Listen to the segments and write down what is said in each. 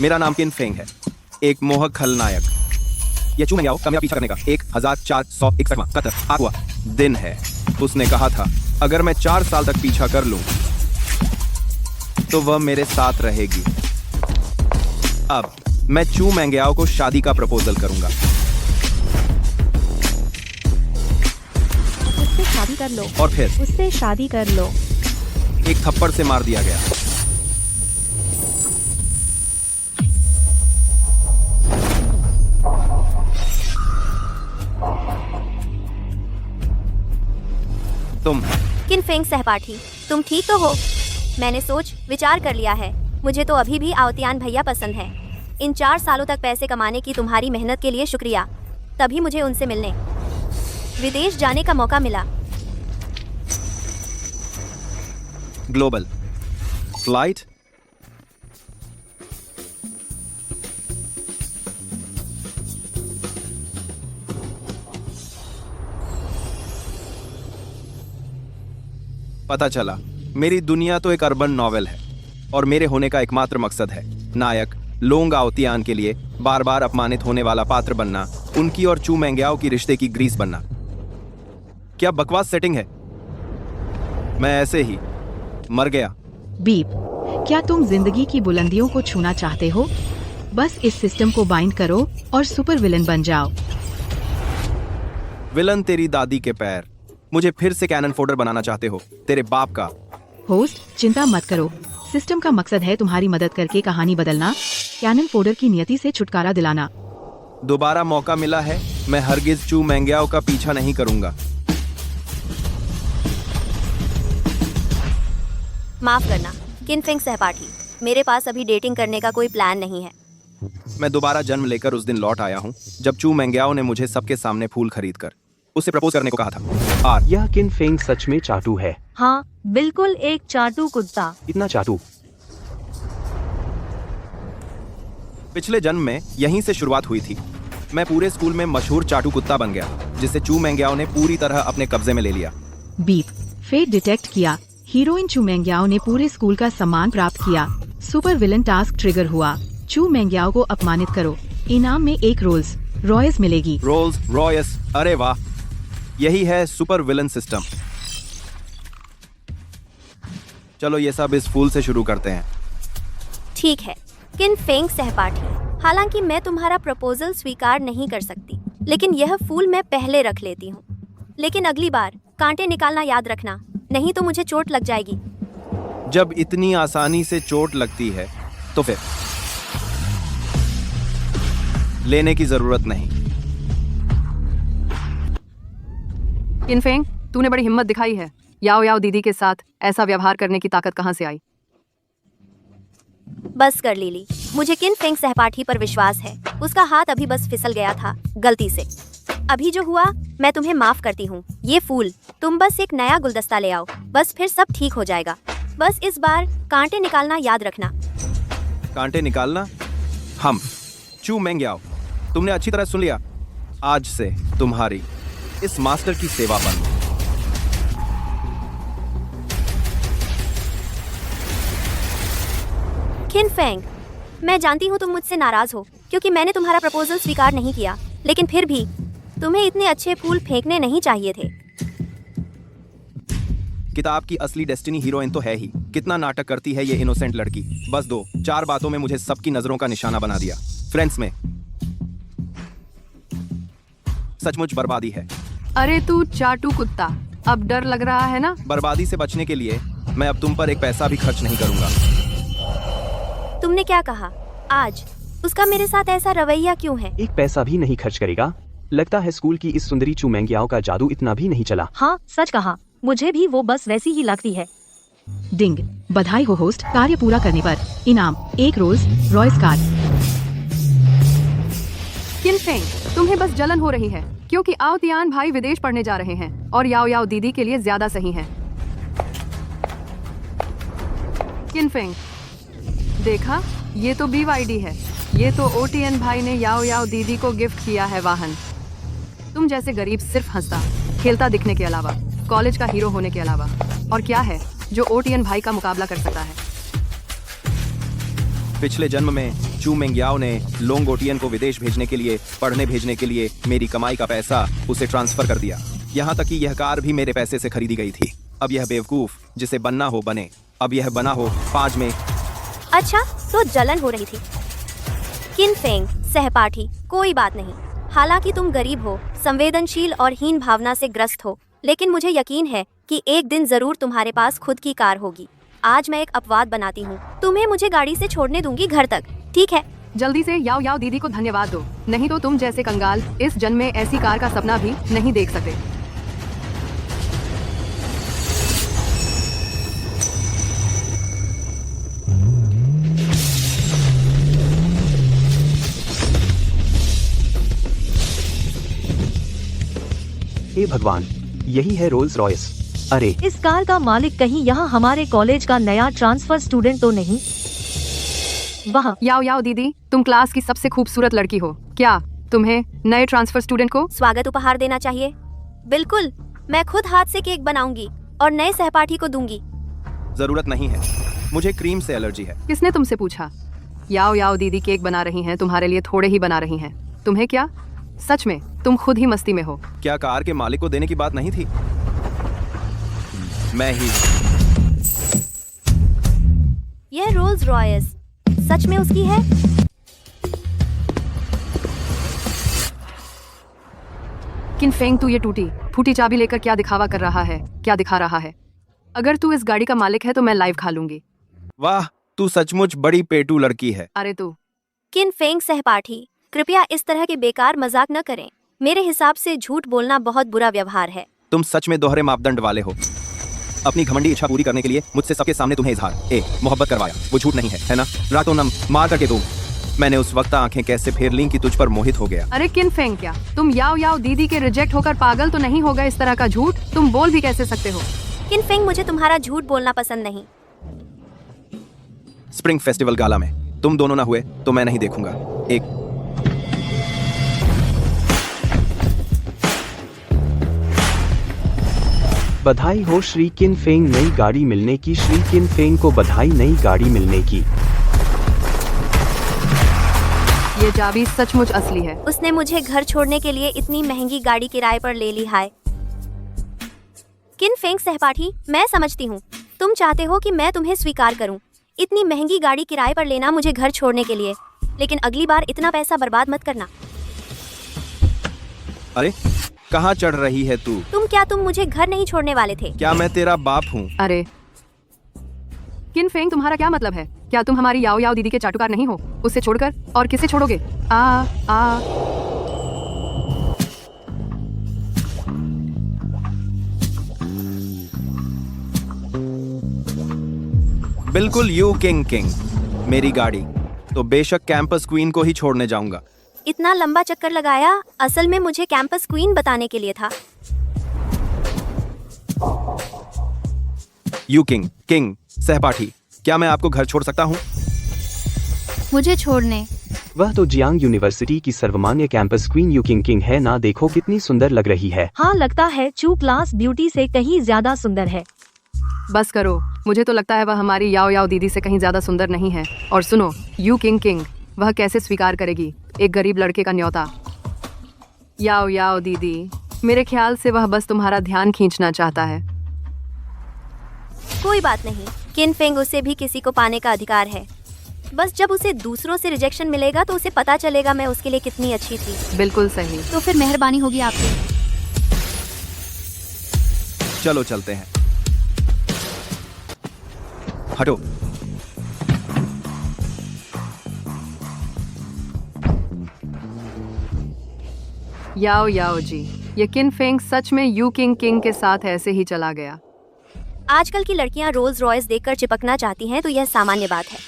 मेरा नाम किन फेंग है, एक मोहक खलनायक। यह चू मेंग्याओ का मेरा पीछा करने का 1461वां कतर हुआ दिन है। उसने कहा था अगर मैं 4 साल तक पीछा कर लूं तो वह मेरे साथ रहेगी। अब मैं चू मेंग्याओ को शादी का प्रपोजल करूंगा। उससे शादी कर लो। और फिर उससे शादी कर लो। एक थप्पड़ से मार दिया गया। तुम किन फेंग सहपाठी, तुम ठीक तो हो? मैंने सोच विचार कर लिया है। मुझे तो अभी भी आवतियान भैया पसंद है। इन 4 सालों तक पैसे कमाने की तुम्हारी मेहनत के लिए शुक्रिया। तभी मुझे उनसे मिलने विदेश जाने का मौका मिला। Global flight. पता चला मेरी दुनिया तो एक अर्बन नॉवेल है और मेरे होने का एकमात्र मकसद है नायक लोंग आवतियान के लिए बार बार अपमानित होने वाला पात्र बनना, उनकी और चू मेंग्याओ की रिश्ते की ग्रीस बनना। क्या बकवास सेटिंग है। मैं ऐसे ही मर गया। बीप, क्या तुम जिंदगी की बुलंदियों को छूना चाहते हो? बस इस सिस्टम को बाइंड करो और सुपर विलन बन जाओ। विलन तेरी दादी के पैर। मुझे फिर से कैनन फोल्डर बनाना चाहते हो, तेरे बाप का। होस्ट, चिंता मत करो। सिस्टम का मकसद है तुम्हारी मदद करके कहानी बदलना, कैनन फोल्डर की नियति से छुटकारा दिलाना। दोबारा मौका मिला है, मैं हरगिज चू मेंग्याओ का पीछा नहीं करूंगा। माफ करना किन फेंग सहपाठी, मेरे पास अभी डेटिंग करने का कोई प्लान नहीं है। मैं दोबारा जन्म लेकर उस दिन लौट आया हूँ जब चू मेंग्याओ ने मुझे सबके सामने फूल खरीदकर उसे प्रपोज करने को कहा था। आर, यह किन फेंग सच में चाटू है। हाँ बिल्कुल, एक चाटू कुत्ता। इतना चाटू। पिछले जन्म में यहीं से शुरुआत हुई थी। मैं पूरे स्कूल में मशहूर चाटू कुत्ता बन गया जिसे चू मेंग्याओ ने पूरी तरह अपने कब्जे में ले लिया। बीप, फेट डिटेक्ट किया। हीरोइन चू मेंग्याओ ने पूरे स्कूल का सम्मान प्राप्त किया। सुपर विलन टास्क ट्रिगर हुआ। चू मेंग्याओ को अपमानित करो। इनाम में एक रोल्स रॉयस मिलेगी। रोल्स रॉयस, अरे वाह, यही है सुपर विलन सिस्टम। चलो ये सब इस फूल से शुरू करते हैं। ठीक है किन फेंग सहपाठी, हालांकि मैं तुम्हारा प्रपोजल स्वीकार नहीं कर सकती, लेकिन यह फूल मैं पहले रख लेती हूँ। लेकिन अगली बार कांटे निकालना याद रखना, नहीं तो मुझे चोट लग जाएगी। जब इतनी आसानी से चोट लगती है तो फिर लेने की जरूरत नहीं। किन फेंग, तूने बड़ी हिम्मत दिखाई है। याओ याओ दीदी के साथ ऐसा व्यवहार करने की ताकत कहाँ से आई? बस कर लीली, मुझे किन फेंग सहपाठी पर विश्वास है। उसका हाथ अभी बस फिसल गया था गलती से। अभी जो हुआ मैं तुम्हें माफ करती हूँ। ये फूल, तुम बस एक नया गुलदस्ता ले आओ, बस फिर सब ठीक हो जाएगा। बस इस बार कांटे निकालना याद रखना। कांटे निकालना? हम चू मेंग्याओ, तुमने अच्छी तरह सुन लिया। आज से तुम्हारी इस मास्टर की सेवा बंद। किन फेंग, मैं जानती हूँ तुम मुझसे नाराज हो क्योंकि मैंने तुम्हारा प्रपोजल स्वीकार नहीं किया, लेकिन फिर भी तुम्हें इतने अच्छे फूल फेंकने नहीं चाहिए थे। किताब की असली डेस्टिनी हीरोइन तो है ही। कितना नाटक करती है ये इनोसेंट लड़की। बस 2-4 बातों में मुझे सबकी नजरों का निशाना बना दिया। फ्रेंड्स में सचमुच बर्बादी है। अरे तू चाटू कुत्ता, अब डर लग रहा है ना? बर्बादी से बचने के लिए मैं अब तुम पर एक पैसा भी खर्च नहीं करूंगा। तुमने क्या कहा? आज उसका मेरे साथ ऐसा रवैया क्यों है? एक पैसा भी नहीं खर्च करेगा। लगता है स्कूल की इस सुंदरी चू मेंग्याओ का जादू इतना भी नहीं चला। हाँ सच कहा, मुझे भी वो बस वैसी ही लगती है। डिंग, बधाई हो होस्ट, कार्य पूरा करने पर इनाम एक रोल्स रॉयस कार। किन फेंग, तुम्हें बस जलन हो रही है क्योंकि आवतियान भाई विदेश पढ़ने जा रहे हैं और याओ याओ दीदी के लिए ज्यादा सही है। किन फेंग, देखा, ये तो BYD है। ये तो OTN भाई ने याओ याओ दीदी को गिफ्ट किया है वाहन। तुम जैसे गरीब सिर्फ हंसता खेलता दिखने के अलावा, कॉलेज का हीरो होने के अलावा और क्या है जो OTN भाई का मुकाबला कर सकता है? पिछले जन्म में चू मेंग्याओ ने लोंग ओटियन को विदेश भेजने के लिए, पढ़ने भेजने के लिए मेरी कमाई का पैसा उसे ट्रांसफर कर दिया। यहाँ तक कि यह कार भी मेरे पैसे से खरीदी गई थी। अब यह बेवकूफ जिसे बनना हो बने। अब यह बना हो 5 में। अच्छा, तो जलन हो रही थी। किन फेंग सहपाठी, कोई बात नहीं। हालांकि तुम गरीब हो, संवेदनशील और हीन भावना से ग्रस्त हो, लेकिन मुझे यकीन है कि एक दिन जरूर तुम्हारे पास खुद की कार होगी। आज मैं एक अपवाद बनाती हूँ। तुम्हें मुझे गाड़ी से छोड़ने दूंगी घर तक, ठीक है? जल्दी से याओ याओ दीदी को धन्यवाद दो, नहीं तो तुम जैसे कंगाल इस जन्म में ऐसी कार का सपना भी नहीं देख सकते। हे भगवान, यही है रोल्स रॉयस। अरे इस कार का मालिक कहीं यहाँ हमारे कॉलेज का नया ट्रांसफर स्टूडेंट तो नहीं? वाह, याओ याओ दीदी, तुम क्लास की सबसे खूबसूरत लड़की हो। क्या तुम्हें नए ट्रांसफर स्टूडेंट को स्वागत उपहार देना चाहिए? बिल्कुल, मैं खुद हाथ से केक बनाऊंगी और नए सहपाठी को दूंगी। जरूरत नहीं है, मुझे क्रीम से एलर्जी है। किसने तुमसे पूछा? याओ याओ दीदी केक बना रही हैं, तुम्हारे लिए थोड़े ही बना रही हैं। तुम्हें क्या? सच में तुम खुद ही मस्ती में हो। क्या कार के मालिक को देने की बात नहीं थी? मैं ही। यह रोल्स रॉयस सच में उसकी है? किन फेंग, तू ये टूटी फूटी चाबी लेकर क्या दिखावा कर रहा है? क्या दिखा रहा है? अगर तू इस गाड़ी का मालिक है तो मैं लाइव खा लूंगी। वाह, तू सचमुच बड़ी पेटू लड़की है। अरे तू किन फेंग सहपाठी, कृपया इस तरह के बेकार मजाक न करें। मेरे हिसाब से झूठ बोलना बहुत बुरा व्यवहार है। तुम सच में दोहरे मापदंड वाले हो। अपनी घमंडी इच्छा पूरी करने के लिए मुझसे सबके सामने तुम्हें इजहार मोहब्बत करवाया। वो झूठ नहीं है ना? रातों नम मार करके तुम। मैंने उस वक्त आंखें कैसे फेर लीं कि तुझ पर मोहित हो गया। अरे किन फेंग, क्या तुम याओ याओ दीदी के रिजेक्ट होकर पागल तो नहीं हो गए? इस तरह का झूठ तुम बोल भी कैसे सकते हो? किन फेंग, मुझे तुम्हारा झूठ बोलना पसंद नहीं। स्प्रिंग फेस्टिवल गाला में तुम दोनों ना हुए तो मैं नहीं देखूंगा। एक बधाई हो श्री किन फेंग नई गाड़ी मिलने की। श्री किन फेंग को बधाई नई गाड़ी मिलने की। ये चाबी सचमुच असली है। उसने मुझे घर छोड़ने के लिए इतनी महंगी गाड़ी किराए पर ले ली। हाय किन फेंग सहपाठी, मैं समझती हूँ तुम चाहते हो कि मैं तुम्हें स्वीकार करूँ। इतनी महंगी गाड़ी किराए पर लेना मुझे घर छोड़ने के लिए, लेकिन अगली बार इतना पैसा बर्बाद मत करना। अरे कहाँ चढ़ रही है तू? तुम मुझे घर नहीं छोड़ने वाले थे? क्या मैं तेरा बाप हूँ? अरे किन फेंग, तुम्हारा क्या मतलब है? क्या तुम हमारी याओ याओ दीदी के चाटुकार नहीं हो? उससे छोड़कर और किसे छोड़ोगे? आ बिल्कुल यू किंग किंग। मेरी गाड़ी तो बेशक कैंपस क्वीन को ही छोड़ने जाऊंगा। इतना लंबा चक्कर लगाया, असल में मुझे कैंपस क्वीन बताने के लिए था। यू किंग किंग सहपाठी, क्या मैं आपको घर छोड़ सकता हूँ? मुझे छोड़ने? वह तो जियांग यूनिवर्सिटी की सर्वमान्य campus queen you king king है ना। देखो कितनी सुंदर लग रही है। हाँ, लगता है चू क्लास ब्यूटी से कहीं ज्यादा सुंदर है। बस करो, मुझे तो लगता है वह हमारी याओ याओ दीदी से कहीं ज्यादा सुंदर नहीं है। और सुनो यू किंग किंग, वह कैसे स्वीकार करेगी एक गरीब लड़के का न्योता? याओ याओ दीदी, मेरे ख्याल से वह बस तुम्हारा ध्यान खींचना चाहता है। कोई बात नहीं, किन फेंग, उसे भी किसी को पाने का अधिकार है। बस जब उसे दूसरों से रिजेक्शन मिलेगा तो उसे पता चलेगा मैं उसके लिए कितनी अच्छी थी। बिल्कुल सही। तो फिर मेहरबानी होगी आपकी। चलो चलते हैं। हटो। याओ याओ जी, ये किन फेंग सच में यू किंग किंग के साथ ऐसे ही चला गया। आजकल की लड़कियां रोल्स रॉयस देखकर चिपकना चाहती हैं तो यह सामान्य बात है,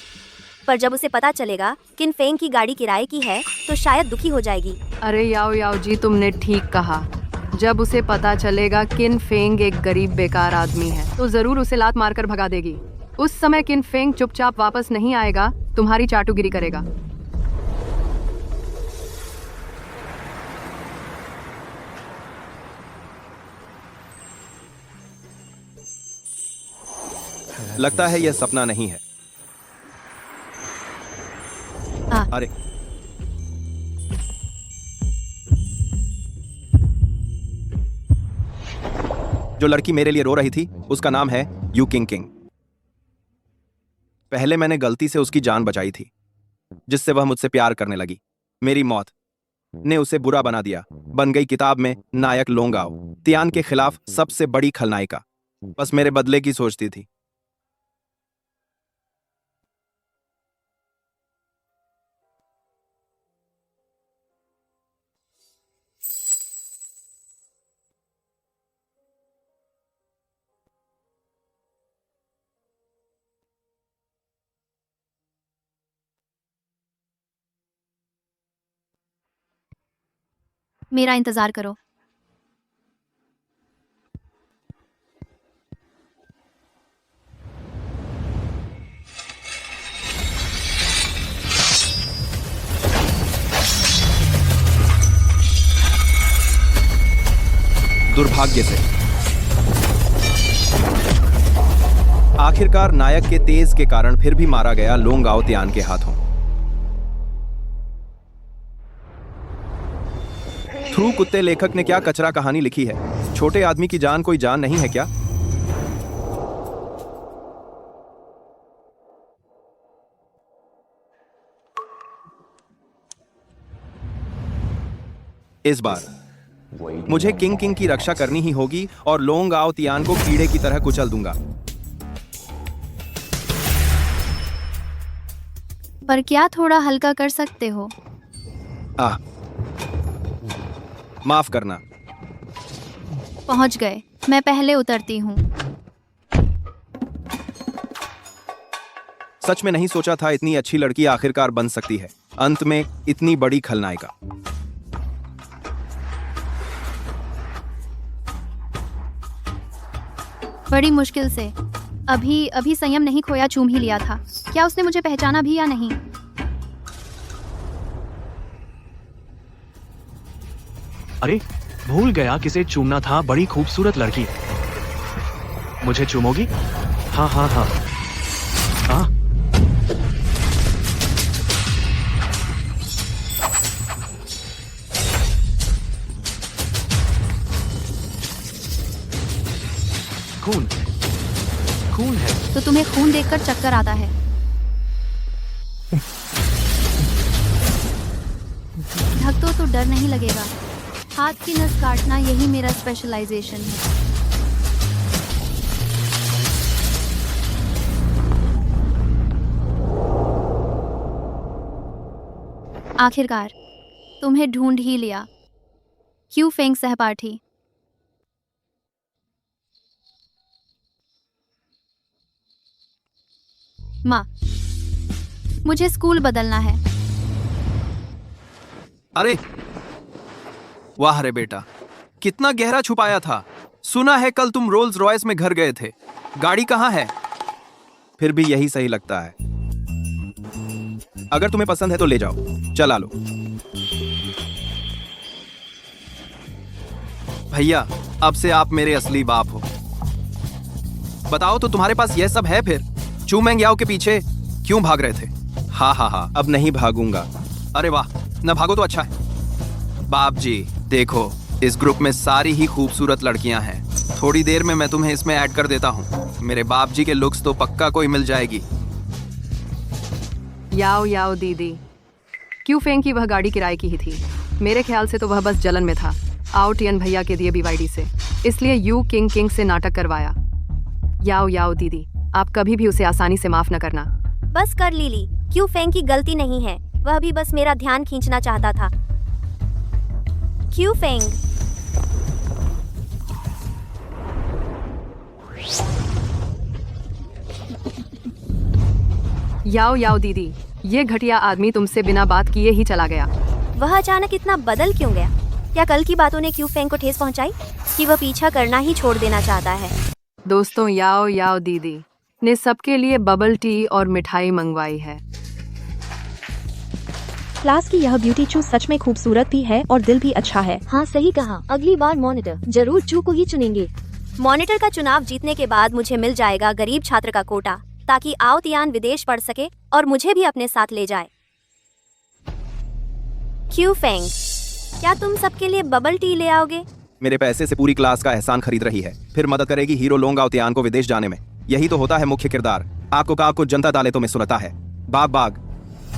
पर जब उसे पता चलेगा किन फेंग की गाड़ी किराए की है तो शायद दुखी हो जाएगी। अरे याओ याओ जी, तुमने ठीक कहा। जब उसे पता चलेगा किन फेंग एक गरीब बेकार आदमी है तो जरूर उसे लात मारकर भगा देगी। उस समय किन फेंग चुपचाप वापस नहीं आएगा, तुम्हारी चाटुगिरी करेगा। लगता है यह सपना नहीं है। अरे जो लड़की मेरे लिए रो रही थी उसका नाम है यू किंग किंग। पहले मैंने गलती से उसकी जान बचाई थी, जिससे वह मुझसे प्यार करने लगी। मेरी मौत ने उसे बुरा बना दिया, बन गई किताब में नायक लोंगाओ, तियान के खिलाफ सबसे बड़ी खलनायिका। बस मेरे बदले की सोचती थी। मेरा इंतजार करो। दुर्भाग्य से आखिरकार नायक के तेज के कारण फिर भी मारा गया लोंगाओ तियान के हाथों। थ्रू कुत्ते लेखक ने क्या कचरा कहानी लिखी है। छोटे आदमी की जान कोई जान नहीं है क्या? इस बार मुझे किंग किंग की रक्षा करनी ही होगी और लोंगाओ तियान को कीड़े की तरह कुचल दूंगा। पर क्या थोड़ा हल्का कर सकते हो? माफ करना। पहुंच गए। मैं पहले उतरती हूँ। सच में नहीं सोचा था इतनी अच्छी लड़की आखिरकार बन सकती है, अंत में इतनी बड़ी खलनायिका। बड़ी मुश्किल से अभी संयम नहीं खोया, चूम ही लिया था। क्या उसने मुझे पहचाना भी या नहीं? अरे भूल गया किसे चूमना था। बड़ी खूबसूरत लड़की। मुझे चूमोगी? हाँ हाँ हाँ हाँ। खून खून है। तो तुम्हें खून देखकर चक्कर आता है? ढक दो तो डर नहीं लगेगा। हाथ की नस काटना यही मेरा स्पेशलाइजेशन है। आखिरकार तुम्हें ढूंढ ही लिया, क्यू फेंग सहपाठी। माँ, मुझे स्कूल बदलना है। अरे वाह रे बेटा, कितना गहरा छुपाया था। सुना है कल तुम रोल्स रॉयस में घर गए थे। गाड़ी कहाँ है? फिर भी यही सही लगता है। अगर तुम्हें पसंद है तो ले जाओ, चला लो। भैया, अब से आप मेरे असली बाप हो। बताओ तो तुम्हारे पास यह सब है फिर? चू मेंगयाओ के पीछे क्यों भाग रहे थे? हाँ हाँ हाँ, अब नहीं भागूंगा। अरे वाह, न भागो तो अच्छा है। बाप जी देखो, इस ग्रुप में सारी ही खूबसूरत लड़कियां हैं। थोड़ी देर में मैं तुम्हें इसमें ऐड कर देता हूँ। मेरे बाप जी के लुक्स तो पक्का कोई मिल जाएगी। याओ याओ दीदी, क्यू फेंग की वह गाड़ी किराए की ही थी। मेरे ख्याल से तो वह बस जलन में था। आओ टियन भैया के दिए BYD से, इसलिए यू किंग किंग से नाटक करवाया। याओ याओ दीदी, आप कभी भी उसे आसानी से माफ न करना। बस कर लीली, क्यू फेंग की गलती नहीं है। वह भी बस मेरा ध्यान खींचना चाहता था। क्यू फेंग, याओ याओ दीदी, ये घटिया आदमी तुमसे बिना बात किए ही चला गया। वह अचानक इतना बदल क्यों गया? क्या कल की बातों ने क्यू फेंग को ठेस पहुंचाई कि वह पीछा करना ही छोड़ देना चाहता है? दोस्तों, याओ याओ दीदी ने सबके लिए बबल टी और मिठाई मंगवाई है। क्लास की यह ब्यूटी चू सच में खूबसूरत भी है और दिल भी अच्छा है। हाँ सही कहा, अगली बार मॉनिटर जरूर चू को ही चुनेंगे। मॉनिटर का चुनाव जीतने के बाद मुझे मिल जाएगा गरीब छात्र का कोटा, ताकि आओ तियान विदेश पढ़ सके और मुझे भी अपने साथ ले जाए। क्यू फेंग, क्या तुम सबके लिए बबल टी ले आओगे? मेरे पैसे से पूरी क्लास का एहसान खरीद रही है, फिर मदद करेगी हीरो लोंगाओ त्यान को विदेश जाने में। यही तो होता है मुख्य किरदार। आपको का आपको जनता दाले तो में सुनता है। बाग बाग,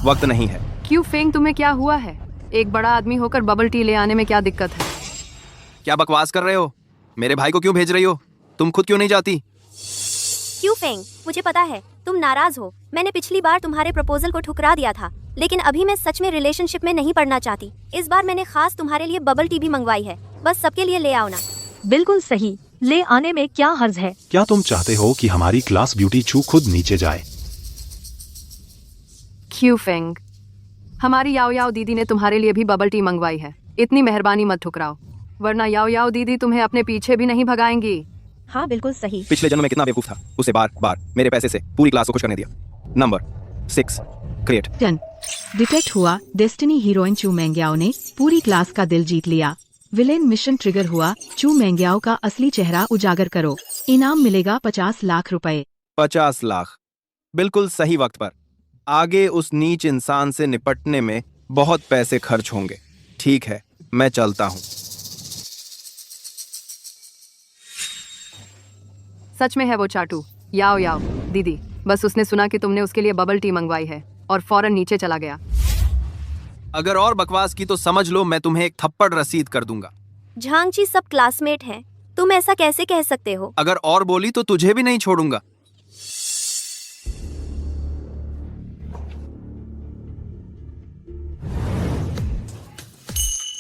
वक्त नहीं है। क्यू फेंग, तुम्हें क्या हुआ है? एक बड़ा आदमी होकर बबल टी ले आने में क्या दिक्कत है? क्या बकवास कर रहे हो? मेरे भाई को क्यों भेज रही हो? तुम खुद क्यों नहीं जाती? क्यू फेंग, मुझे पता है तुम नाराज हो। मैंने पिछली बार तुम्हारे प्रपोजल को ठुकरा दिया था, लेकिन अभी मैं सच में रिलेशनशिप में नहीं पड़ना चाहती। इस बार मैंने खास तुम्हारे लिए बबल टी भी मंगवाई है, बस सबके लिए ले आओ ना। बिल्कुल सही, ले आने में क्या हर्ज है। क्या तुम चाहते हो कि हमारी क्लास ब्यूटी चू खुद नीचे जाए? क्यू फेंग, हमारी याओ याओ दीदी ने तुम्हारे लिए भी बबल टी मंगवाई है। इतनी मेहरबानी मत ठुकराओ, वरना याओ याओ दीदी तुम्हें अपने पीछे भी नहीं भगाएंगी। हाँ बिल्कुल सही। पिछले जन्म में कितना बेवकूफ था, उसे बार बार मेरे पैसे से पूरी क्लास को खुश करने दिया। Number 6 create. टन डिटेक्ट हुआ, डेस्टिनी हीरोइन चू मेंग्याओ ने पूरी क्लास का दिल जीत लिया। विलेन मिशन ट्रिगर हुआ, चू मेंग्याओ का असली चेहरा उजागर करो, इनाम मिलेगा 50 लाख रुपए। 50 लाख, बिल्कुल सही वक्त पर। आगे उस नीच इंसान से निपटने में बहुत पैसे खर्च होंगे। ठीक है, मैं चलता हूँ। सच में है वो चाटू, याओ याओ दीदी। बस उसने सुना कि तुमने उसके लिए बबल टी मंगवाई है और फौरन नीचे चला गया। अगर और बकवास की तो समझ लो मैं तुम्हें एक थप्पड़ रसीद कर दूंगा। झांगची सब क्लासमेट हैं, तुम ऐसा कैसे कह सकते हो? अगर और बोली तो तुझे भी नहीं छोड़ूंगा।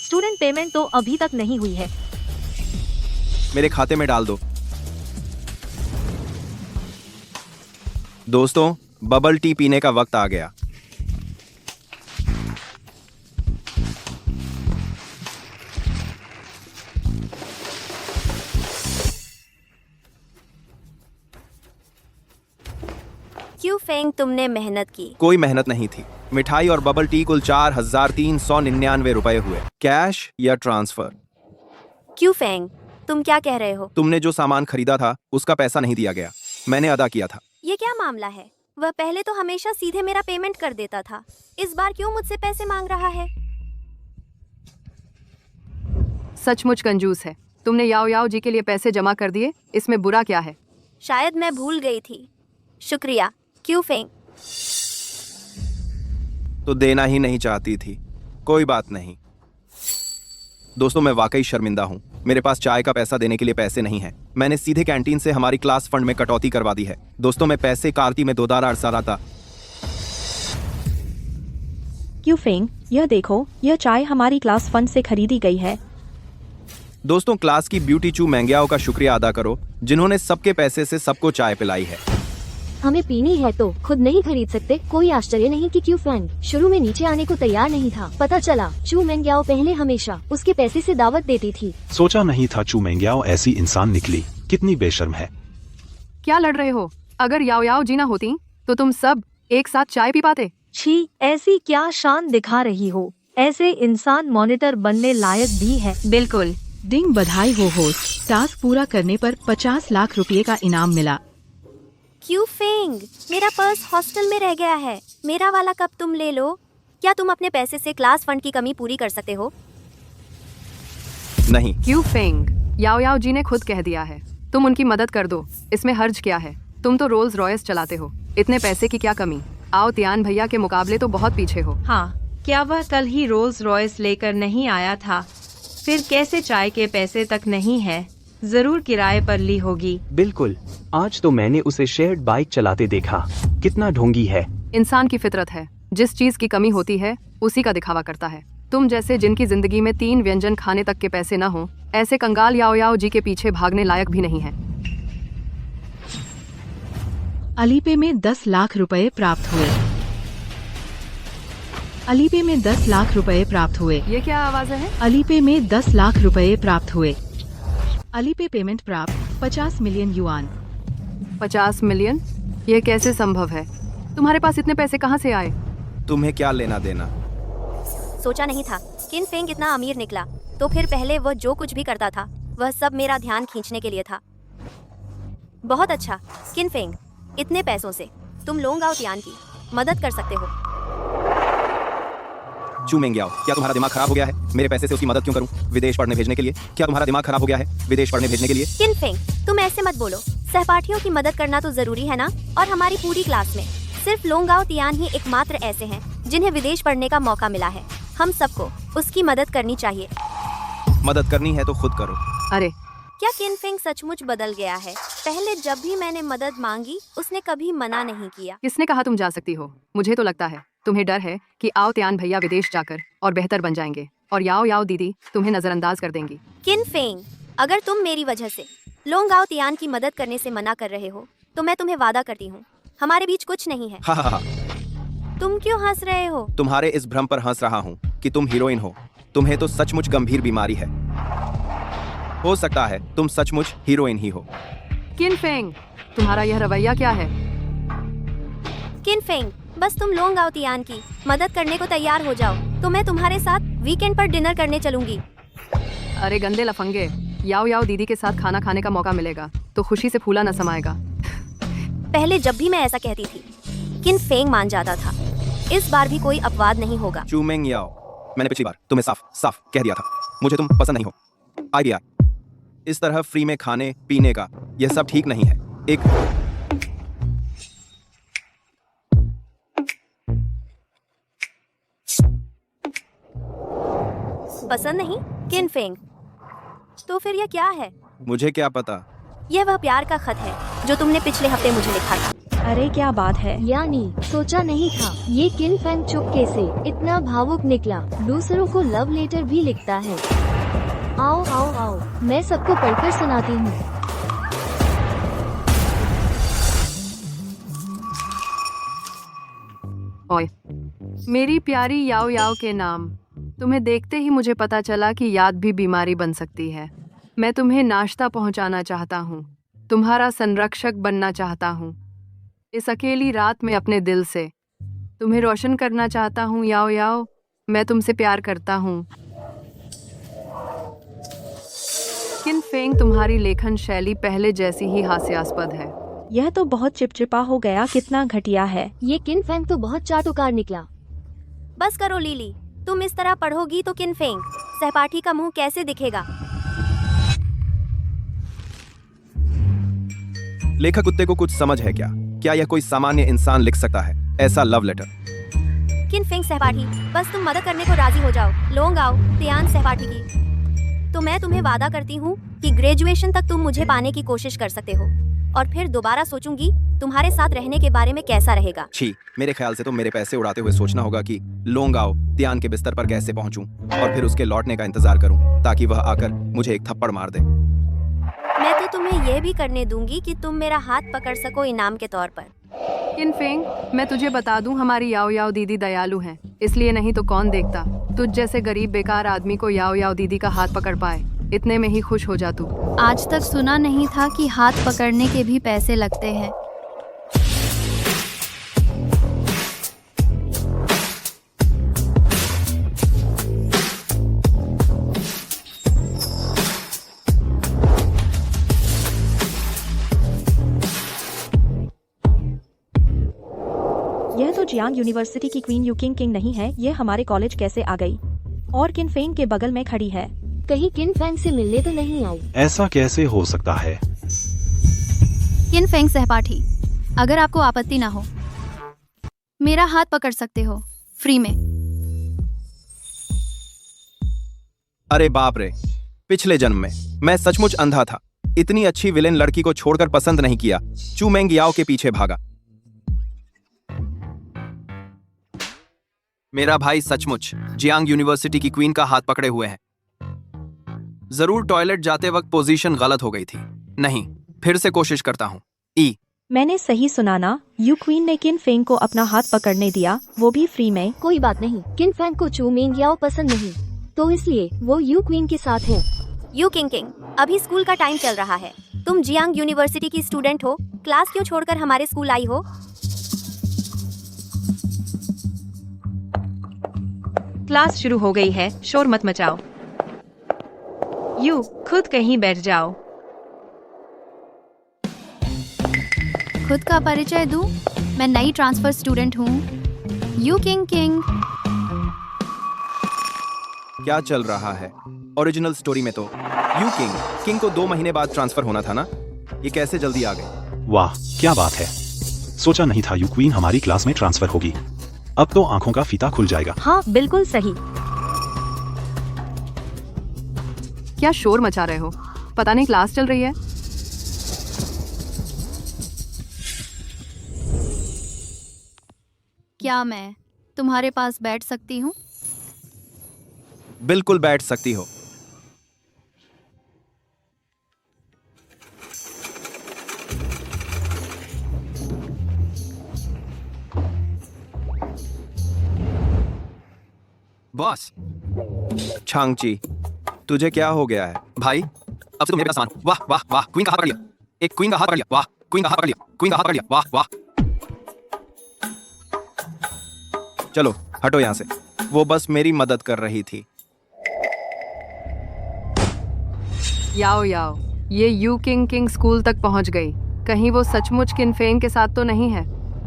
स्टूडेंट पेमेंट तो अभी तक नहीं हुई है। मेरे खाते में डाल दो। दोस्तों, बबल टी पीने का वक्त आ गया। क्यू फेंग, तुमने मेहनत की। कोई मेहनत नहीं थी। मिठाई और बबल टी कुल 4,399 रुपए हुए। कैश या ट्रांसफर? क्यू फेंग, तुम क्या कह रहे हो? तुमने जो सामान खरीदा था उसका पैसा नहीं दिया गया, मैंने अदा किया था। ये क्या मामला है? वह पहले तो हमेशा सीधे मेरा पेमेंट कर देता था, इस बार क्यों मुझसे पैसे मांग रहा है? सचमुच कंजूस है। तुमने याओ याओ जी के लिए पैसे जमा कर दिए, इसमें बुरा क्या है? शायद मैं भूल गई थी। शुक्रिया क्यू फेंग। तो देना ही नहीं चाहती थी। कोई बात नहीं। दोस्तों, मैं वाकई शर्मिंदा हूँ। मेरे पास चाय का पैसा देने के लिए पैसे नहीं हैं। मैंने सीधे कैंटीन से हमारी क्लास फंड में कटौती करवा दी है। दोस्तों, मैं पैसे कार्ती में 2 दारा अरसा था। क्यू फेंग, यह देखो, यह चाय हमारी क्लास फंड से खरीदी गई है। दोस्तों, क्लास की ब्यूटी चू मेंग्याओ का शुक्रिया अदा करो, जिन्होंने सबके पैसे से सबको चाय पिलाई है। हमें पीनी है तो खुद नहीं खरीद सकते। कोई आश्चर्य नहीं कि क्यू फेंग शुरू में नीचे आने को तैयार नहीं था। पता चला चू मेंग्याओ पहले हमेशा उसके पैसे से दावत देती थी। सोचा नहीं था चू मेंग्याओ ऐसी इंसान निकली। कितनी बेशर्म है। क्या लड़ रहे हो? अगर याओ याओ जी ना होती तो तुम सब एक साथ चाय पी पाते। छी, ऐसी क्या शान दिखा रही हो? ऐसे इंसान मॉनिटर बनने लायक भी है। बिल्कुल। डिंग, बधाई हो होस्ट, टास्क पूरा करने पर 50 लाख रुपए का इनाम मिला। क्यू फेंग, मेरा पर्स हॉस्टल में रह गया है। मेरा वाला कप तुम ले लो। क्या तुम अपने पैसे से क्लास फंड की कमी पूरी कर सकते हो? नहीं। क्यू फेंग, याओ याओ जी ने खुद कह दिया है, तुम उनकी मदद कर दो। इसमें हर्ज क्या है? तुम तो रोल्स रॉयस चलाते हो, इतने पैसे की क्या कमी? आओ त्यान भैया के मुकाबले तो बहुत पीछे हो। हाँ, क्या वह कल ही रोल्स रॉयस लेकर नहीं आया था? फिर कैसे चाय के पैसे तक नहीं है? जरूर किराए पर ली होगी। बिल्कुल, आज तो मैंने उसे शेयर्ड बाइक चलाते देखा। कितना ढोंगी है। इंसान की फितरत है, जिस चीज की कमी होती है उसी का दिखावा करता है। तुम जैसे जिनकी जिंदगी में 3 व्यंजन खाने तक के पैसे न हो, ऐसे कंगाल याओ याओ जी के पीछे भागने लायक भी नहीं है। अलीपे में 10 लाख रुपए प्राप्त हुए। अलीपे में 10 लाख रुपए प्राप्त हुए। ये क्या आवाज़ है? अलीपे में 10 लाख रुपए प्राप्त हुए। अलीपे पेमेंट प्राप्त 50 मिलियन युआन। 50 मिलियन? ये कैसे संभव है? तुम्हारे पास इतने पैसे कहाँ से आए? तुम्हें क्या लेना देना? सोचा नहीं था किन फेंग इतना अमीर निकला। तो फिर पहले वह जो कुछ भी करता था वह सब मेरा ध्यान खींचने के लिए था। बहुत अच्छा किन फेंग, इतने पैसों से तुम लोंगाओ त्यान की मदद कर सकते हो। चू मेंग्याओ, क्या तुम्हारा दिमाग खराब हो गया है? मेरे पैसे से उसकी मदद क्यों करूं? विदेश पढ़ने भेजने के लिए? क्या तुम्हारा दिमाग खराब हो गया है? विदेश पढ़ने भेजने के लिए? किन फेंग, तुम ऐसे मत बोलो। सहपाठियों की मदद करना तो जरूरी है ना। और हमारी पूरी क्लास में सिर्फ लोंगाओ तियान ही एकमात्र ऐसे हैं जिन्हें विदेश पढ़ने का मौका मिला है। हम सबको उसकी मदद करनी चाहिए। मदद करनी है तो खुद करो। अरे क्या किन फेंग सचमुच बदल गया है? पहले जब भी मैंने मदद मांगी उसने कभी मना नहीं किया। किसने कहा तुम जा सकती हो? मुझे तो लगता है तुम्हें डर है कि आओ त्यान भैया विदेश जाकर और बेहतर बन जाएंगे और याओ याओ दीदी तुम्हें नजरअंदाज कर देंगी। किन फेंग, अगर तुम मेरी वजह से लोंगाओ तियान की मदद करने से मना कर रहे हो तो मैं तुम्हें वादा करती हूँ हमारे बीच कुछ नहीं है। हा हा हा। तुम क्यों हंस रहे हो? तुम्हारे इस भ्रम पर हंस रहा हूँ कि तुम हीरोइन हो। तुम्हें तो सचमुच गंभीर बीमारी है। हो सकता है तुम सचमुच हीरोइन ही हो। किन फेंग, तुम्हारा यह रवैया क्या है? किन फेंग, बस तुम लोंगाओ तियान की मदद करने को तैयार हो जाओ तो मैं तुम्हारे साथ वीकेंड पर डिनर करने चलूंगी। अरे गंदे लफंगे, याओ याओ दीदी के साथ खाना खाने का मौका मिलेगा तो खुशी से फूला न समाएगा। पहले जब भी मैं ऐसा कहती थी किन फेंग मान जाता था। इस बार भी कोई अपवाद नहीं होगा। चू मेंग्याओ, मैंने पिछली बार तुम्हें साफ साफ कह दिया था मुझे तुम पसंद नहीं हो। आइडिया इस तरह फ्री में खाने पीने का यह सब ठीक नहीं है। एक पसंद नहीं किन फेंग, तो फिर यह क्या है? मुझे क्या पता। यह वह प्यार का खत है जो तुमने पिछले हफ्ते मुझे लिखा था। अरे क्या बात है? यानी सोचा नहीं था ये किन फेंग चुपके से इतना भावुक निकला। दूसरों को लव लेटर भी लिखता है। आओ आओ आओ, मैं सबको पढ़कर सुनाती हूँ। ओए मेरी प्यारी याओ याओ के नाम, तुम्हें देखते ही मुझे पता चला कि याद भी बीमारी बन सकती है। मैं तुम्हें नाश्ता पहुंचाना चाहता हूँ, तुम्हारा संरक्षक बनना चाहता हूँ। इस अकेली रात में अपने दिल से तुम्हें रोशन करना चाहता हूँ। याओ याओ, मैं तुमसे प्यार करता हूँ। किन फेंग, तुम्हारी लेखन शैली पहले जैसी ही हास्यास्पद है। यह तो बहुत चिपचिपा हो गया। कितना घटिया है। ये किन फेंग तो बहुत चाटुकार निकला। बस करो लीली, तुम इस तरह पढ़ोगी तो किन फेंग सहपाठी का मुंह कैसे दिखेगा? लेखक कुत्ते को कुछ समझ है क्या? क्या यह कोई सामान्य इंसान लिख सकता है ऐसा लव लेटर? किन फेंग सहपाठी, बस तुम मदद करने को राजी हो जाओ लोंगाओ तियान सहपाठी की। तो मैं तुम्हें वादा करती हूँ कि ग्रेजुएशन तक तुम मुझे पाने की कोशिश कर सकते हो और फिर दोबारा सोचूंगी तुम्हारे साथ रहने के बारे में कैसा रहेगा। छी, मेरे ख्याल से तो मेरे पैसे उड़ाते हुए सोचना होगा कि लोंगाओ तियान के बिस्तर पर कैसे पहुंचूं और फिर उसके लौटने का इंतजार करूं ताकि वह आकर मुझे एक थप्पड़ मार दे। मैं तो तुम्हें यह भी करने दूंगी कि तुम मेरा हाथ पकड़ सको इनाम के तौर पर। किन फेंग, मैं तुझे बता दूं हमारी याओ याओ दीदी दयालु हैं, इसलिए नहीं तो कौन देखता तुझ जैसे गरीब बेकार आदमी को याओ याओ दीदी का हाथ पकड़ पाए। इतने में ही खुश हो जा तू। आज तक सुना नहीं था कि हाथ पकड़ने के भी पैसे लगते हैं। यह तो जियांग यूनिवर्सिटी की क्वीन यूकिंग किंग नहीं है। ये हमारे कॉलेज कैसे आ गई और किन फेंग के बगल में खड़ी है? कहीं किन फेंग से मिलने तो नहीं आई? ऐसा कैसे हो सकता है? किन फेंग सहपाठी, अगर आपको आपत्ति ना हो मेरा हाथ पकड़ सकते हो फ्री में। अरे बाप रे, पिछले जन्म में मैं सचमुच अंधा था। इतनी अच्छी विलेन लड़की को छोड़कर पसंद नहीं किया। चू मेंग्याओ के पीछे भागा। मेरा भाई सचमुच जियांग यूनिवर्सिटी की क्वीन का हाथ पकड़े हुए है। जरूर टॉयलेट जाते वक्त पोजीशन गलत हो गई थी। नहीं, फिर से कोशिश करता हूँ। ई मैंने सही सुना ना? यू क्वीन ने किन फेंग को अपना हाथ पकड़ने दिया, वो भी फ्री में। कोई बात नहीं, किन फेंग को चू मेंग्याओ पसंद नहीं तो इसलिए वो यू क्वीन के साथ है। यू किंग किंग, अभी स्कूल का टाइम चल रहा है। तुम जियांग यूनिवर्सिटी की स्टूडेंट हो, क्लास क्यों छोड़कर हमारे स्कूल आई हो? क्लास शुरू हो गई है, शोर मत मचाओ। यू खुद कहीं बैठ जाओ। खुद का परिचय दूं? मैं नई ट्रांसफर स्टूडेंट हूँ। You king king. क्या चल रहा है? ओरिजिनल स्टोरी में तो यू किंग को 2 महीने बाद ट्रांसफर होना था ना, ये कैसे जल्दी आ गए? वाह क्या बात है, सोचा नहीं था यू क्वीन हमारी क्लास में ट्रांसफर होगी। अब तो आंखों का फीता खुल जाएगा। हाँ बिल्कुल सही। क्या शोर मचा रहे हो? पता नहीं क्लास चल रही है। क्या मैं तुम्हारे पास बैठ सकती हूँ? बिल्कुल बैठ सकती हो। बॉस छांगची, तुझे क्या हो गया है भाई? अब से तो मेरे पास सामान। वाह वाह वाह, क्वीन का हाथ पकड़ लिया, एक क्वीन का हाथ पकड़ लिया, वाह क्वीन का हाथ पकड़ लिया, क्वीन का हाथ पकड़ लिया, वाह वाह। चलो हटो यहाँ से, वो बस मेरी मदद कर रही थी। याओ याओ, ये यू किंग स्कूल तक पहुंच गई। कहीं वो सचमुच किनफेंग के साथ तो नहीं है?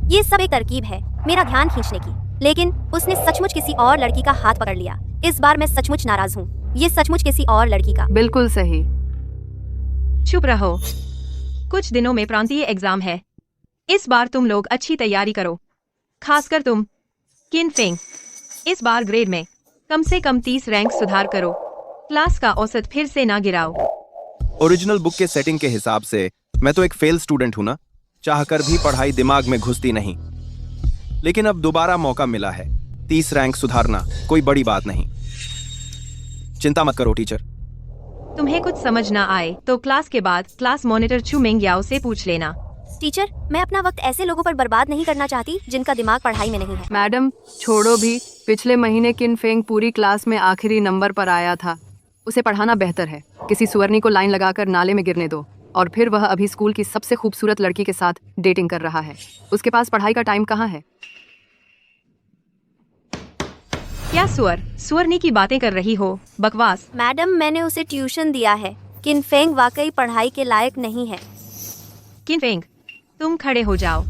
ये सब एक तरकीब है मेरा ध्यान खींचने की, लेकिन उसने सचमुच किसी और लड़की का हाथ पकड़ लिया। इस बार मैं सचमुच नाराज हूँ। ये सचमुच किसी और लड़की का। बिल्कुल सही। चुप रहो, कुछ दिनों में प्रांतीय एग्जाम है। इस बार तुम लोग अच्छी तैयारी करो, खासकर तुम किनफेंग। इस बार ग्रेड में कम से कम 30 रैंक सुधार करो, क्लास का औसत फिर से ना गिराओ। ओरिजिनल बुक के सेटिंग के हिसाब से मैं तो एक फेल स्टूडेंट हूं ना, चाहकर भी पढ़ाई दिमाग में घुसती नहीं। लेकिन अब दोबारा मौका मिला है, 30 रैंक सुधारना कोई बड़ी बात नहीं। चिंता मत करो टीचर। तुम्हें कुछ समझ ना आए तो क्लास के बाद क्लास मॉनिटर चू मेंग्याओ से पूछ लेना। टीचर, मैं अपना वक्त ऐसे लोगों पर बर्बाद नहीं करना चाहती जिनका दिमाग पढ़ाई में नहीं है। मैडम छोड़ो भी, पिछले महीने किनफेंग पूरी क्लास में आखिरी नंबर पर आया था। उसे पढ़ाना बेहतर है। किसी सुअरनी को लाइन लगाकर नाले में गिरने दो, और फिर वह अभी स्कूल की सबसे खूबसूरत लड़की के साथ डेटिंग कर रहा है। उसके पास पढ़ाई का टाइम कहाँ है? क्या सुअरनी की बातें कर रही हो? बकवास। मैडम, मैंने उसे ट्यूशन दिया है। किनफेंग वाकई पढ़ाई के लायक नहीं है। किनफेंग, तुम खड़े हो जाओ।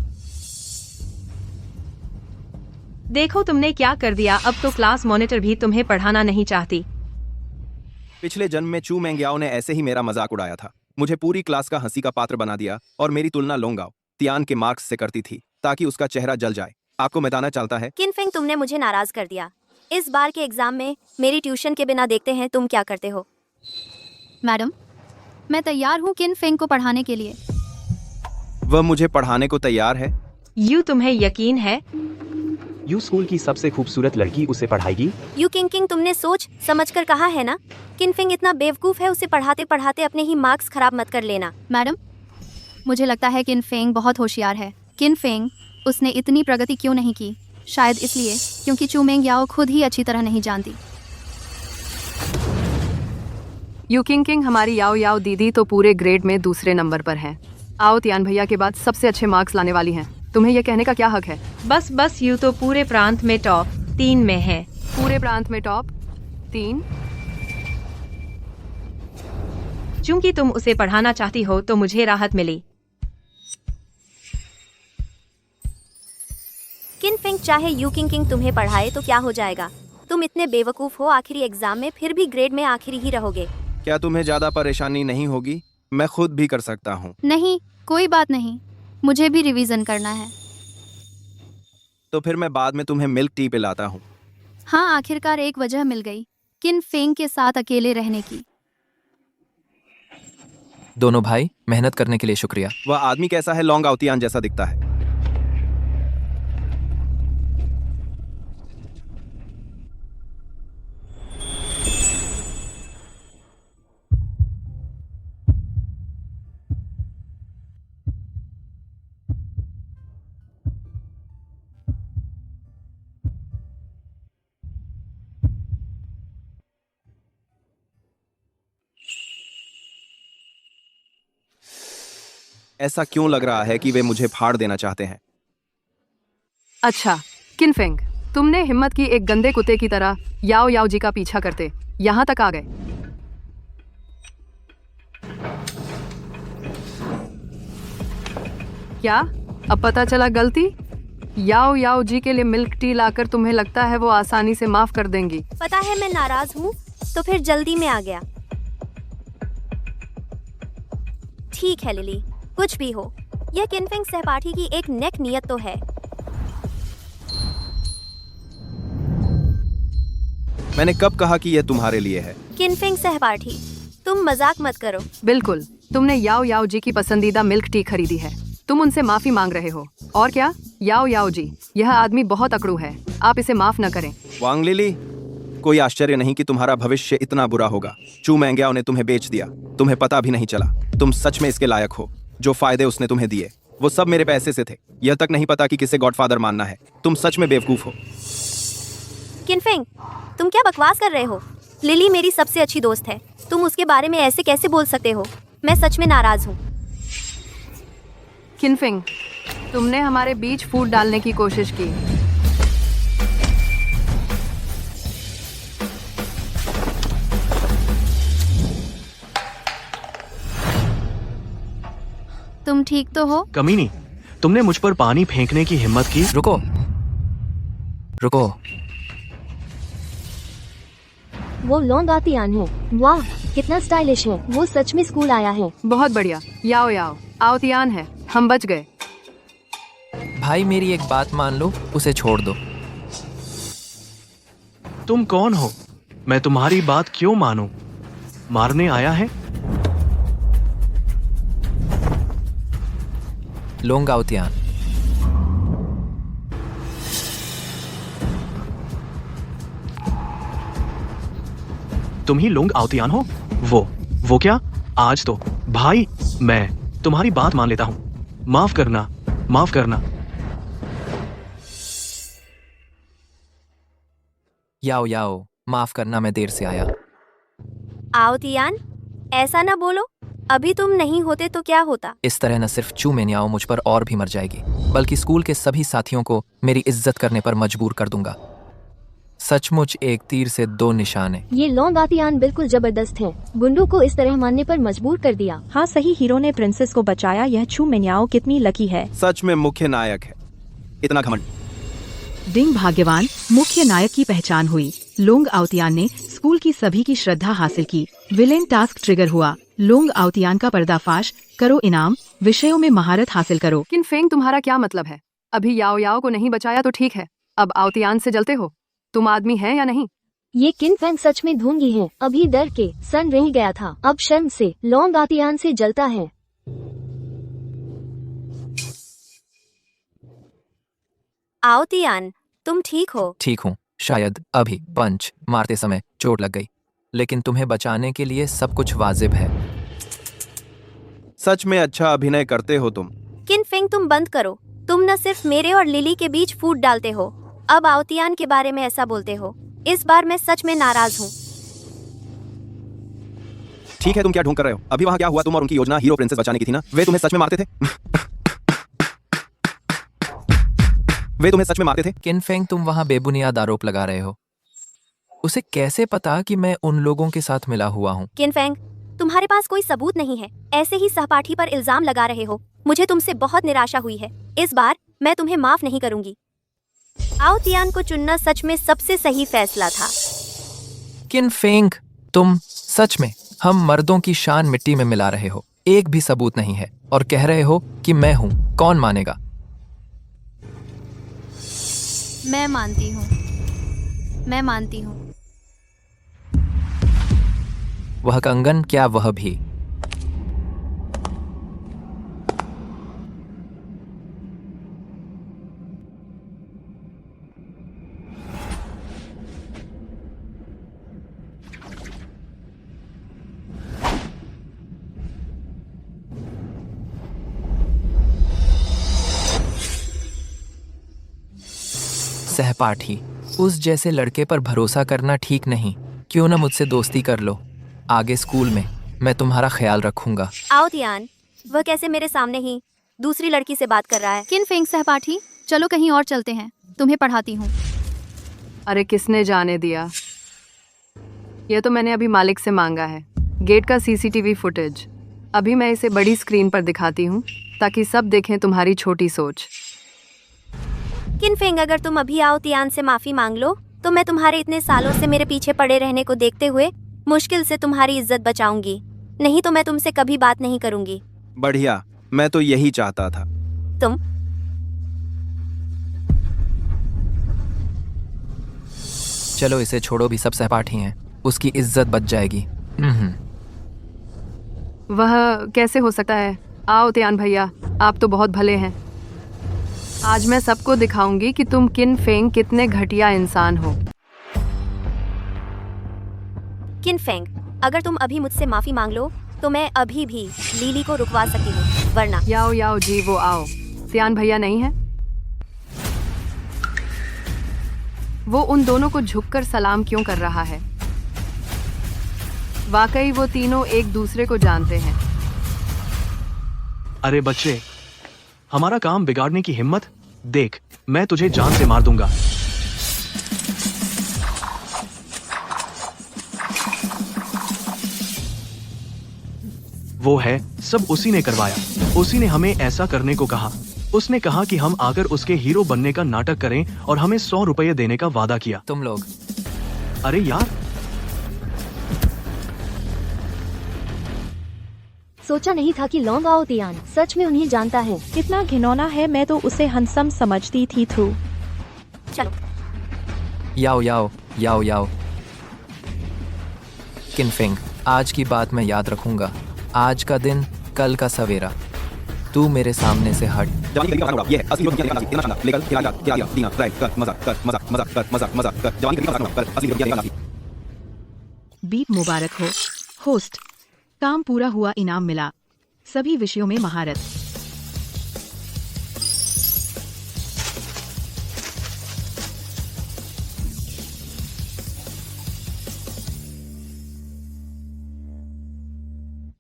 देखो तुमने क्या कर दिया। अब तो क्लास मॉनिटर भी तुम्हें पढ़ाना नहीं चाहती। पिछले जन्म में चू मेंग्याओ ने ऐसे ही मेरा मजाक उड़ाया था, मुझे पूरी क्लास का हंसी का पात्र बना दिया और मेरी तुलना लोंगाओ तियान के मार्क्स से करती थी ताकि उसका चेहरा जल जाए। आपको मैदाना चलता है। किनफेंग, तुमने मुझे नाराज कर दिया। इस बार के एग्जाम में मेरी ट्यूशन के बिना देखते हैं तुम क्या करते हो। मैडम, मैं तैयार हूँ किनफेंग को पढ़ाने के लिए। वह मुझे पढ़ाने को तैयार है। यू तुम्हें यकीन है? यू स्कूल की सबसे खूबसूरत लड़की उसे पढ़ाएगी। यू किंग, तुमने सोच समझ कर कहा है ना। किनफेंग इतना बेवकूफ है, उसे पढ़ाते पढ़ाते अपने ही मार्क्स खराब मत कर लेना। मैडम, मुझे लगता है किनफेंग बहुत होशियार है। किनफेंग, उसने इतनी प्रगति क्यों नहीं की? शायद इसलिए क्योंकि चू मेंग्याओ खुद ही अच्छी तरह नहीं जानती। यू किंग, हमारी याओ याओ दीदी तो पूरे ग्रेड में दूसरे नंबर पर है। आओ तियान भैया के बाद सबसे अच्छे मार्क्स लाने वाली हैं। तुम्हें यह कहने का क्या हक है? बस यू तो पूरे प्रांत में टॉप 3 में है। पूरे प्रांत में टॉप 3? चूंकि तुम उसे पढ़ाना चाहती हो तो मुझे राहत मिली। किनफेंग, चाहे यू किंग तुम्हें पढ़ाए तो क्या हो जाएगा? तुम इतने बेवकूफ हो, आखिरी एग्जाम में फिर भी ग्रेड में आखिरी ही रहोगे। क्या तुम्हें ज्यादा परेशानी नहीं होगी? मैं खुद भी कर सकता हूँ। नहीं, कोई बात नहीं, मुझे भी रिवीजन करना है। तो फिर मैं बाद में तुम्हें मिल्क टी पिलाता हूँ। हाँ, आखिरकार एक वजह मिल गई किनफेंग के साथ अकेले रहने की। दोनों भाई, मेहनत करने के लिए शुक्रिया। वह आदमी कैसा है? लोंगाओ तियान जैसा दिखता है। ऐसा क्यों लग रहा है कि वे मुझे फाड़ देना चाहते हैं? अच्छा किनफेंग, तुमने हिम्मत की एक गंदे कुत्ते की तरह याओ याओ जी का पीछा करते यहाँ तक आ गए। क्या अब पता चला गलती? याओ याओ जी के लिए मिल्क टी लाकर तुम्हें लगता है वो आसानी से माफ कर देंगी? पता है मैं नाराज हूँ, तो फिर जल्दी में आ गया। ठीक है लिली, कुछ भी हो, यह किनफेंग सहपाठी की एक नेक नियत तो है। मैंने कब कहा कि यह तुम्हारे लिए है? किनफेंग सहपाठी, तुम मजाक मत करो। बिल्कुल, तुमने याओ याओ जी की पसंदीदा मिल्क टी खरीदी है। तुम उनसे माफी मांग रहे हो। और क्या? याओ याओ जी, यह आदमी बहुत अकड़ू है, आप इसे माफ न करें। वांग लिली, कोई आश्चर्य नहीं कि तुम्हारा भविष्य इतना बुरा होगा। चू मैंग्याओ ने तुम्हें बेच दिया, तुम्हें पता भी नहीं चला। तुम सच में इसके लायक हो। जो फायदे उसने तुम्हें दिए वो सब मेरे पैसे से थे। यह तक नहीं पता कि किसे गॉडफादर मानना है। तुम सच में बेवकूफ हो। किनफेंग, तुम क्या बकवास कर रहे हो? लिली मेरी सबसे अच्छी दोस्त है, तुम उसके बारे में ऐसे कैसे बोल सकते हो? मैं सच में नाराज हूँ। किनफेंग, तुमने हमारे बीच फूट डालने की कोशिश की। तुम ठीक तो हो? कमीनी, तुमने मुझ पर पानी फेंकने की हिम्मत की? रुको रुको, वो लॉन्ग आतियान है। वाह, कितना स्टाइलिश है। वो सच में स्कूल आया है। बहुत बढ़िया। याओ याओ, आओतियान है, हम बच गए। भाई मेरी एक बात मान लो, उसे छोड़ दो। तुम कौन हो? मैं तुम्हारी बात क्यों मानूं? मारने आया है? लोंग आओतियान, तुम ही लोंग आओतियान हो? वो क्या? आज तो भाई मैं तुम्हारी बात मान लेता हूँ। माफ करना, माफ करना। याओ याओ, माफ करना, मैं देर से आया। आओतियान, ऐसा ना बोलो। अभी तुम नहीं होते तो क्या होता? इस तरह न सिर्फ चू मेन्याओ मुझ पर और भी मर जाएगी, बल्कि स्कूल के सभी साथियों को मेरी इज्जत करने पर मजबूर कर दूंगा। सचमुच एक तीर से दो निशान है। ये लॉन्ग आतियान बिल्कुल जबरदस्त है। गुंडों को इस तरह मानने पर मजबूर कर दिया। हाँ सही, हीरो ने प्रिंसेस को बचाया। यह चू मेन्याओ कितनी लकी है। सच में मुख्य नायक है। इतना घमंड। डिंग भाग्यवान मुख्य नायक की पहचान हुई। लोंग आओतियान ने स्कूल की सभी की श्रद्धा हासिल की। विलेन टास्क ट्रिगर हुआ। लोंग आओतियान का पर्दाफाश करो। इनाम, विषयों में महारत हासिल करो। किनफेंग, तुम्हारा क्या मतलब है? अभी याओ याओ को नहीं बचाया तो ठीक है, अब आओतियान से जलते हो? तुम आदमी है या नहीं? ये किनफेंग सच में ढूंढी है। अभी डर के सन रह गया था, अब शर्म से लॉन्ग आतियान से जलता है। आओतियान, तुम ठीक हो? ठीक हूँ, शायद अभी पंच मारते समय चोट लग गई, लेकिन तुम्हें बचाने के लिए सब कुछ वाजिब है। सच में अच्छा अभिनय करते हो तुम। किनफेंग, तुम बंद करो। तुम न सिर्फ मेरे और लिली के बीच फूट डालते हो, अब आओतियान के बारे में ऐसा बोलते हो। इस बार मैं सच में नाराज हूँ। ठीक है, तुम क्या ढूंढ कर रहे हो? अभी वहाँ क्या हुआ? तुम और उनकी योजना हीरो प्रिंसेस बचाने की थी ना? वे तुम्हें सच में मारते थे? वे तुम्हें सच में मारते थे? किनफेंग, तुम वहाँ बेबुनियाद आरोप लगा रहे हो। उसे कैसे पता कि मैं उन लोगों के साथ मिला हुआ हूँ? किनफेंग, तुम्हारे पास कोई सबूत नहीं है, ऐसे ही सहपाठी पर इल्जाम लगा रहे हो। मुझे तुमसे बहुत निराशा हुई है। इस बार मैं तुम्हें माफ नहीं करूंगी। आओतियान को चुनना सच में सबसे सही फैसला था। किनफेंग, तुम सच में हम मर्दों की शान मिट्टी में मिला रहे हो। एक भी सबूत नहीं है और कह रहे हो कि मैं हूँ। कौन मानेगा? मैं मानती हूँ, मैं मानती हूँ। वह कंगन, क्या वह भी? सहपाठी, उस जैसे लड़के पर भरोसा करना ठीक नहीं। क्यों न मुझसे दोस्ती कर लो। आगे स्कूल में मैं तुम्हारा ख्याल रखूंगा। आओतियान, वह कैसे मेरे सामने ही दूसरी लड़की से बात कर रहा है? किनफेंग सहपाठी, चलो कहीं और चलते हैं, तुम्हें पढ़ाती हूँ। अरे किसने जाने दिया? यह तो मैंने अभी मालिक से मांगा है, गेट का सीसीटीवी फुटेज। अभी मैं इसे बड़ी स्क्रीन पर दिखाती हूँ ताकि सब देखें तुम्हारी छोटी सोच। किनफेंग, अगर तुम अभी आओ तियान से माफी मांग लो तो मैं तुम्हारे इतने सालों से मेरे पीछे पड़े रहने को देखते हुए मुश्किल से तुम्हारी इज्जत बचाऊंगी। नहीं तो मैं तुमसे कभी बात नहीं करूंगी। बढ़िया, मैं तो यही चाहता था। तुम चलो इसे छोड़ो, भी सब सहपाठी हैं, उसकी इज्जत बच जाएगी। वह कैसे हो सकता है? आओ तियान भैया, आप तो बहुत भले हैं। आज मैं सबको दिखाऊंगी कि तुम किनफेंग कितने घटिया इंसान हो। किनफेंग, अगर तुम अभी मुझसे माफी मांग लो तो मैं अभी भी लीली को रुकवा सकती हूँ, वरना याओ याओ जी, वो आओ। तियान भैया नहीं है? वो उन दोनों को झुककर सलाम क्यों कर रहा है? वाकई वो तीनों एक दूसरे को जानते हैं। अरे बच्चे, हमारा काम बिगाड़ने की हिम्मत देख, मैं तुझे जान से मार दूंगा। वो है, सब उसी ने करवाया। उसी ने हमें ऐसा करने को कहा। उसने कहा कि हम आकर उसके हीरो बनने का नाटक करें और हमें 100 रुपये देने का वादा किया। तुम लोग, अरे यार, सोचा नहीं था कि लॉन्ग आओ तियान सच में उन्हें जानता है। कितना घिनौना है, मैं तो उसे हंसम समझती थी। थ्रू चलो। याओ याओ याओ याओ। किनफेंग, आज की बात मैं याद रखूंगा। आज का दिन, कल का सवेरा। तू मेरे सामने से हट। जवानी करीब का ये है असली हीरो दुनिया की शानदार लेकर खिला दिया दीना ड्राइव कर मजाक कर मजाक मजाक कर मजाक मजाक कर जवानी करीब का कर असली हीरो दुनिया बीप मुबारक हो होस्ट। काम पूरा हुआ, इनाम मिला। सभी विषयों में महारत।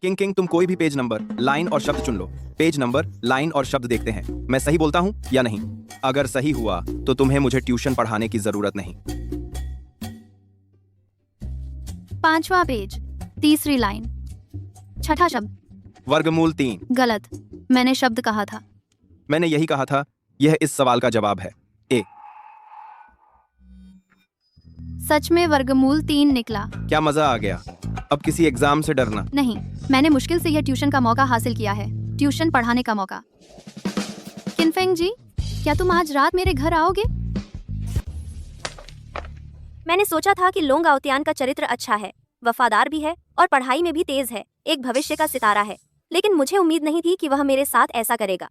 किंग किंग, तुम कोई भी पेज नंबर, लाइन और शब्द चुन लो। पेज नंबर, लाइन और शब्द देखते हैं मैं सही बोलता हूँ या नहीं। अगर सही हुआ तो तुम्हें मुझे ट्यूशन पढ़ाने की जरूरत नहीं। 5वां पेज, तीसरी लाइन, छठा शब्द। वर्गमूल 3। गलत, मैंने शब्द कहा था। मैंने यही कहा था। यह इस सवाल का जवाब है। ए। सच में वर्गमूल 3 निकला। क्या मजा आ गया। अब किसी एग्जाम से डरना नहीं, मैंने मुश्किल से यह ट्यूशन का मौका हासिल किया है। ट्यूशन पढ़ाने का मौका। किनफेंग जी, क्या तुम आज रात मेरे घर आओगे? मैंने सोचा था कि लोंग आओतियान का चरित्र अच्छा है, वफादार भी है और पढ़ाई में भी तेज है, एक भविष्य का सितारा है। लेकिन मुझे उम्मीद नहीं थी कि वह मेरे साथ ऐसा करेगा।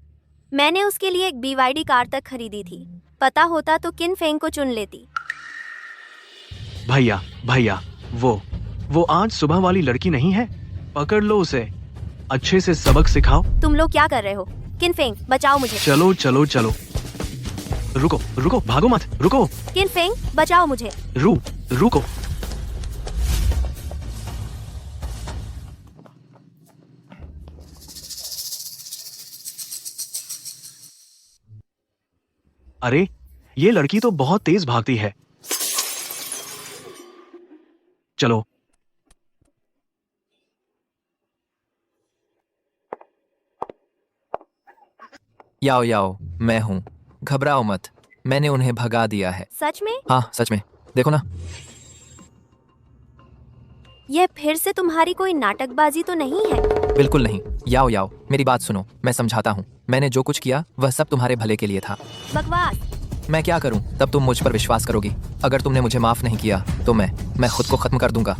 मैंने उसके लिए एक BYD कार तक खरीदी थी। पता होता तो किनफेंग को चुन लेती। भैया भैया, वो आज सुबह वाली लड़की नहीं है? पकड़ लो उसे, अच्छे से सबक सिखाओ। तुम लोग क्या कर रहे हो? किनफेंग, बचाओ मुझे। चलो चलो चलो, रुको रुको, भागो मत, रुको। किनफेंग, बचाओ मुझे। रुको। अरे, ये लड़की तो बहुत तेज भागती है। चलो। याओ याओ, मैं हूँ, घबराओ मत। मैंने उन्हें भगा दिया है। सच में? हाँ सच में, देखो ना। यह फिर से तुम्हारी कोई नाटकबाजी तो नहीं है? बिल्कुल नहीं। याओ याओ, मेरी बात सुनो, मैं समझाता हूँ। मैंने जो कुछ किया वह सब तुम्हारे भले के लिए था। बकवास। मैं क्या करूँ, तब तुम मुझ पर विश्वास करोगी। अगर तुमने मुझे माफ नहीं किया तो मैं खुद को खत्म कर दूंगा।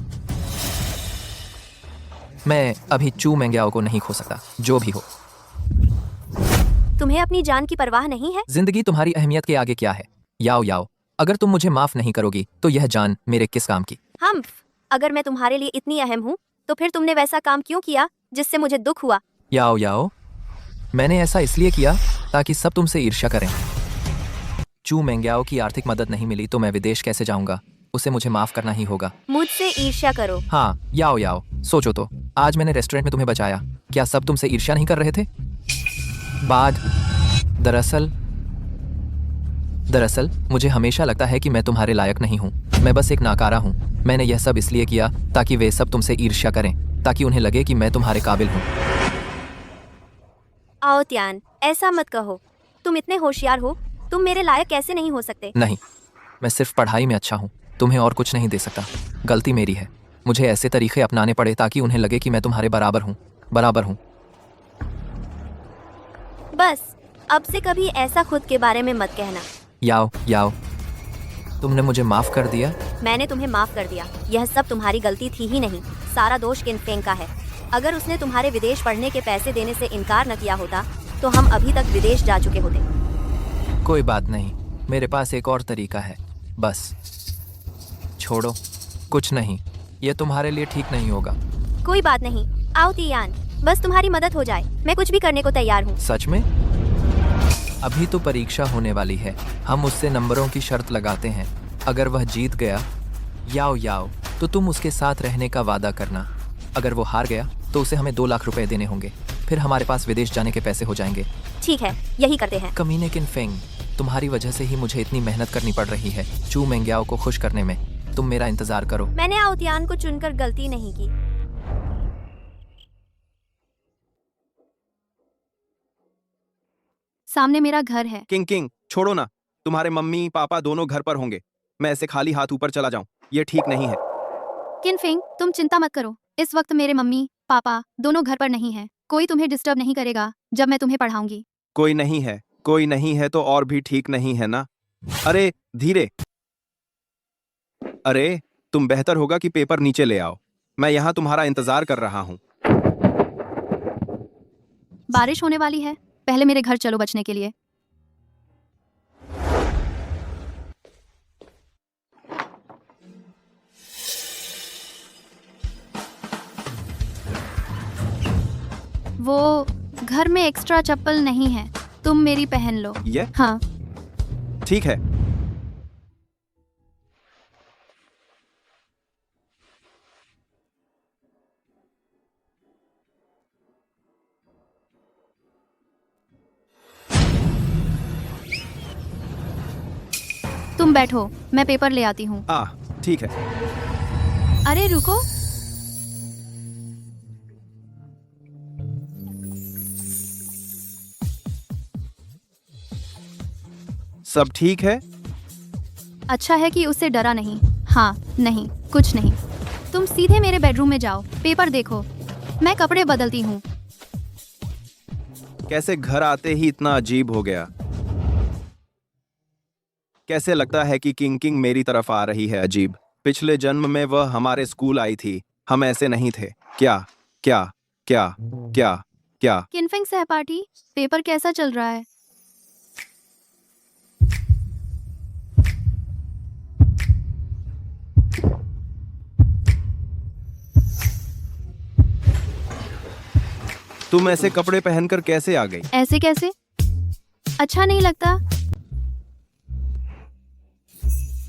मैं अभी चू मेंग्याओ को नहीं खो सकता, जो भी हो। तुम्हें अपनी जान की परवाह नहीं है? जिंदगी तुम्हारी अहमियत के आगे क्या है? याओ याओ, अगर तुम मुझे माफ नहीं करोगी तो यह जान मेरे किस काम की? अगर मैं तुम्हारे लिए इतनी अहम हूँ तो फिर तुमने वैसा काम क्यों किया जिससे मुझे दुख हुआ? याओ याओ, मैंने ऐसा इसलिए किया ताकि सब तुमसे ईर्ष्या करें। चू मेंग्याओ की आर्थिक मदद नहीं मिली तो मैं विदेश कैसे जाऊंगा? उसे मुझे माफ करना ही होगा। मुझसे ईर्ष्या करो? हाँ, याओ याओ, सोचो तो, आज मैंने रेस्टोरेंट में तुम्हें बचाया, क्या सब तुमसे ईर्ष्या नहीं कर रहे थे? दरअसल मुझे हमेशा लगता है कि मैं तुम्हारे लायक नहीं हूँ। मैं बस एक नाकारा हूँ। मैंने यह सब इसलिए किया ताकि वे सब तुमसे ईर्ष्या करें, ताकि उन्हें लगे कि मैं तुम्हारे काबिल हूँ। आओ त्यान, ऐसा मत कहो। तुम इतने होशियार हो तुम मेरे लायक कैसे नहीं हो सकते? नहीं, मैं सिर्फ पढ़ाई में अच्छा हूँ, तुम्हें और कुछ नहीं दे सकता। गलती मेरी है, मुझे ऐसे तरीके अपनाने पड़े ताकि उन्हें लगे कि मैं तुम्हारे बराबर हूँ। बस अब से कभी ऐसा खुद के बारे में मत कहना। याओ, तुमने मुझे माफ कर दिया। मैंने तुम्हें माफ कर दिया। यह सब तुम्हारी गलती थी ही नहीं, सारा दोष किनफेंग का है। अगर उसने तुम्हारे विदेश पढ़ने के पैसे देने से इनकार न किया होता तो हम अभी तक विदेश जा चुके होते। कोई बात नहीं, मेरे पास एक और तरीका है। बस छोड़ो, कुछ नहीं, ये तुम्हारे लिए ठीक नहीं होगा। कोई बात नहीं, आओ तियान, बस तुम्हारी मदद हो जाए, मैं कुछ भी करने को तैयार हूँ। सच में? अभी तो परीक्षा होने वाली है, हम उससे नंबरों की शर्त लगाते हैं। अगर वह जीत गया याओ तो तुम उसके साथ रहने का वादा करना। अगर वो हार गया तो उसे हमें 2 लाख रुपए देने होंगे, फिर हमारे पास विदेश जाने के पैसे हो जाएंगे। ठीक है, यही करते हैं। कमीने किनफेंग, तुम्हारी वजह से ही मुझे इतनी मेहनत करनी पड़ रही है चू मेंग्याओ को खुश करने में। तुम मेरा इंतजार करो। मैंने आओतियान को चुनकर गलती नहीं की। सामने मेरा घर है। किंग छोड़ो ना, तुम्हारे मम्मी पापा दोनों घर पर होंगे। मैं ऐसे खाली हाथ ऊपर चला जाऊं, ये ठीक नहीं है। किनफेंग, तुम चिंता मत करो, इस वक्त मेरे मम्मी पापा दोनों घर पर नहीं हैं। कोई तुम्हें डिस्टर्ब नहीं करेगा जब मैं तुम्हें पढ़ाऊंगी। कोई नहीं है तो और भी ठीक नहीं है ना। अरे धीरे, अरे तुम बेहतर होगा कि पेपर नीचे ले आओ, मैं यहाँ तुम्हारा इंतजार कर रहा हूँ। बारिश होने वाली है, पहले मेरे घर चलो बचने के लिए। वो घर में एक्स्ट्रा चप्पल नहीं है, तुम मेरी पहन लो। ये? हाँ। ठीक है। तुम बैठो, मैं पेपर ले आती हूँ। ठीक है। अरे रुको, सब ठीक है? अच्छा है कि उससे डरा नहीं। हाँ, नहीं, कुछ नहीं। तुम सीधे मेरे बेडरूम में जाओ, पेपर देखो, मैं कपड़े बदलती हूँ। कैसे घर आते ही इतना अजीब हो गया? कैसे लगता है कि किंग मेरी तरफ आ रही है? अजीब, पिछले जन्म में वह हमारे स्कूल आई थी, हम ऐसे नहीं थे। क्या क्या क्या क्या क्या? किनफेंग सहपाठी, पेपर कैसा चल रहा है? तुम ऐसे कपड़े पहनकर कैसे आ गई? ऐसे कैसे? अच्छा नहीं लगता?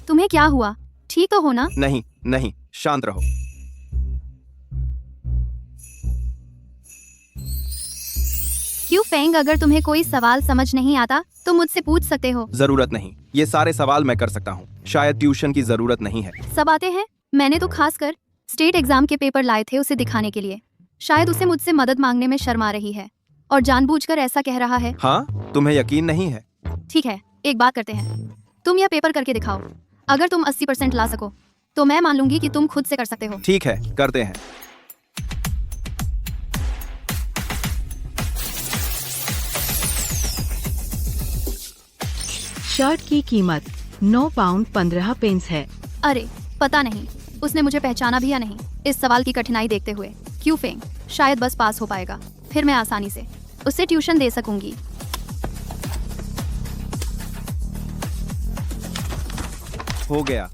तुम्हें क्या हुआ? ठीक तो हो ना? नहीं, शांत रहो। क्यों फेंग, अगर तुम्हें कोई सवाल समझ नहीं आता तो मुझसे पूछ सकते हो। जरूरत नहीं, ये सारे सवाल मैं कर सकता हूँ। शायद ट्यूशन की जरूरत नहीं है। सब आते हैं, मैंने तो खासकर स्टेट एग्जाम के पेपर लाए थे उसे दिखाने के लिए। शायद उसे मुझसे मदद मांगने में शर्म आ रही है और जानबूझकर ऐसा कह रहा है। हाँ, तुम्हें यकीन नहीं है? ठीक है, एक बात करते हैं, तुम यह पेपर करके दिखाओ। अगर तुम 80% ला सको तो मैं मान लूंगी कि तुम खुद से कर सकते हो। ठीक है, करते हैं। शर्ट की कीमत 9 पाउंड 15 पेंस है। अरे पता नहीं उसने मुझे पहचाना भी या नहीं। इस सवाल की कठिनाई देखते हुए क्यों फेंग शायद बस पास हो पाएगा, फिर मैं आसानी से उसे ट्यूशन दे सकूंगी। हो गया।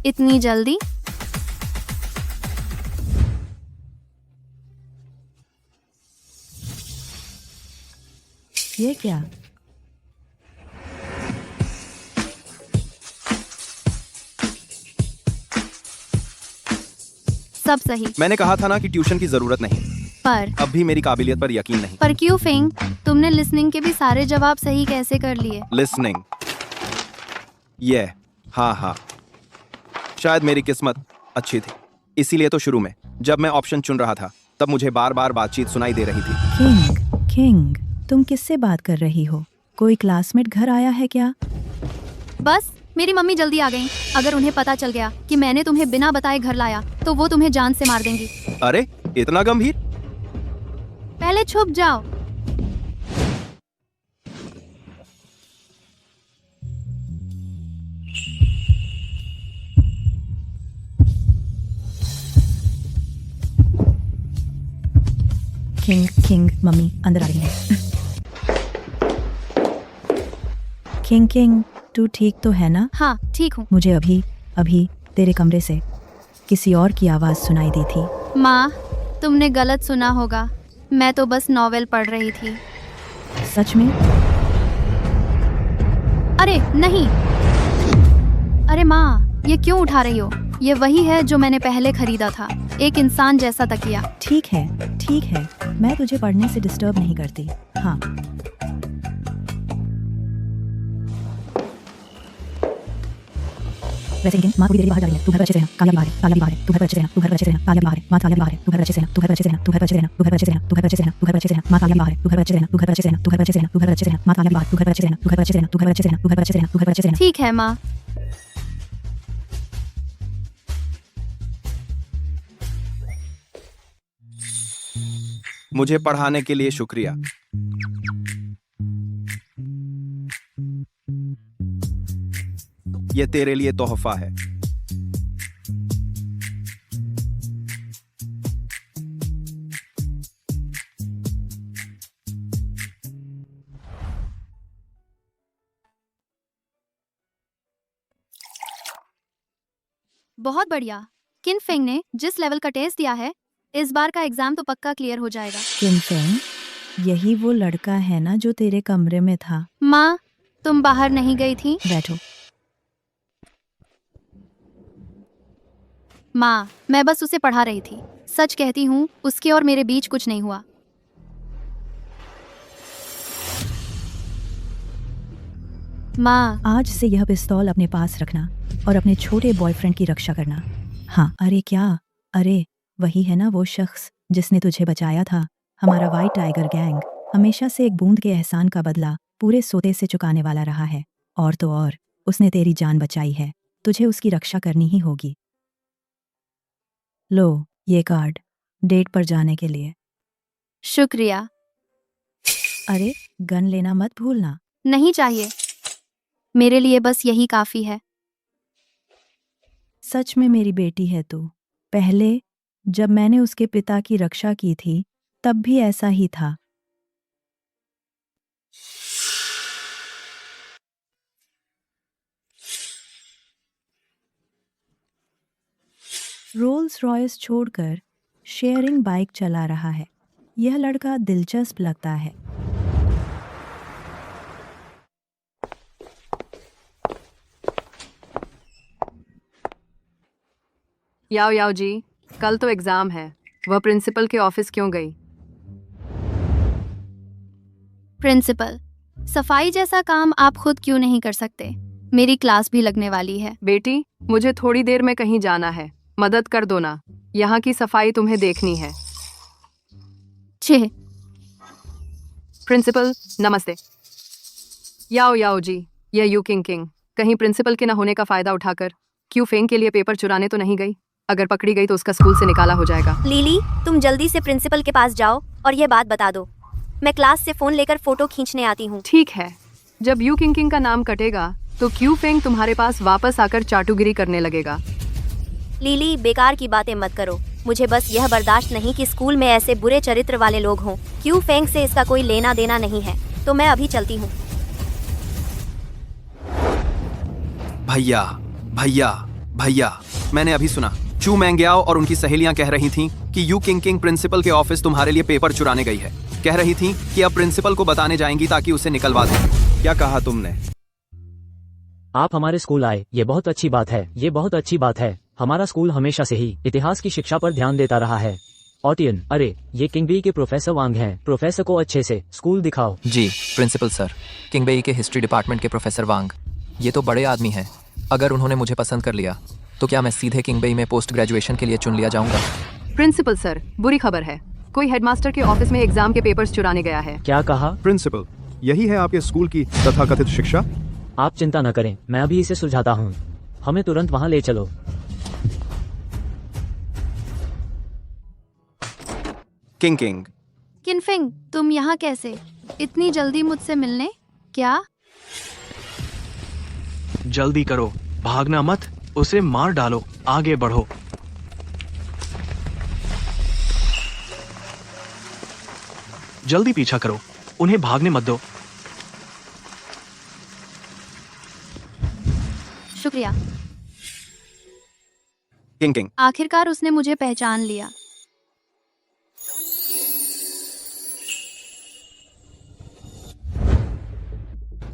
इतनी जल्दी? ये क्या? सब सही। मैंने कहा था ना कि ट्यूशन की जरूरत नहीं, पर अब भी मेरी काबिलियत पर यकीन नहीं। पर क्यों फेंग, तुमने लिसनिंग के भी सारे जवाब सही कैसे कर लिए? लिसनिंग, ये हाँ, शायद मेरी किस्मत अच्छी थी। इसीलिए तो शुरू में जब मैं ऑप्शन चुन रहा था तब मुझे बार बार बातचीत सुनाई दे रही थी। किंग, तुम किससे बात कर रही हो? कोई क्लासमेट घर आया है क्या? बस मेरी मम्मी जल्दी आ गई। अगर उन्हें पता चल गया कि मैंने तुम्हें बिना बताए घर लाया तो वो तुम्हें जान से मार देंगी। अरे इतना गंभीर? पहले छुप जाओ। किंग किंग मम्मी अंदर आ रही है। किंग किंग तू ठीक तो है ना? हाँ ठीक हूँ। मुझे अभी अभी तेरे कमरे से किसी और की आवाज़ सुनाई दी थी। माँ तुमने गलत सुना होगा, मैं तो बस नॉवेल पढ़ रही थी। सच में? अरे नहीं। अरे माँ ये क्यों उठा रही हो? ये वही है जो मैंने पहले खरीदा था, एक इंसान जैसा तकिया। ठीक है मैं तुझे पढ़ने से डिस्टर्ब नहीं करती। हाँ वैसे लेकिन माँ थोड़ी देर बाहर जा रही है, तू घर पर अच्छे से रहना, कामयाबी बाहर है, कामयाबी बाहर है, तू घर पर अच्छे से रहना, तू घर पर अच्छे से रहना, कामयाबी बाहर है, माँ कामयाबी बाहर है, तू घर पर अच्छे से रहना, तू घर पर अच्छे से रहना, तू घर पर अच्छे से रहना, तू घर पर अच्छे से रहना, तू घर पर अच्छे से रहना, तू घर पर अच्छे से रहना, माँ कामयाबी बाहर है, तू घर पर अच्छे से रहना, तू घर पर अच्छे से रहना, तू घर पर अच्छे से रहना, तू घर पर अच्छे से रहना, माँ कामयाबी बाहर, तू घर पर अच्छे से रहना, तू घर पर अच्छे से रहना, तू घर पर अच्छे से रहना, तू घर पर अच्छे से रहना, तू घर पर अच्छे से रहना। ठीक है माँ। मुझे पढ़ाने के लिए शुक्रिया। ये तेरे लिए तोहफा है। बहुत बढ़िया। किन फेंग ने जिस लेवल का टेस्ट दिया है, इस बार का एग्जाम तो पक्का क्लियर हो जाएगा। किन फेंग यही वो लड़का है ना जो तेरे कमरे में था? माँ तुम बाहर नहीं गई थी? बैठो। माँ मैं बस उसे पढ़ा रही थी, सच कहती हूँ उसके और मेरे बीच कुछ नहीं हुआ। माँ आज से यह पिस्तौल अपने पास रखना और अपने छोटे बॉयफ्रेंड की रक्षा करना। हाँ अरे क्या? अरे वही है ना वो शख्स जिसने तुझे बचाया था। हमारा वाइट टाइगर गैंग हमेशा से एक बूंद के एहसान का बदला पूरे सोते से चुकाने वाला रहा है। और तो और उसने तेरी जान बचाई है, तुझे उसकी रक्षा करनी ही होगी। लो ये कार्ड डेट पर जाने के लिए। शुक्रिया। अरे गन लेना मत भूलना। नहीं चाहिए, मेरे लिए बस यही काफी है। सच में मेरी बेटी है तू। पहले जब मैंने उसके पिता की रक्षा की थी तब भी ऐसा ही था। रोल्स रॉयस छोड़कर शेयरिंग बाइक चला रहा है। यह लड़का दिलचस्प लगता है। याओ याओ जी, कल तो एग्जाम है, वह प्रिंसिपल के ऑफिस क्यों गई? प्रिंसिपल, सफाई जैसा काम आप खुद क्यों नहीं कर सकते? मेरी क्लास भी लगने वाली है। बेटी मुझे थोड़ी देर में कहीं जाना है, मदद कर दो ना, यहाँ की सफाई तुम्हें देखनी है। छह। प्रिंसिपल नमस्ते। याओ याओ जी, यह यू किंग किंग कहीं प्रिंसिपल के न होने का फायदा उठाकर क्यू फेंग के लिए पेपर चुराने तो नहीं गई? अगर पकड़ी गई तो उसका स्कूल से निकाला हो जाएगा। लिली तुम जल्दी से प्रिंसिपल के पास जाओ और ये बात बता दो। मैं क्लास से फोन लेकर फोटो खींचने आती हूँ। ठीक है, जब यू किंग किंग का नाम कटेगा तो क्यू फेंग तुम्हारे पास वापस आकर चाटुगिरी करने लगेगा। लिली बेकार की बातें मत करो, मुझे बस यह बर्दाश्त नहीं कि स्कूल में ऐसे बुरे चरित्र वाले लोग हों। क्यू फेंग से इसका कोई लेना देना नहीं है, तो मैं अभी चलती हूँ। भैया भैया भैया, मैंने अभी सुना चू मैंग्याओ और उनकी सहेलियां कह रही थीं कि यू किंग किंग प्रिंसिपल के ऑफिस तुम्हारे लिए पेपर चुराने गई है। कह रही थीं कि अब प्रिंसिपल को बताने जाएंगी ताकि उसे निकलवा दें। क्या कहा तुमने? आप हमारे स्कूल आए, ये बहुत अच्छी बात है, ये बहुत अच्छी बात है। हमारा स्कूल हमेशा से ही इतिहास की शिक्षा पर ध्यान देता रहा है। ऑटियन, अरे ये किंगबेई के प्रोफेसर वांग हैं। प्रोफेसर को अच्छे से स्कूल दिखाओ। जी प्रिंसिपल सर, किंगबेई के हिस्ट्री डिपार्टमेंट के प्रोफेसर वांग। ये तो बड़े आदमी हैं। अगर उन्होंने मुझे पसंद कर लिया तो क्या मैं सीधे किंगबेई में पोस्ट ग्रेजुएशन के लिए चुन लिया जाऊंगा? प्रिंसिपल सर, बुरी खबर है, कोई हेडमास्टर के ऑफिस में एग्जाम के पेपर्स चुराने गया है। क्या कहा? प्रिंसिपल, यही है आपके स्कूल की तथाकथित शिक्षा? आप चिंता न करें, मैं अभी इसे सुलझाता हूँ। हमें तुरंत वहाँ ले चलो। किंग किंग, किनफिंग, तुम यहाँ कैसे? इतनी जल्दी मुझसे मिलने? क्या? जल्दी करो, भागना मत, उसे मार डालो, आगे बढ़ो। जल्दी पीछा करो, उन्हें भागने मत दो। शुक्रिया। किंग किंग, आखिरकार उसने मुझे पहचान लिया।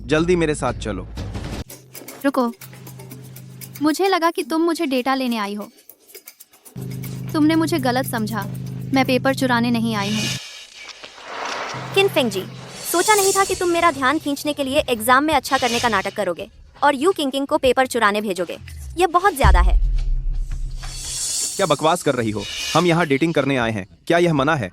जल्दी मेरे साथ चलो। रुको, मुझे लगा कि तुम मुझे डेटा लेने आई हो। तुमने मुझे गलत समझा। मैं पेपर चुराने नहीं आई हूँ। किनफेंग जी, सोचा नहीं था कि तुम मेरा ध्यान खींचने के लिए एग्जाम में अच्छा करने का नाटक करोगे और यू किंग को पेपर चुराने भेजोगे। यह बहुत ज्यादा है। क्या बकवास कर रही हो? हम यहाँ डेटिंग करने आए हैं, क्या यह मना है?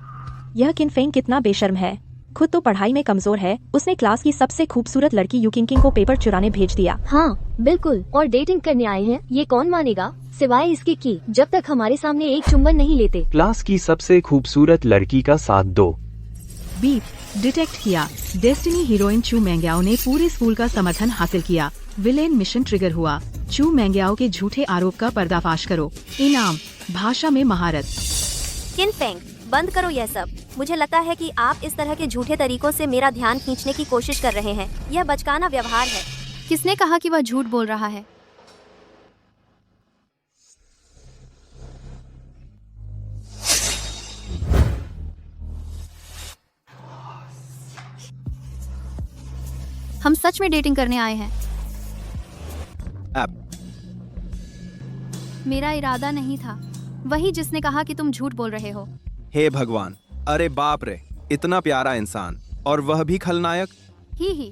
यह किनफेंग कितना बेशर्म है। खुद तो पढ़ाई में कमजोर है, उसने क्लास की सबसे खूबसूरत लड़की यू किंग को पेपर चुराने भेज दिया। हाँ बिल्कुल, और डेटिंग करने आए हैं, ये कौन मानेगा? सिवाय इसके कि जब तक हमारे सामने एक चुंबन नहीं लेते। क्लास की सबसे खूबसूरत लड़की का साथ दो। बीप डिटेक्ट किया। डेस्टिनी हीरोइन चू मैंग्याओ ने पूरे स्कूल का समर्थन हासिल किया। विलेन मिशन ट्रिगर हुआ। चू मैंग्याओ के झूठे आरोप का पर्दाफाश करो। इनाम, भाषा में महारत। किनफेंग, बंद करो यह सब। मुझे लगता है कि आप इस तरह के झूठे तरीकों से मेरा ध्यान खींचने की कोशिश कर रहे हैं। यह बचकाना व्यवहार है। किसने कहा कि वह झूठ बोल रहा है? हम सच में डेटिंग करने आए हैं। मेरा इरादा नहीं था। वही जिसने कहा कि तुम झूठ बोल रहे हो। हे भगवान, अरे बाप रे, इतना प्यारा इंसान और वह भी खलनायक। ही,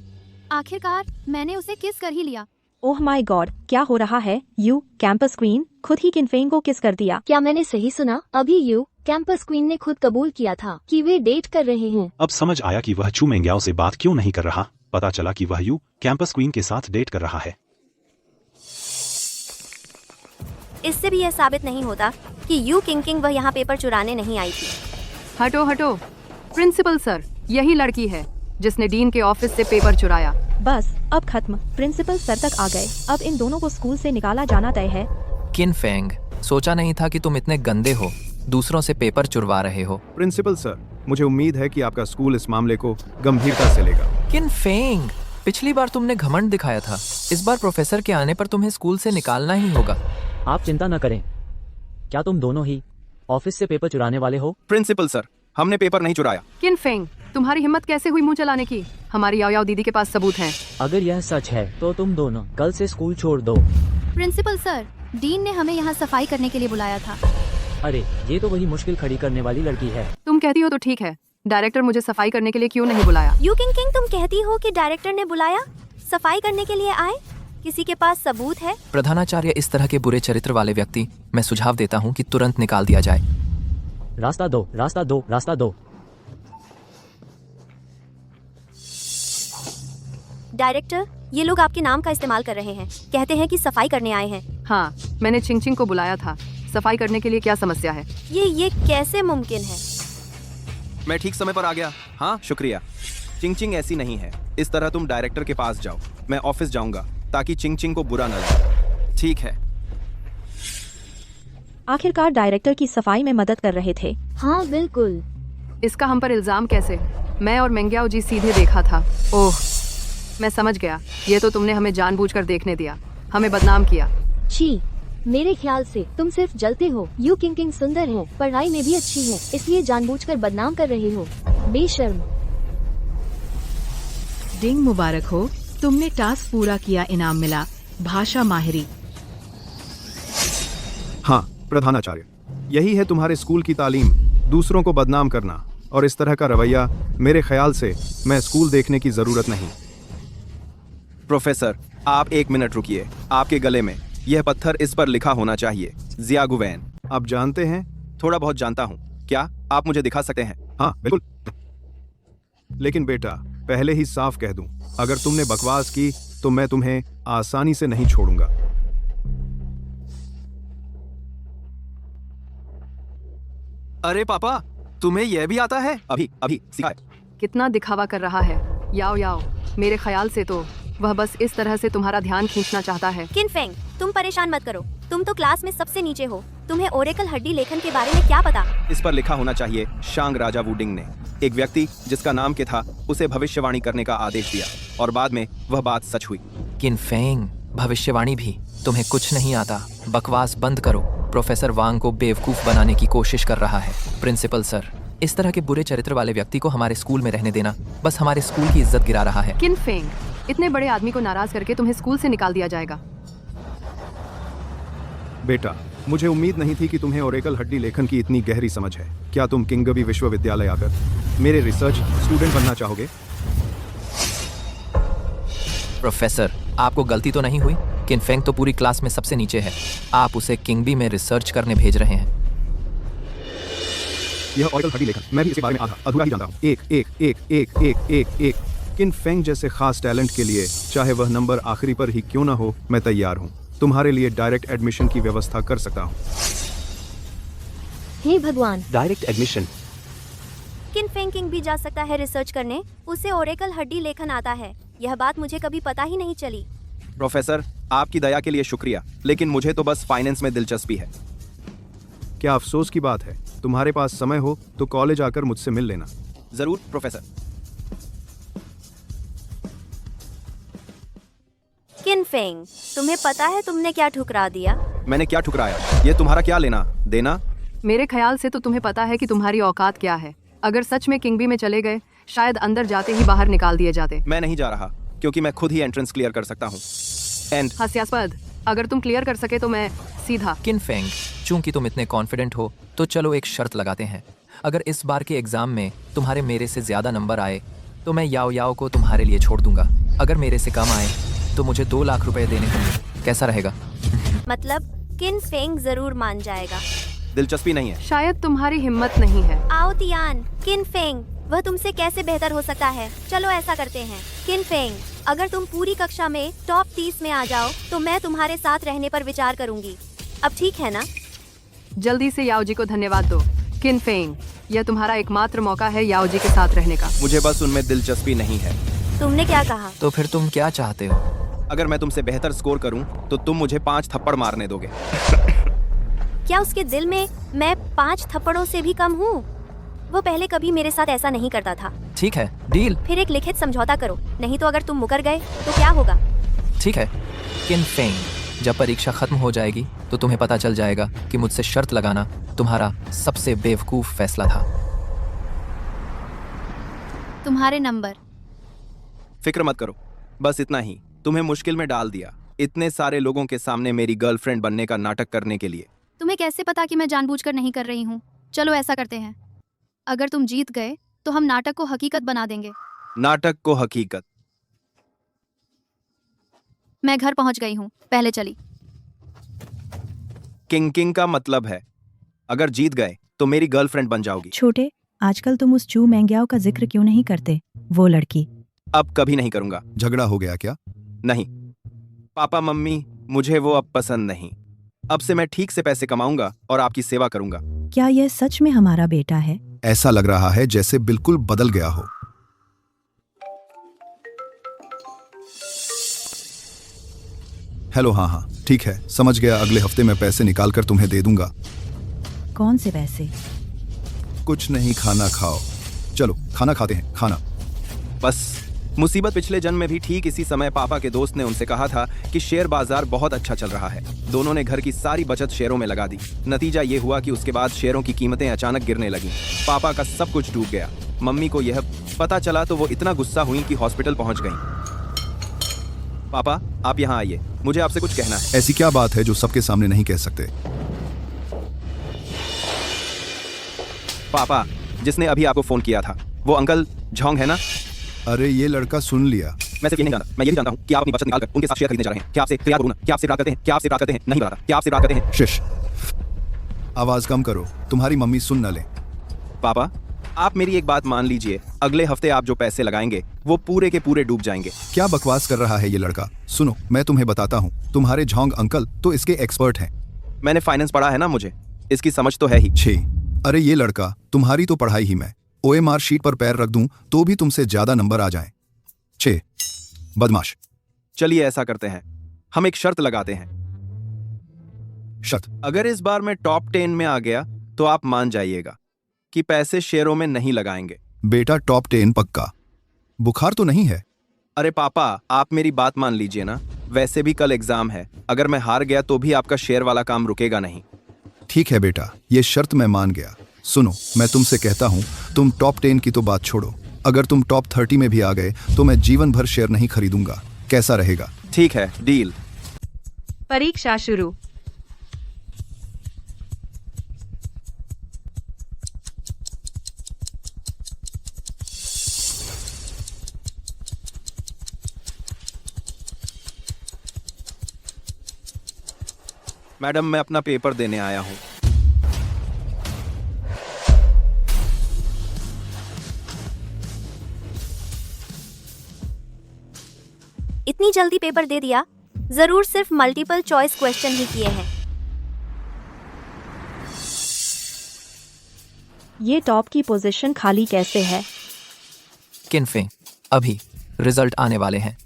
आखिरकार मैंने उसे किस कर ही लिया। ओह माय गॉड, क्या हो रहा है? यू कैंपस क्वीन खुद ही किनफेंग को किस कर दिया। क्या मैंने सही सुना? अभी यू कैंपस क्वीन ने खुद कबूल किया था कि वे डेट कर रहे हैं। अब समझ आया कि वह चू मैंग्याओ से बात क्यों नहीं कर रहा। पता चला कि वह यू कैंपस क्वीन के साथ डेट कर रहा है। इससे भी यह साबित नहीं होता कि यू किंग वह यहाँ पेपर चुराने नहीं आई थी। हटो हटो, प्रिंसिपल सर, यही लड़की है जिसने डीन के ऑफिस से पेपर चुराया। बस अब खत्म। प्रिंसिपल सर तक आ गए। अब इन दोनों को स्कूल से निकाला जाना तय है। किनफेंग, सोचा नहीं था कि तुम इतने गंदे हो, दूसरों से पेपर चुरवा रहे हो। प्रिंसिपल सर, मुझे उम्मीद है कि आपका स्कूल इस मामले को गंभीरता से लेगा। किनफेंग, पिछली बार तुमने घमंड दिखाया था, इस बार प्रोफेसर के आने पर तुम्हें स्कूल से निकालना ही होगा। आप चिंता न करें। क्या तुम दोनों ही ऑफिस से पेपर चुराने वाले हो? प्रिंसिपल सर, हमने पेपर नहीं चुराया। किनफेंग, तुम्हारी हिम्मत कैसे हुई मुंह चलाने की? हमारी याओ याओ दीदी के पास सबूत हैं। अगर यह सच है तो तुम दोनों कल से स्कूल छोड़ दो। प्रिंसिपल सर, डीन ने हमें यहाँ सफाई करने के लिए बुलाया था। अरे ये तो वही मुश्किल खड़ी करने वाली लड़की है। तुम कहती हो तो ठीक है, डायरेक्टर मुझे सफाई करने के लिए क्यों नहीं बुलाया? यू किंग तुम कहती हो कि डायरेक्टर ने बुलाया? सफाई करने के लिए आए? किसी के पास सबूत है? प्रधानाचार्य, इस तरह के बुरे चरित्र वाले व्यक्ति, मैं सुझाव देता हूँ कि तुरंत निकाल दिया जाए। रास्ता दो, रास्ता दो, रास्ता दो। डायरेक्टर, ये लोग आपके नाम का इस्तेमाल कर रहे हैं। कहते हैं कि सफाई करने आए हैं। हाँ, मैंने चिंग को बुलाया था। सफाई करने के लिए क्या समस्या है? ये कैसे मुमकिन है? मैं ठीक समय पर आ गया। हाँ, शुक्रिया। चिंग ऐसी नहीं है। इस तरह तुम डायरेक्टर के पास जाओ, मैं ऑफिस जाऊंगा ताकि चिंग को बुरा न लगे। ठीक है। आखिरकार डायरेक्टर की सफाई में मदद कर रहे थे। हाँ बिल्कुल। इसका हम पर इल्जाम कैसे? मैं और मेंग्याओ जी सीधे देखा था। ओह, मैं समझ गया। ये तो तुमने हमें जानबूझकर देखने दिया, हमें बदनाम किया। छी, मेरे ख्याल से तुम सिर्फ जलते हो। यू किंग सुंदर है, पढ़ाई में भी अच्छी है, इसलिए जानबूझकर बदनाम कर रहे हो। बेशर्म। डिंग मुबारक हो, तुमने टास्क पूरा किया, इनाम मिला। भाषा माहिरी। हाँ प्रधानाचार्य, यही है तुम्हारे स्कूल की तालीम, दूसरों को बदनाम करना और इस तरह का रवैया। मेरे ख्याल से मैं स्कूल देखने की जरूरत नहीं। प्रोफेसर, आप 1 मिनट रुकिए। आपके गले में यह पत्थर, इस पर लिखा होना चाहिए जियागुवैन। आप जानते हैं? थोड़ा बहुत जानता हूँ। क्या आप मुझे दिखा सकते हैं? हाँ बिल्कुल। लेकिन बेटा, पहले ही साफ कह दूं, अगर तुमने बकवास की तो मैं तुम्हें आसानी से नहीं छोड़ूंगा। अरे पापा, तुम्हें यह भी आता है? अभी अभी सीखा है। कितना दिखावा कर रहा है। याओ याओ, मेरे ख्याल से तो वह बस इस तरह से तुम्हारा ध्यान खींचना चाहता है। किनफेंग, तुम परेशान मत करो। तुम तो क्लास में सबसे नीचे हो। तुम्हें ओरेकल हड्डी लेखन के बारे में क्या पता? इस पर लिखा होना चाहिए शांग राजा वुडिंग ने, एक व्यक्ति जिसका नाम के था, उसे भविष्यवाणी करने का आदेश दिया और बाद में वह बात सच हुई। किनफेंग, भविष्यवाणी भी? तुम्हें कुछ नहीं आता। बकवास बंद करो। प्रोफेसर वांग को बेवकूफ बनाने की कोशिश कर रहा है। प्रिंसिपल सर, इस तरह के बुरे चरित्र वाले व्यक्ति को हमारे स्कूल में रहने देना बस हमारे स्कूल की इज्जत गिरा रहा है। किनफेंग, इतने बड़े आदमी को नाराज करके तुम्हें स्कूल से निकाल दिया जाएगा। बेटा, मुझे उम्मीद नहीं थी कि तुम्हें ओरेकल हड्डी लेखन की इतनी गहरी समझ है। क्या तुम किंगबी विश्वविद्यालय आकर मेरे रिसर्च स्टूडेंट बनना चाहोगे? प्रोफेसर, आपको गलती तो नहीं हुई? किनफेंग तो पूरी क्लास में सबसे नीचे है। आप उसे किंगबी में रिसर्च करने भेज रहे हैं। यह ओरेकल हड्डी लेखन, मैं भी इसके बारे में आधा अधूरा ही जानता हूँ। एक किनफेंग जैसे खास टैलेंट के लिए, चाहे वह नंबर आखिरी पर ही क्यों ना हो, मैं तैयार हूँ। तुम्हारे लिए डायरेक्ट एडमिशन की व्यवस्था कर सकता हूँ। हे भगवान, डायरेक्ट एडमिशन? किनफेंग किंग भी जा सकता है रिसर्च करने? उसे ओरेकल हड्डी लेखन आता है। यह बात मुझे कभी पता ही नहीं चली। प्रोफेसर, आपकी दया के लिए शुक्रिया, लेकिन मुझे तो बस फाइनेंस में दिलचस्पी है। क्या अफसोस की बात है। तुम्हारे पास समय हो तो कॉलेज आकर मुझसे मिल लेना। जरूर प्रोफेसर। किनफेंग, तुम्हें पता है तुमने क्या ठुकरा दिया? मैंने क्या ठुकराया? ये तुम्हारा क्या लेना देना? मेरे ख्याल से तो तुम्हें पता है कि तुम्हारी औकात क्या है। अगर सच में किंगबी में चले गए, शायद अंदर जाते ही बाहर निकाल दिए जाते। मैं नहीं जा रहा, क्योंकि मैं खुद ही एंट्रेंस क्लियर कर सकता हूँ। हास्यास्पद। अगर तुम क्लियर कर सके तो मैं सीधा। किनफेंग, चूंकि तुम इतने कॉन्फिडेंट हो तो चलो एक शर्त लगाते हैं। अगर इस बार के एग्जाम में तुम्हारे मेरे से ज्यादा नंबर आए तो मैं याओ याओ को तुम्हारे लिए छोड़ दूंगा। अगर मेरे से कम आए तो मुझे 2 लाख रुपए देने होंगे। कैसा रहेगा? मतलब किनफेंग जरूर मान जाएगा। दिलचस्पी नहीं है। शायद तुम्हारी हिम्मत नहीं है। आओ तियान। किनफेंग, वह तुमसे कैसे बेहतर हो सकता है? चलो ऐसा करते हैं। किनफेंग, अगर तुम पूरी कक्षा में टॉप 30 में आ जाओ तो मैं तुम्हारे साथ रहने पर विचार करूंगी। अब ठीक है ना? जल्दी से याओ जी को धन्यवाद दो। किनफेंग, यह तुम्हारा एकमात्र मौका है याओ जी के साथ रहने का। मुझे बस उनमें दिलचस्पी नहीं है। तुमने क्या कहा? तो फिर तुम क्या चाहते हो? अगर मैं तुमसे बेहतर स्कोर करूं तो तुम मुझे 5 थप्पड़ मारने दोगे। क्या उसके दिल में मैं 5 थप्पड़ों से भी कम हूँ? वो पहले कभी मेरे साथ ऐसा नहीं करता था। ठीक है, डील। फिर एक लिखित समझौता करो, नहीं तो अगर तुम मुकर गए तो क्या होगा? ठीक है किनफेंग, जब परीक्षा खत्म हो जाएगी तो तुम्हें पता चल जाएगा कि मुझसे शर्त लगाना तुम्हारा सबसे बेवकूफ फैसला था। तुम्हारे नंबर। फिक्र मत करो, बस इतना ही। तुम्हें मुश्किल में डाल दिया, इतने सारे लोगों के सामने मेरी गर्लफ्रेंड बनने का नाटक करने के लिए। तुम्हें कैसे पता कि मैं जानबूझकर नहीं कर रही हूँ? चलो ऐसा करते हैं, अगर तुम जीत गए तो हम नाटक को हकीकत बना देंगे। नाटक को हकीकत? मैं घर पहुंच गई हूँ, पहले चली। किंग का मतलब है अगर जीत गए तो मेरी गर्लफ्रेंड बन जाओगी। छोटे, आजकल तुम उस चू मैंग्याओ का जिक्र क्यों नहीं करते? वो लड़की। अब कभी नहीं करूंगा। झगड़ा हो गया क्या? नहीं पापा मम्मी, मुझे वो अब पसंद नहीं। अब से मैं ठीक से पैसे कमाऊंगा और आपकी सेवा करूंगा। क्या यह सच में हमारा बेटा है? ऐसा लग रहा है जैसे बिल्कुल बदल गया हो। हेलो, हाँ, ठीक है, समझ गया। अगले हफ्ते मैं पैसे निकाल कर तुम्हें दे दूंगा। कौन से पैसे? कुछ नहीं, खाना खाओ। चलो खाना खाते हैं। खाना। बस मुसीबत पिछले जन्म में भी ठीक इसी समय पापा के दोस्त ने उनसे कहा था कि शेयर बाजार बहुत अच्छा चल रहा है। दोनों ने घर की सारी बचत शेयरों में लगा दी। नतीजा ये हुआ कि उसके बाद शेयरों की कीमतें अचानक गिरने लगीं। पापा का सब कुछ डूब गया। मम्मी को यह पता चला तो वो इतना गुस्सा हुई कि हॉस्पिटल पहुंच गईं। पापा, आप यहाँ आइए, मुझे आपसे कुछ कहना है। ऐसी क्या बात है जो सबके सामने नहीं कह सकते? पापा, जिसने अभी आपको फोन किया था वो अंकल झोंग है ना? अरे ये लड़का सुन लिया। मैं सिर्फ ये नहीं जानता, मैं ये भी जानता हूँ कि आप अपनी बचत निकालकर उनके साथ शेयर खरीदने जा रहे हैं। क्या आपसे तैयार होना? क्या आपसे रात करते हैं? क्या आपसे रात करते हैं? नहीं बता रहा। क्या आपसे रात करते हैं? शिश, आवाज कम करो, तुम्हारी मम्मी सुन न ले। पापा, आप मेरी एक बात मान लीजिए, अगले हफ्ते आप जो पैसे लगाएंगे वो पूरे के पूरे डूब जाएंगे। क्या बकवास कर रहा है ये लड़का। सुनो, मैं तुम्हें बताता हूँ, तुम्हारे झोंग अंकल तो इसके एक्सपर्ट हैं। मैंने फाइनेंस पढ़ा है ना, मुझे इसकी समझ तो है ही। अरे ये लड़का, तुम्हारी तो पढ़ाई ही मैं OMR शीट पर पैर रख दूं तो भी तुमसे ज्यादा नंबर आ जाएं। बदमाश। चलिए ऐसा करते हैं, हम एक शर्त लगाते हैं। शर्त? अगर इस बार मैं टॉप 10 में आ गया तो आप मान जाइएगा कि पैसे शेयरों में नहीं लगाएंगे। बेटा टॉप 10 पक्का? बुखार तो नहीं है? अरे पापा, आप मेरी बात मान लीजिए ना, वैसे भी कल एग्जाम है, अगर मैं हार गया तो भी आपका शेयर वाला काम रुकेगा नहीं। ठीक है बेटा, ये शर्त मैं मान गया। सुनो, मैं तुमसे कहता हूँ, तुम टॉप 10 की तो बात छोड़ो, अगर तुम टॉप 30 में भी आ गए तो मैं जीवन भर शेयर नहीं खरीदूंगा। कैसा रहेगा? ठीक है, डील। परीक्षा शुरू। मैडम, मैं अपना पेपर देने आया हूँ। इतनी जल्दी पेपर दे दिया? जरूर सिर्फ मल्टीपल चॉइस क्वेश्चन ही किए हैं। ये टॉप की पोजीशन खाली कैसे है? किनफिंग, अभी रिजल्ट आने वाले हैं।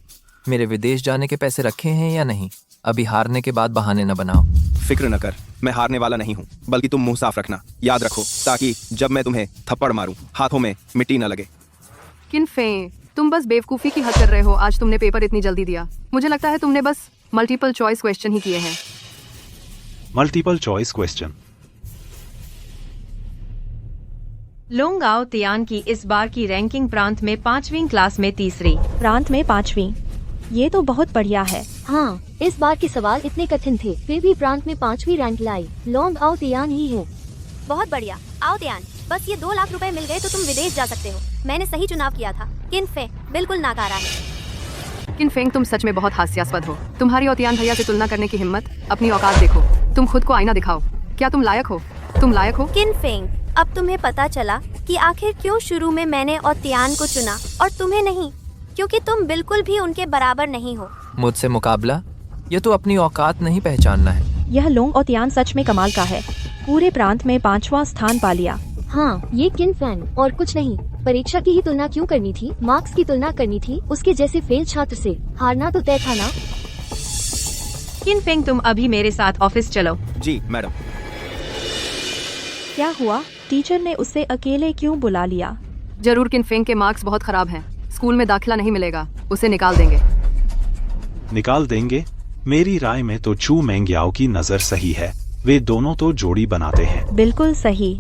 मेरे विदेश जाने के पैसे रखे हैं या नहीं? अभी हारने के बाद बहाने न बनाओ। फिक्र न कर, मैं हारने वाला नहीं हूँ, बल्कि तुम मुंह साफ रखना, याद रखो, ताकि जब मैं तुम्हें थप्पड़ मारूं हाथों में मिट्टी न लगे। किनफेंग, तुम बस बेवकूफ़ी की हद कर रहे हो। आज तुमने पेपर इतनी जल्दी दिया, मुझे लगता है तुमने बस मल्टीपल चॉइस क्वेश्चन ही किए हैं। Multiple choice question. Longao Tian की इस बार की रैंकिंग प्रांत में 5वीं क्लास में तीसरी। प्रांत में 5वीं? ये तो बहुत बढ़िया है। हाँ, इस बार के सवाल इतने कठिन थे, फिर भी प्रांत में 5वीं रैंक लाई। लोंग आओ तियान ही है। बहुत बढ़िया। आओ तियान, बस ये 2 लाख रुपए मिल गए तो तुम विदेश जा सकते हो। मैंने सही चुनाव किया था। किनफेंग बिल्कुल नाकारा है। किनफेंग, तुम सच में बहुत हास्यास्पद हो। तुम्हारी और तियान भैया से तुलना करने की हिम्मत, अपनी औकात देखो। तुम खुद को आईना दिखाओ। क्या तुम लायक हो? तुम लायक हो? किनफेंग, अब तुम्हें पता चला कि आखिर क्यों शुरू में मैंने और तियान को चुना और तुम्हें नहीं, क्योंकि तुम बिल्कुल भी उनके बराबर नहीं हो। मुझसे मुकाबला? ये तो अपनी औकात नहीं पहचानना है। यह लोंग और तियान सच में कमाल का है, पूरे प्रांत में 5वां स्थान पा लिया। हाँ, ये किनफेंग और कुछ नहीं। परीक्षा की ही तुलना क्यों करनी थी? मार्क्स की तुलना करनी थी उसके जैसे फेल छात्र से। हारना तो तय था ना। किनफेंग, तुम अभी मेरे साथ ऑफिस चलो। जी मैडम। क्या हुआ? टीचर ने उससे अकेले क्यों बुला लिया? जरूर किनफेंग के मार्क्स बहुत खराब हैं। स्कूल में दाखिला नहीं मिलेगा, उसे निकाल देंगे। निकाल देंगे? मेरी राय में तो चू मेंग्याओ की नजर सही है, वे दोनों तो जोड़ी बनाते हैं। बिल्कुल सही।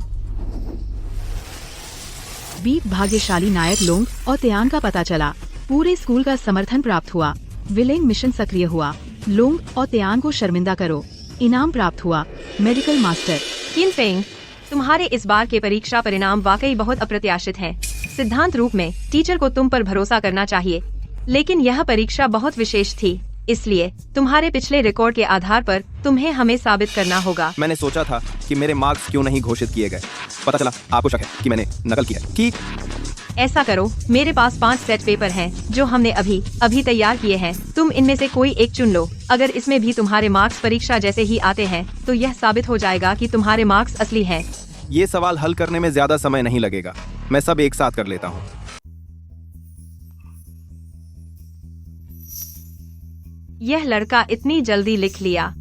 बीप भाग्यशाली नायक लोंग और तियान का पता चला। पूरे स्कूल का समर्थन प्राप्त हुआ। विलेंग मिशन सक्रिय हुआ। लोंग और तियान को शर्मिंदा करो। इनाम प्राप्त हुआ, मेडिकल मास्टर। किनफेंग, तुम्हारे इस बार के परीक्षा परिणाम वाकई बहुत अप्रत्याशित हैं। सिद्धांत रूप में टीचर को तुम पर भरोसा करना चाहिए, लेकिन यह परीक्षा बहुत विशेष थी, इसलिए तुम्हारे पिछले रिकॉर्ड के आधार पर तुम्हें हमें साबित करना होगा। मैंने सोचा था कि मेरे मार्क्स क्यों नहीं घोषित किए गए, पता चला आपको शक है कि मैंने नकल किया। ठीक, ऐसा करो, मेरे पास 5 सेट पेपर हैं जो हमने अभी तैयार किए हैं। तुम इनमें से कोई एक चुन लो। अगर इसमें भी तुम्हारे मार्क्स परीक्षा जैसे ही आते हैं तो यह साबित हो जाएगा कि तुम्हारे मार्क्स असली हैं। ये सवाल हल करने में ज्यादा समय नहीं लगेगा, मैं सब एक साथ कर लेता हूँ। यह लड़का इतनी जल्दी लिख लिया।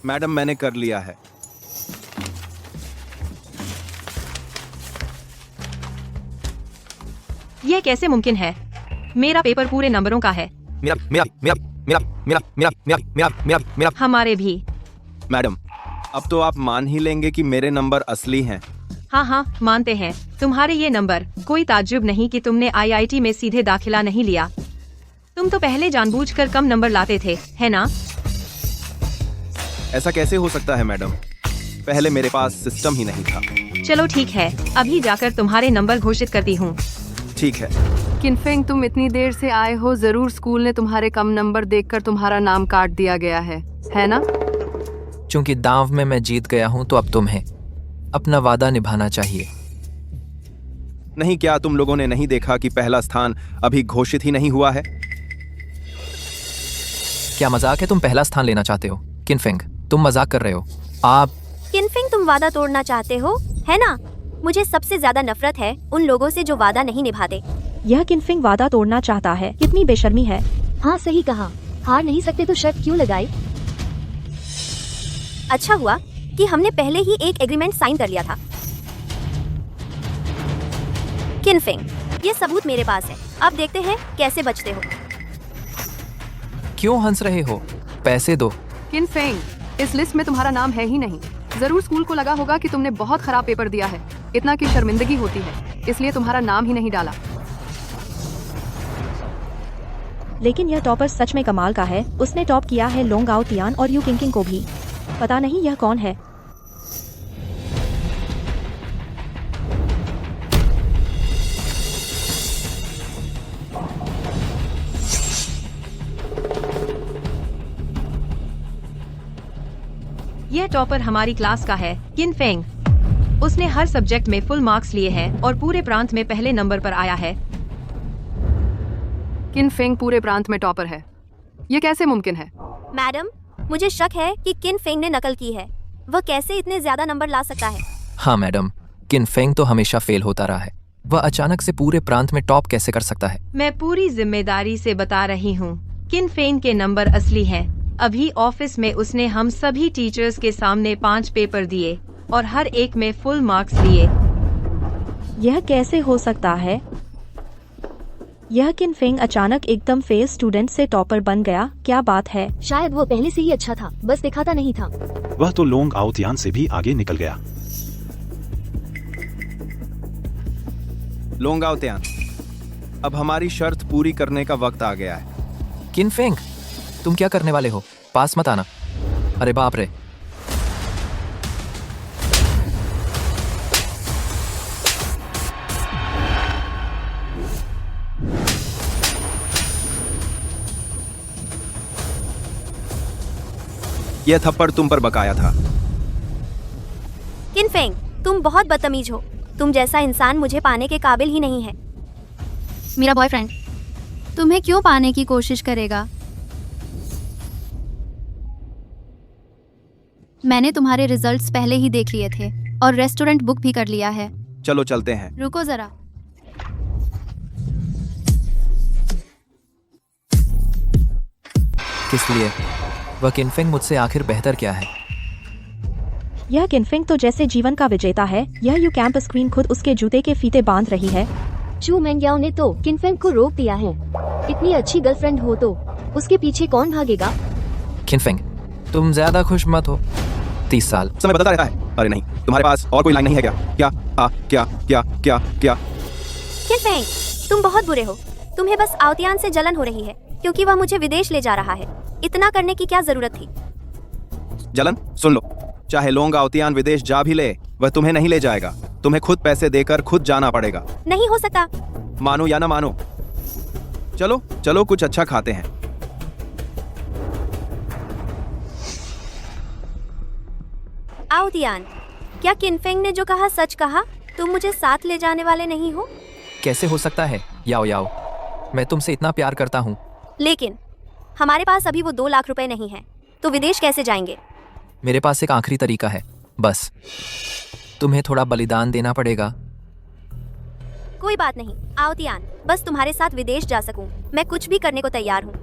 मैडम, मैंने कर लिया है। यह कैसे मुमकिन है? मेरा पेपर पूरे नंबरों का है। मेरा हमारे भी। मैडम, अब तो आप मान ही लेंगे कि मेरे नंबर असली हैं। हाँ हाँ मानते हैं तुम्हारे ये नंबर। कोई ताज्जुब नहीं कि तुमने आईआईटी में सीधे दाखिला नहीं लिया। तुम तो पहले जानबूझकर कम नंबर लाते थे, है ना? ऐसा कैसे हो सकता है मैडम? पहले मेरे पास सिस्टम ही नहीं था। चलो ठीक है, अभी जाकर तुम्हारे नंबर घोषित करती हूँ। ठीक है। किनफेंग, तुम इतनी देर से आए हो, जरूर स्कूल ने तुम्हारे कम नंबर देखकर तुम्हारा नाम काट दिया गया है ना? चूंकि दांव में मैं जीत गया हूँ तो अब तुम्हें अपना वादा निभाना चाहिए। नहीं, क्या तुम लोगों ने नहीं देखा कि पहला स्थान अभी घोषित ही नहीं हुआ है? क्या मजाक है? तुम पहला स्थान लेना चाहते हो? किनफेंग, तुम मजाक कर रहे हो। आप किनफेंग, तुम वादा तोड़ना चाहते हो, है ना? मुझे सबसे ज्यादा नफरत है उन लोगों से जो वादा नहीं निभाते। यह किनफिंग वादा तोड़ना चाहता है, कितनी बेशर्मी है। हाँ सही कहा, हार नहीं सकते तो शर्त क्यों लगाई? अच्छा हुआ कि हमने पहले ही एक एग्रीमेंट साइन कर लिया था। किनफेंग, ये सबूत मेरे पास है, अब देखते हैं कैसे बचते हो। क्यों हंस रहे हो? पैसे दो। किनफेंग, इस लिस्ट में तुम्हारा नाम है ही नहीं। जरूर स्कूल को लगा होगा कि तुमने बहुत खराब पेपर दिया है, इतना की शर्मिंदगी होती है, इसलिए तुम्हारा नाम ही नहीं डाला। लेकिन यह टॉपर सच में कमाल का है। उसने टॉप किया है लोंग आओ तियान और यू किंग को भी। पता नहीं यह कौन है। यह टॉपर हमारी क्लास का है, किनफेंग। उसने हर सब्जेक्ट में फुल मार्क्स लिए हैं और पूरे प्रांत में पहले नंबर पर आया है। किनफेंग पूरे प्रांत में टॉपर है, ये कैसे मुमकिन है? मैडम, मुझे शक है कि किनफेंग ने नकल की है। वह कैसे इतने ज्यादा नंबर ला सकता है? हाँ मैडम, किनफेंग तो हमेशा फेल होता रहा है। वह अचानक से पूरे प्रांत में टॉप कैसे कर सकता है? मैं पूरी जिम्मेदारी से बता रही हूँ, किनफेंग के नंबर असली हैं। अभी ऑफिस में उसने हम सभी टीचर्स के सामने 5 पेपर दिए और हर एक में फुल मार्क्स लिए। यह कैसे हो सकता है? यह किनफेंग अचानक एकदम फेल स्टूडेंट से टॉपर बन गया, क्या बात है? शायद वो पहले से ही अच्छा था, बस दिखाता नहीं था। वह तो लोंग आओ तियान से भी आगे निकल गया। लोंग आओ तियान, अब हमारी शर्त पूरी करने का वक्त आ गया है। किनफेंग, तुम क्या करने वाले हो? पास मत आना। अरे बाप रे! यह थप्पड़ तुम पर बकाया था। किनफेंग, तुम बहुत बदतमीज हो। तुम जैसा इंसान मुझे पाने के काबिल ही नहीं है। मेरा बॉयफ्रेंड तुम्हें क्यों पाने की कोशिश करेगा? मैंने तुम्हारे रिजल्ट्स पहले ही देख लिए थे और रेस्टोरेंट बुक भी कर लिया है। चलो चलते हैं। रुको जरा। किस लिए? वह किनफेंग मुझसे आखिर बेहतर क्या है? यह किनफेंग तो जैसे जीवन का विजेता है। यह यू कैंपस क्वीन खुद उसके जूते के फीते बांध रही है। चू मेंग्याओ ने तो किनफेंग को रोक दिया है। इतनी अच्छी गर्लफ्रेंड हो तो उसके पीछे कौन भागेगा? किनफेंग, तुम ज्यादा खुश मत हो। 30 साल समय बदलता रहता है। अरे नहीं, तुम्हारे पास और कोई लाइन नहीं है क्या? क्या क्या क्या क्या क्या? किनफेंग, तुम बहुत बुरे हो। तुम्हें बस आओतियान से जलन हो रही है क्योंकि वह मुझे विदेश ले जा रहा है। इतना करने की क्या जरूरत थी? जलन? सुन लो, चाहे लोंग आओतियान विदेश जा भी ले, वह तुम्हें नहीं ले जाएगा। तुम्हें खुद पैसे देकर खुद जाना पड़ेगा। नहीं हो सकता। मानो या ना मानो। चलो चलो, कुछ अच्छा खाते हैं। आओतियान, क्या किनफेंग ने जो कहा सच कहा? तुम मुझे साथ ले जाने वाले नहीं हो? कैसे हो सकता है? याओ याओ, मैं तुमसे इतना प्यार करता हूँ। लेकिन हमारे पास अभी वो 2 लाख रुपए नहीं है, तो विदेश कैसे जाएंगे? मेरे पास एक आखिरी तरीका है, बस तुम्हें थोड़ा बलिदान देना पड़ेगा। कोई बात नहीं आओतियान, बस तुम्हारे साथ विदेश जा सकूं, मैं कुछ भी करने को तैयार हूँ।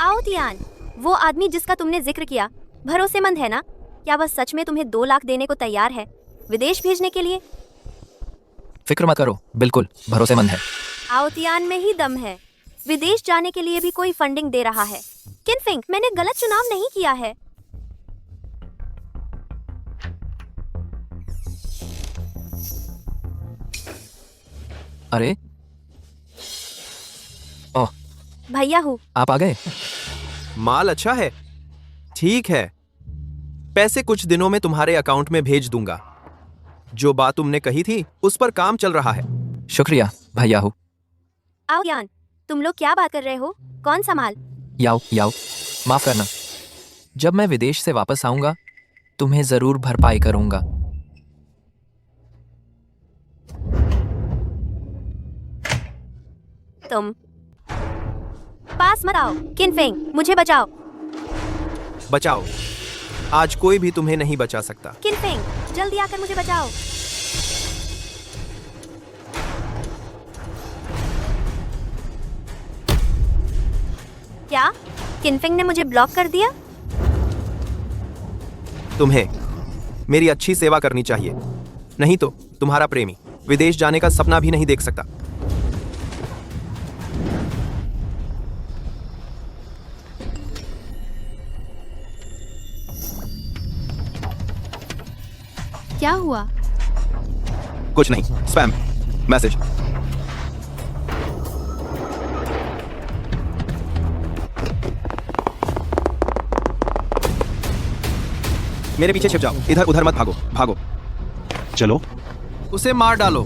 आओतियान, वो आदमी जिसका तुमने जिक्र किया भरोसेमंद है ना? क्या वह सच में तुम्हें 2 लाख देने को तैयार है विदेश भेजने के लिए? फिक्र मत करो, बिल्कुल भरोसेमंद है। आओतियान में ही दम है। विदेश जाने के लिए भी कोई फंडिंग दे रहा है। किनफेंग, मैंने गलत चुनाव नहीं किया है। अरे ओह, भैया हूँ। आप आ गए। माल अच्छा है। ठीक है, पैसे कुछ दिनों में तुम्हारे अकाउंट में भेज दूंगा। जो बात तुमने कही थी उस पर काम चल रहा है। शुक्रिया भैया हूँ। आओ यान, तुम लोग क्या बात कर रहे हो? कौन सा माल? याओ याओ, माफ करना। जब मैं विदेश से वापस आऊंगा तुम्हें जरूर भरपाई करूंगा। तुम पास मत आओ। किनफेंग, मुझे बचाओ। बचाओ। आज कोई भी तुम्हें नहीं बचा सकता। किनफेंग, जल्दी आकर मुझे बचाओ। क्या किनफेंग ने मुझे ब्लॉक कर दिया? तुम्हें मेरी अच्छी सेवा करनी चाहिए, नहीं तो तुम्हारा प्रेमी विदेश जाने का सपना भी नहीं देख सकता। क्या हुआ? कुछ नहीं, स्पैम मैसेज। मेरे पीछे छिप जाओ, इधर उधर मत भागो। भागो। चलो। उसे मार डालो।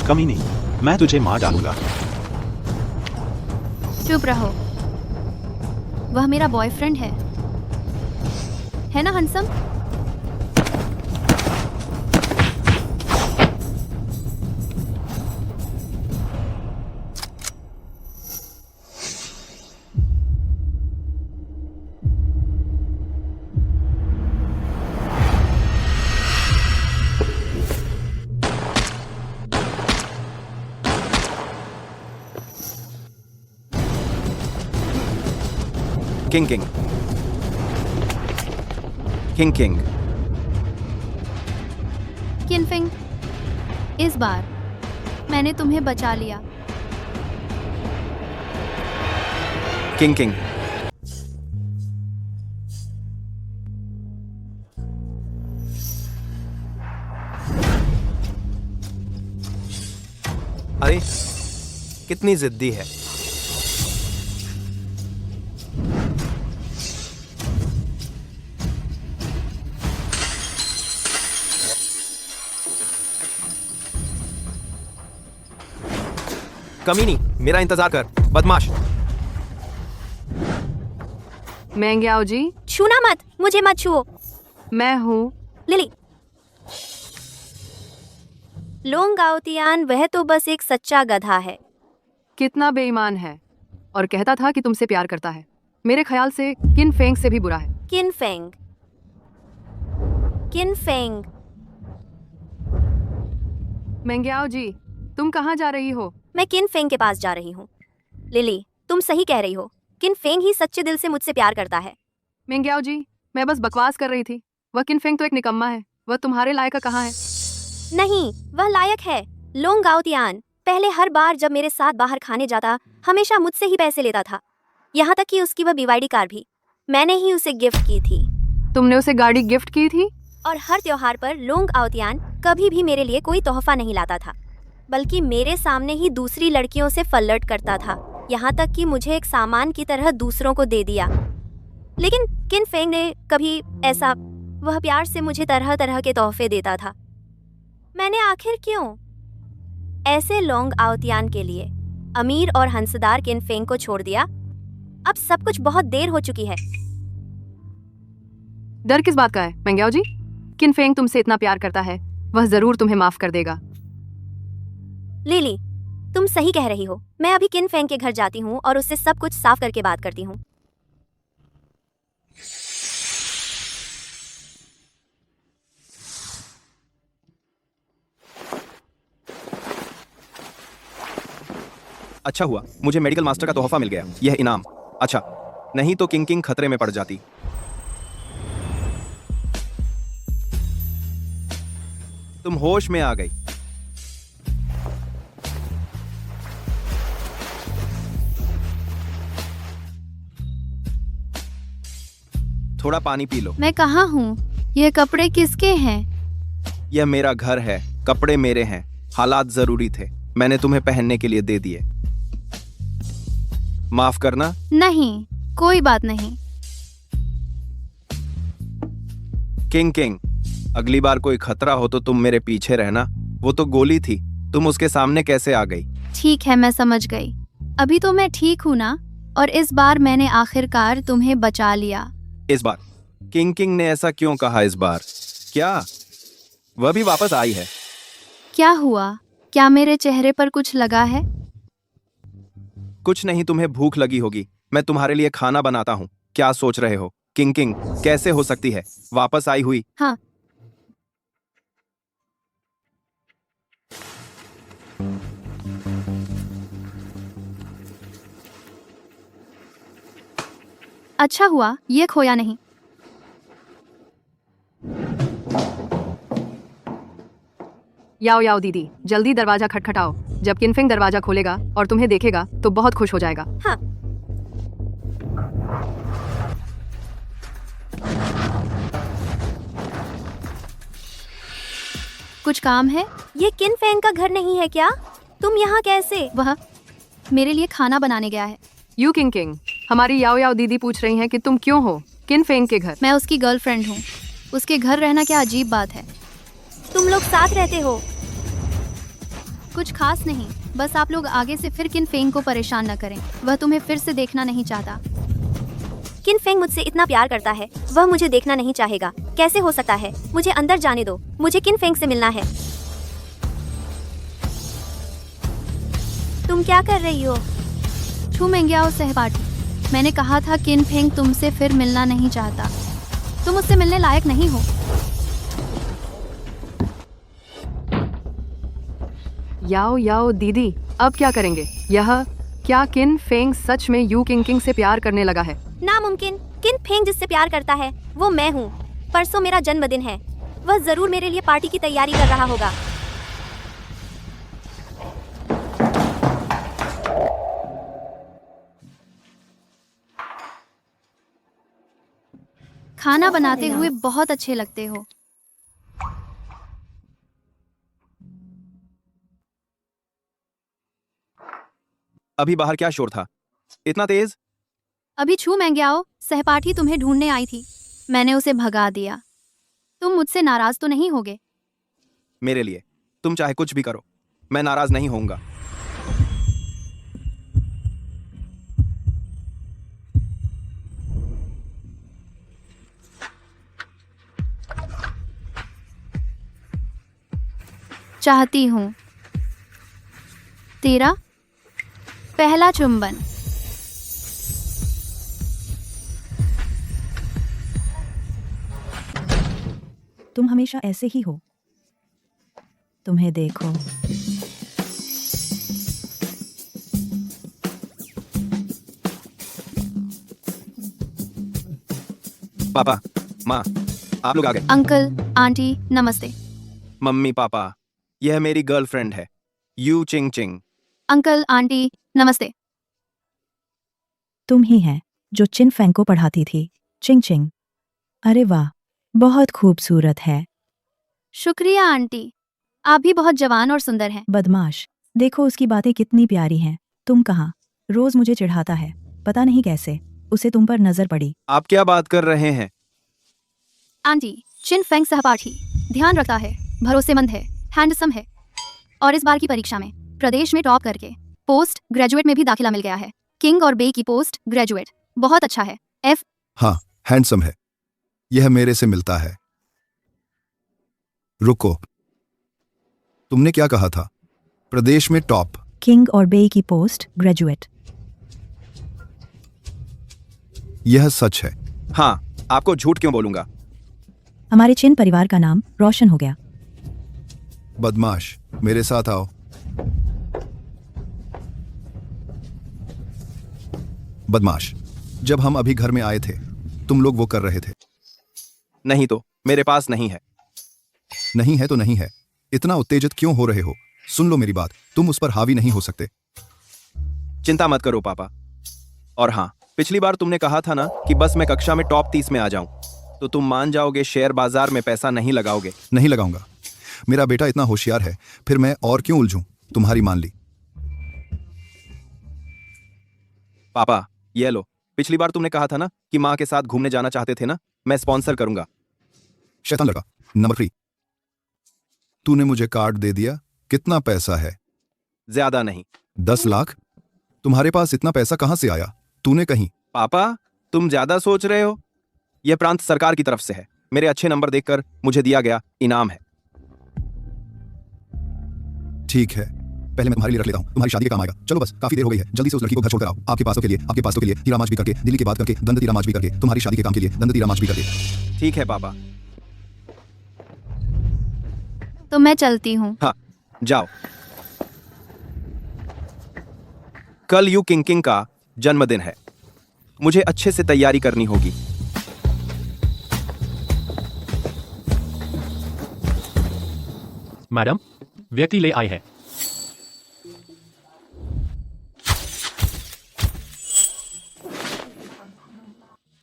कमी नहीं, मैं तुझे मार डालूंगा। चुप रहो। वह मेरा बॉयफ्रेंड है ना हंसम? किंग किंग किंग किंग। किनफेंग, इस बार मैंने तुम्हें बचा लिया। किंग किंग। अरे कितनी जिद्दी है। कमी नहीं, मेरा इंतजार कर बदमाश। मेंग्याओ जी, छूना मत, मुझे मत छुओ। मैं हूँ लिली। लोंग गाओतियान, वह तो बस एक सच्चा गधा है। कितना बेईमान है, और कहता था कि तुमसे प्यार करता है। मेरे ख्याल से किनफेंग से भी बुरा है। किनफेंग, किनफेंग। मेंग्याओ जी, तुम कहाँ जा रही हो? मैं किनफेंग के पास जा रही हूँ। लिली, तुम सही कह रही हो। किनफेंग ही सच्चे दिल से मुझसे प्यार करता है। मेंग्याओ जी, मैं बस बकवास कर रही थी। वह किनफेंग तो एक निकम्मा है। वह तुम्हारे लायक कहाँ है? नहीं, वह लायक है। लोंग गाओतियान पहले हर बार जब मेरे साथ बाहर खाने जाता हमेशा मुझसे ही पैसे लेता था। यहाँ तक कि उसकी वह BYD कार भी मैंने ही उसे गिफ्ट की थी। तुमने उसे गाड़ी गिफ्ट की थी? और हर त्योहार पर लोंग गाओतियान कभी भी मेरे लिए कोई तोहफा नहीं लाता था, बल्कि मेरे सामने ही दूसरी लड़कियों से फल्लर्ट करता था। यहाँ तक कि मुझे एक सामान की तरह दूसरों को दे दिया। लेकिन किनफेंग ने कभी ऐसा, वह प्यार से मुझे तरह तरह के तोहफे देता था। मैंने आखिर क्यों ऐसे लोंग गाओतियान के लिए अमीर और हंसदार किनफेंग को छोड़ दिया? अब सब कुछ बहुत देर हो चुकी है। डर किस बात का है मेंग्याओ जी? किनफेंग तुमसे इतना प्यार करता है, वह जरूर तुम्हें माफ कर देगा। लिली, तुम सही कह रही हो। मैं अभी किनफेंग के घर जाती हूँ और उससे सब कुछ साफ करके बात करती हूँ। अच्छा हुआ मुझे मेडिकल मास्टर का तोहफा मिल गया, यह इनाम। अच्छा, नहीं तो किंग किंग खतरे में पड़ जाती। तुम होश में आ गई। थोड़ा पानी पी लो। मैं कहाँ हूँ? ये कपड़े किसके हैं? यह मेरा घर है, कपड़े मेरे हैं। हालात जरूरी थे, मैंने तुम्हें पहनने के लिए दे दिए। माफ करना। नहीं, कोई बात नहीं। किंग किंग, अगली बार कोई खतरा हो तो तुम मेरे पीछे रहना। वो तो गोली थी, तुम उसके सामने कैसे आ गई? ठीक है, मैं समझ गई। अभी तो मैं ठीक हूँ ना, और इस बार मैंने आखिरकार तुम्हें बचा लिया। इस बार? किंग किंग ने ऐसा क्यों कहा इस बार? क्या वह भी वापस आई है? क्या हुआ? क्या मेरे चेहरे पर कुछ लगा है? कुछ नहीं, तुम्हें भूख लगी होगी, मैं तुम्हारे लिए खाना बनाता हूँ। क्या सोच रहे हो? किंग किंग कैसे हो सकती है वापस आई हुई? हाँ। अच्छा हुआ ये खोया नहीं। याओ याओ दीदी, जल्दी दरवाजा खटखटाओ। जब किनफिंग दरवाजा खोलेगा और तुम्हें देखेगा तो बहुत खुश हो जाएगा। हाँ। कुछ काम है? ये किनफेंग का घर नहीं है क्या? तुम यहाँ कैसे? वह मेरे लिए खाना बनाने गया है। यू किंग किंग, हमारी याओ याओ दीदी पूछ रही हैं कि तुम क्यों हो किनफेंग के घर। मैं उसकी गर्लफ्रेंड हूँ। उसके घर रहना क्या अजीब बात है। तुम लोग साथ रहते हो? कुछ खास नहीं, बस आप लोग आगे से फिर किनफेंग को परेशान न करें। वह तुम्हें फिर से देखना नहीं चाहता। किनफेंग मुझसे इतना प्यार करता है, वह मुझे देखना नहीं चाहेगा। कैसे हो सकता है? मुझे अंदर जाने दो, मुझे किनफेंग से मिलना है। तुम क्या कर रही हो? छू मेंग्याओ सहपाठी, मैंने कहा था किनफेंग तुमसे फिर मिलना नहीं चाहता। तुम उससे मिलने लायक नहीं हो। याओ याओ दीदी, अब क्या करेंगे? यह क्या किनफेंग सच में यू किंग किंग से प्यार करने लगा है? नामुमकिन। किनफेंग जिससे प्यार करता है वो मैं हूँ। परसों मेरा जन्मदिन है, वह जरूर मेरे लिए पार्टी की तैयारी कर रहा होगा। खाना बनाते हुए बहुत अच्छे लगते हो। अभी बाहर क्या शोर था इतना तेज? अभी छू मेंग्याओ सहपाठी तुम्हें ढूंढने आई थी, मैंने उसे भगा दिया। तुम मुझसे नाराज तो नहीं होगे? मेरे लिए तुम चाहे कुछ भी करो, मैं नाराज नहीं होऊंगा। चाहती हूँ तेरा पहला चुंबन। तुम हमेशा ऐसे ही हो। तुम्हें देखो। पापा, माँ, आप लोग आ गए। अंकल, आंटी, नमस्ते। मम्मी पापा, यह मेरी गर्लफ्रेंड है, you Ching Ching. Uncle, aunty, नमस्ते। तुम ही हैं जो चिनफेंग को पढ़ाती थी, चिंग चिंग। अरे वाह, बहुत खूबसूरत है। शुक्रिया आंटी, आप भी बहुत जवान और सुंदर हैं। बदमाश, देखो उसकी बातें कितनी प्यारी हैं। तुम कहाँ? रोज मुझे चिढ़ाता है, पता नहीं कैसे उसे तुम पर नजर पड़ी। आप क्या बात कर रहे हैं? आंटी, चिनफेंग सहपाठी ध्यान रखता है, भरोसेमंद है, हैंडसम है, और इस बार की परीक्षा में प्रदेश में टॉप करके पोस्ट ग्रेजुएट में भी दाखिला मिल गया है। किंग और बे की पोस्ट ग्रेजुएट बहुत अच्छा है। एफ। हाँ, हैंडसम है। यह मेरे से मिलता है। रुको, तुमने क्या कहा था? प्रदेश में टॉप? किंग और बे की पोस्ट ग्रेजुएट। यह सच है। हाँ, आपको झूठ क्यों बोलूंगा? हमारे चिन परिवार का नाम रोशन हो गया। बदमाश, मेरे साथ आओ। बदमाश, जब हम अभी घर में आए थे तुम लोग वो कर रहे थे। नहीं तो मेरे पास नहीं है। नहीं है तो नहीं है, इतना उत्तेजित क्यों हो रहे हो? सुन लो मेरी बात, तुम उस पर हावी नहीं हो सकते। चिंता मत करो पापा। और हाँ, पिछली बार तुमने कहा था ना कि बस मैं कक्षा में टॉप 30 में आ जाऊं। तो तुम मान जाओगे शेयर बाजार में पैसा नहीं लगाओगे? नहीं लगाऊंगा। मेरा बेटा इतना होशियार है, फिर मैं और क्यों उलझूं? तुम्हारी मान ली। पापा ये लो, पिछली बार तुमने कहा था ना कि माँ के साथ घूमने जाना चाहते थे ना, मैं स्पॉन्सर करूंगा। शैतान लड़का नंबर 3, तूने मुझे कार्ड दे दिया। कितना पैसा है? ज्यादा नहीं। 10 लाख? तुम्हारे पास इतना पैसा कहां से आया? तूने कहीं? पापा तुम ज्यादा सोच रहे हो। यह प्रांत सरकार की तरफ से है, मेरे अच्छे नंबर देखकर मुझे दिया गया इनाम है। ठीक है, पहले मैं तुम्हारे लिए रख लेता हूं, तुम्हारी शादी के काम आएगा। चलो बस, काफी देर हो गई है, जल्दी से उस लड़की को घर छोड़कर आओ। आपके पासों के लिए हीरा माच भी करके, दिल्ली की बात करके, दंत तीरा माच भी करके, तुम्हारी शादी के काम के लिए दंत तीरा माच भी करके। ठीक है पापा। तो मैं चलती हूँ। हाँ जाओ। कल यू किंग का जन्मदिन है, मुझे अच्छे से तैयारी करनी होगी। मैडम, व्यक्ति ले आए हैं।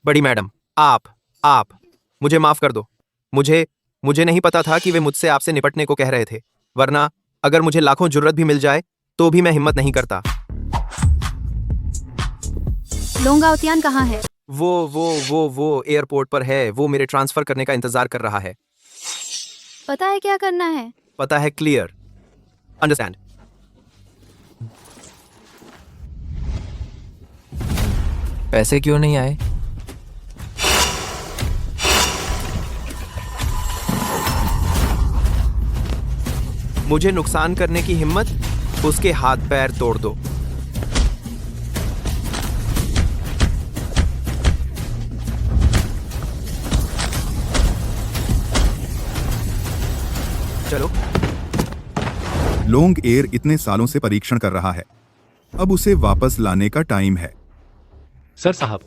बड़ी मैडम, आप मुझे माफ कर दो। मुझे नहीं पता था कि वे मुझसे आपसे निपटने को कह रहे थे, वरना अगर मुझे लाखों जुर्रत भी मिल जाए तो भी मैं हिम्मत नहीं करता। लोंगाओतियान कहाँ है? वो एयरपोर्ट पर है। वो मेरे ट्रांसफर करने का इंतजार कर रहा है। पता है क्या करना है? पता है, क्लियर, अंडरस्टैंड। पैसे क्यों नहीं आए? मुझे नुकसान करने की हिम्मत? उसके हाथ पैर तोड़ दो। चलो। लोंग एयर इतने सालों से परीक्षण कर रहा है, अब उसे वापस लाने का टाइम है। सर साहब,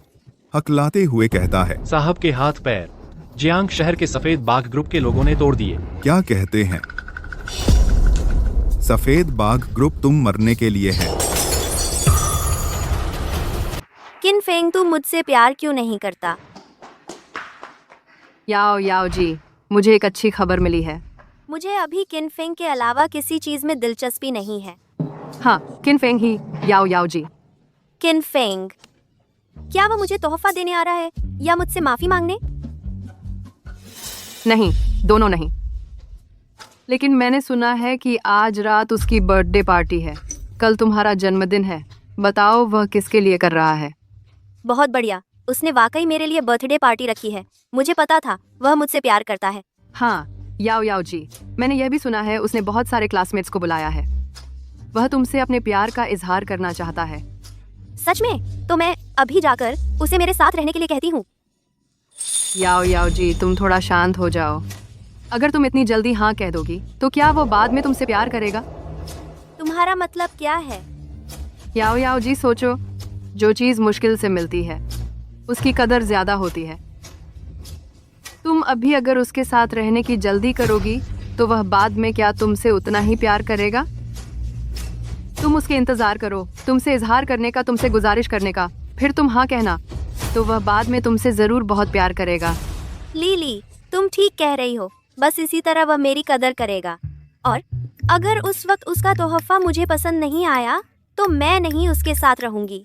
हकलाते हुए कहता है। साहब के हाथ पैर जियांग शहर के सफेद बाघ ग्रुप के लोगों ने तोड़ दिए। क्या कहते हैं? सफेद बाघ ग्रुप तुम मरने के लिए है। किन फेंग तू मुझसे प्यार क्यों नहीं करता? याओ याओ जी, मुझे एक अच्छी खबर मिली है। मुझे अभी किन फेंग के अलावा किसी चीज में दिलचस्पी नहीं है। हाँ, किन फेंग ही। याओ याओ जी। किन फेंग, क्या वो मुझे तोहफा देने आ रहा है या मुझसे माफी मांगने? नहीं, दोनों नहीं। लेकिन मैंने सुना है कि आज रात उसकी बर्थडे पार्टी है। कल तुम्हारा जन्मदिन है। बताओ वह किसके लिए कर रहा है? बहुत बढ़िया, उसने वाकई मेरे लिए बर्थडे पार्टी रखी है। मुझे पता था वह मुझसे प्यार करता है। हाँ याओ याओ जी, मैंने यह भी सुना है उसने बहुत सारे क्लासमेट्स को बुलाया है। वह तुमसे अपने प्यार का इजहार करना चाहता है। सच में? तो मैं अभी जाकर उसे मेरे साथ रहने के लिए कहती हूँ। याओ याओ जी, तुम थोड़ा शांत हो जाओ। अगर तुम इतनी जल्दी हाँ कह दोगी तो क्या वो बाद में तुमसे प्यार करेगा? तुम्हारा मतलब क्या है? याओ याओ जी, सोचो, जो चीज़ मुश्किल से मिलती है उसकी कदर ज्यादा होती है। तुम अभी अगर उसके साथ रहने की जल्दी करोगी तो वह बाद में क्या तुमसे उतना ही प्यार करेगा? तुम उसके इंतजार करो, तुमसे इजहार करने का, तुमसे गुजारिश करने का, फिर तुम हाँ कहना तो वह बाद में तुमसे जरूर बहुत प्यार करेगा। लीली, तुम ठीक कह रही हो। बस इसी तरह वह मेरी कदर करेगा। और अगर उस वक्त उसका तोहफा मुझे पसंद नहीं आया तो मैं नहीं उसके साथ रहूंगी।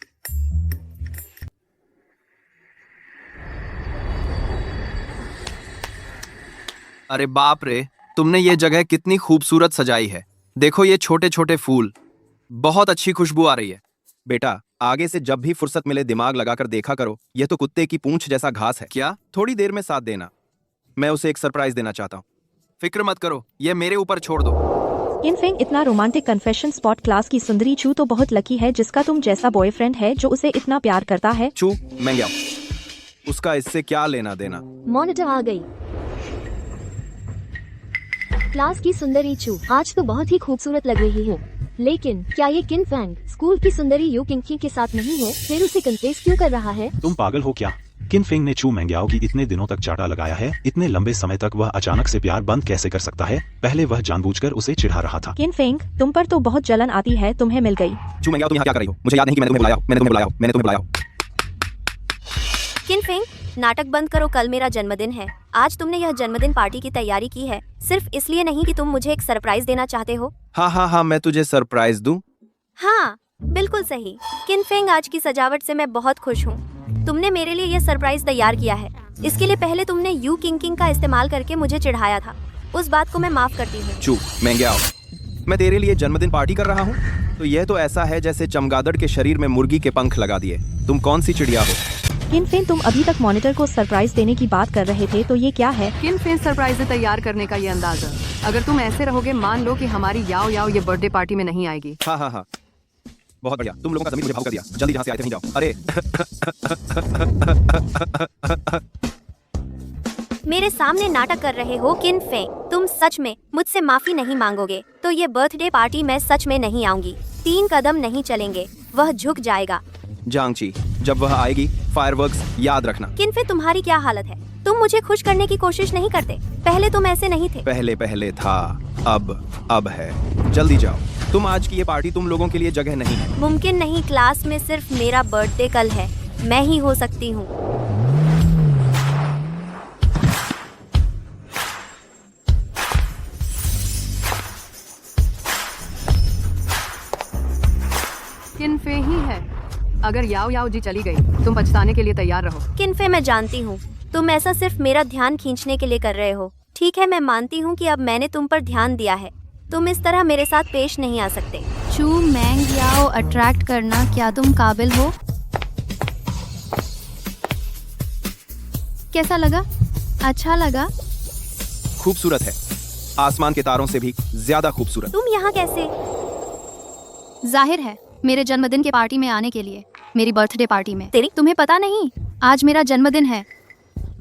अरे बाप रे, तुमने ये जगह कितनी खूबसूरत सजाई है। देखो ये छोटे छोटे फूल, बहुत अच्छी खुशबू आ रही है। बेटा, आगे से जब भी फुर्सत मिले दिमाग लगाकर देखा करो। यह तो कुत्ते की पूंछ जैसा घास है। क्या? थोड़ी देर में साथ देना, मैं उसे एक सरप्राइज देना चाहता हूँ। फिक्र मत करो, ये मेरे ऊपर छोड़ दो। किन फेंग इतना रोमांटिक कन्फेशन स्पॉट। क्लास की सुंदरी चू तो बहुत लकी है जिसका तुम जैसा बॉयफ्रेंड है जो उसे इतना प्यार करता है। चू मैं उसका इससे क्या लेना देना? मॉनिटर आ गई। क्लास की सुंदरी चू, आज तो बहुत ही खूबसूरत लग रही हो। लेकिन क्या ये किन फेंग स्कूल की सुंदरी यू किंग के साथ नहीं है? फिर उसे कन्फेस क्यों कर रहा है? तुम पागल हो क्या? किन फेंग ने चू मेंग्याओ की इतने दिनों तक चाटा लगाया है। इतने लंबे समय तक वह अचानक से प्यार बंद कैसे कर सकता है? पहले वह जानबूझकर उसे चिढ़ा रहा था। किन फेंग, तुम पर तो बहुत जलन आती है। तुम्हें मिल गई। चू मेंग्याओ, तुम यहाँ क्या कर रही हो? मुझे याद नहीं कि मैंने तुम्हें बुलाया। मैंने तुम्हें बुलाया। किनफेंग, नाटक बंद करो, कल मेरा जन्मदिन है। आज तुमने यह जन्मदिन पार्टी की तैयारी की है सिर्फ इसलिए नहीं कि तुम मुझे एक सरप्राइज देना चाहते हो। हाँ, मैं तुझे सरप्राइज दूं। हाँ, बिल्कुल सही। किनफेंग, आज की सजावट से मैं बहुत खुश हूँ। तुमने मेरे लिए यह सरप्राइज तैयार किया है। इसके लिए पहले तुमने यू किंग का इस्तेमाल करके मुझे चिढ़ाया था। उस बात को मैं माफ करती हूँ। चू मैंग्याओ, मैं तेरे लिए जन्मदिन पार्टी कर रहा हूँ तो यह तो ऐसा है जैसे चमगादड़ के शरीर में मुर्गी के पंख लगा दिए। तुम कौन सी चिड़िया हो? किनफेंग, तुम अभी तक मॉनिटर को सरप्राइज देने की बात कर रहे थे, तो ये क्या है? किनफेंग, सरप्राइज तैयार करने का ये अंदाजा। अगर तुम ऐसे रहोगे, मान लो कि हमारी याओ याओ ये बर्थडे पार्टी में नहीं आएगी। हाँ, बहुत बढ़िया। तुम लोगों का जमीन मुझे भाव कर दिया। जल्दी यहाँ से आए थे, नहीं जाओ। अरे मेरे सामने नाटक कर रहे हो किनफेंग। तुम सच में मुझसे माफी नहीं मांगोगे तो ये बर्थडे पार्टी मैं सच में नहीं आऊंगी। 3 कदम नहीं चलेंगे, वह झुक जाएगा। जांगची, जब वह आएगी फायरवर्क्स याद रखना। किनफे, तुम्हारी क्या हालत है? तुम मुझे खुश करने की कोशिश नहीं करते। पहले तुम ऐसे नहीं थे। पहले था, अब है। जल्दी जाओ। तुम आज की ये पार्टी तुम लोगों के लिए जगह नहीं है। मुमकिन नहीं, क्लास में सिर्फ मेरा बर्थडे कल है। मैं ही हो सकती हूँ। किनफे ही है। अगर याओ याओ जी चली गई, तुम पछताने के लिए तैयार रहो। किनफे, मैं जानती हूँ तुम ऐसा सिर्फ मेरा ध्यान खींचने के लिए कर रहे हो। ठीक है, मैं मानती हूँ कि अब मैंने तुम पर ध्यान दिया है। तुम इस तरह मेरे साथ पेश नहीं आ सकते। चू मैंग याओ अट्रैक्ट करना, क्या तुम काबिल हो? कैसा लगा? अच्छा लगा? खूबसूरत है, आसमान के तारों से भी ज्यादा खूबसूरत। तुम यहाँ कैसे? जाहिर है, मेरे जन्मदिन के पार्टी में आने के लिए। मेरी बर्थडे पार्टी में। तुम्हें पता नहीं, आज मेरा जन्मदिन है।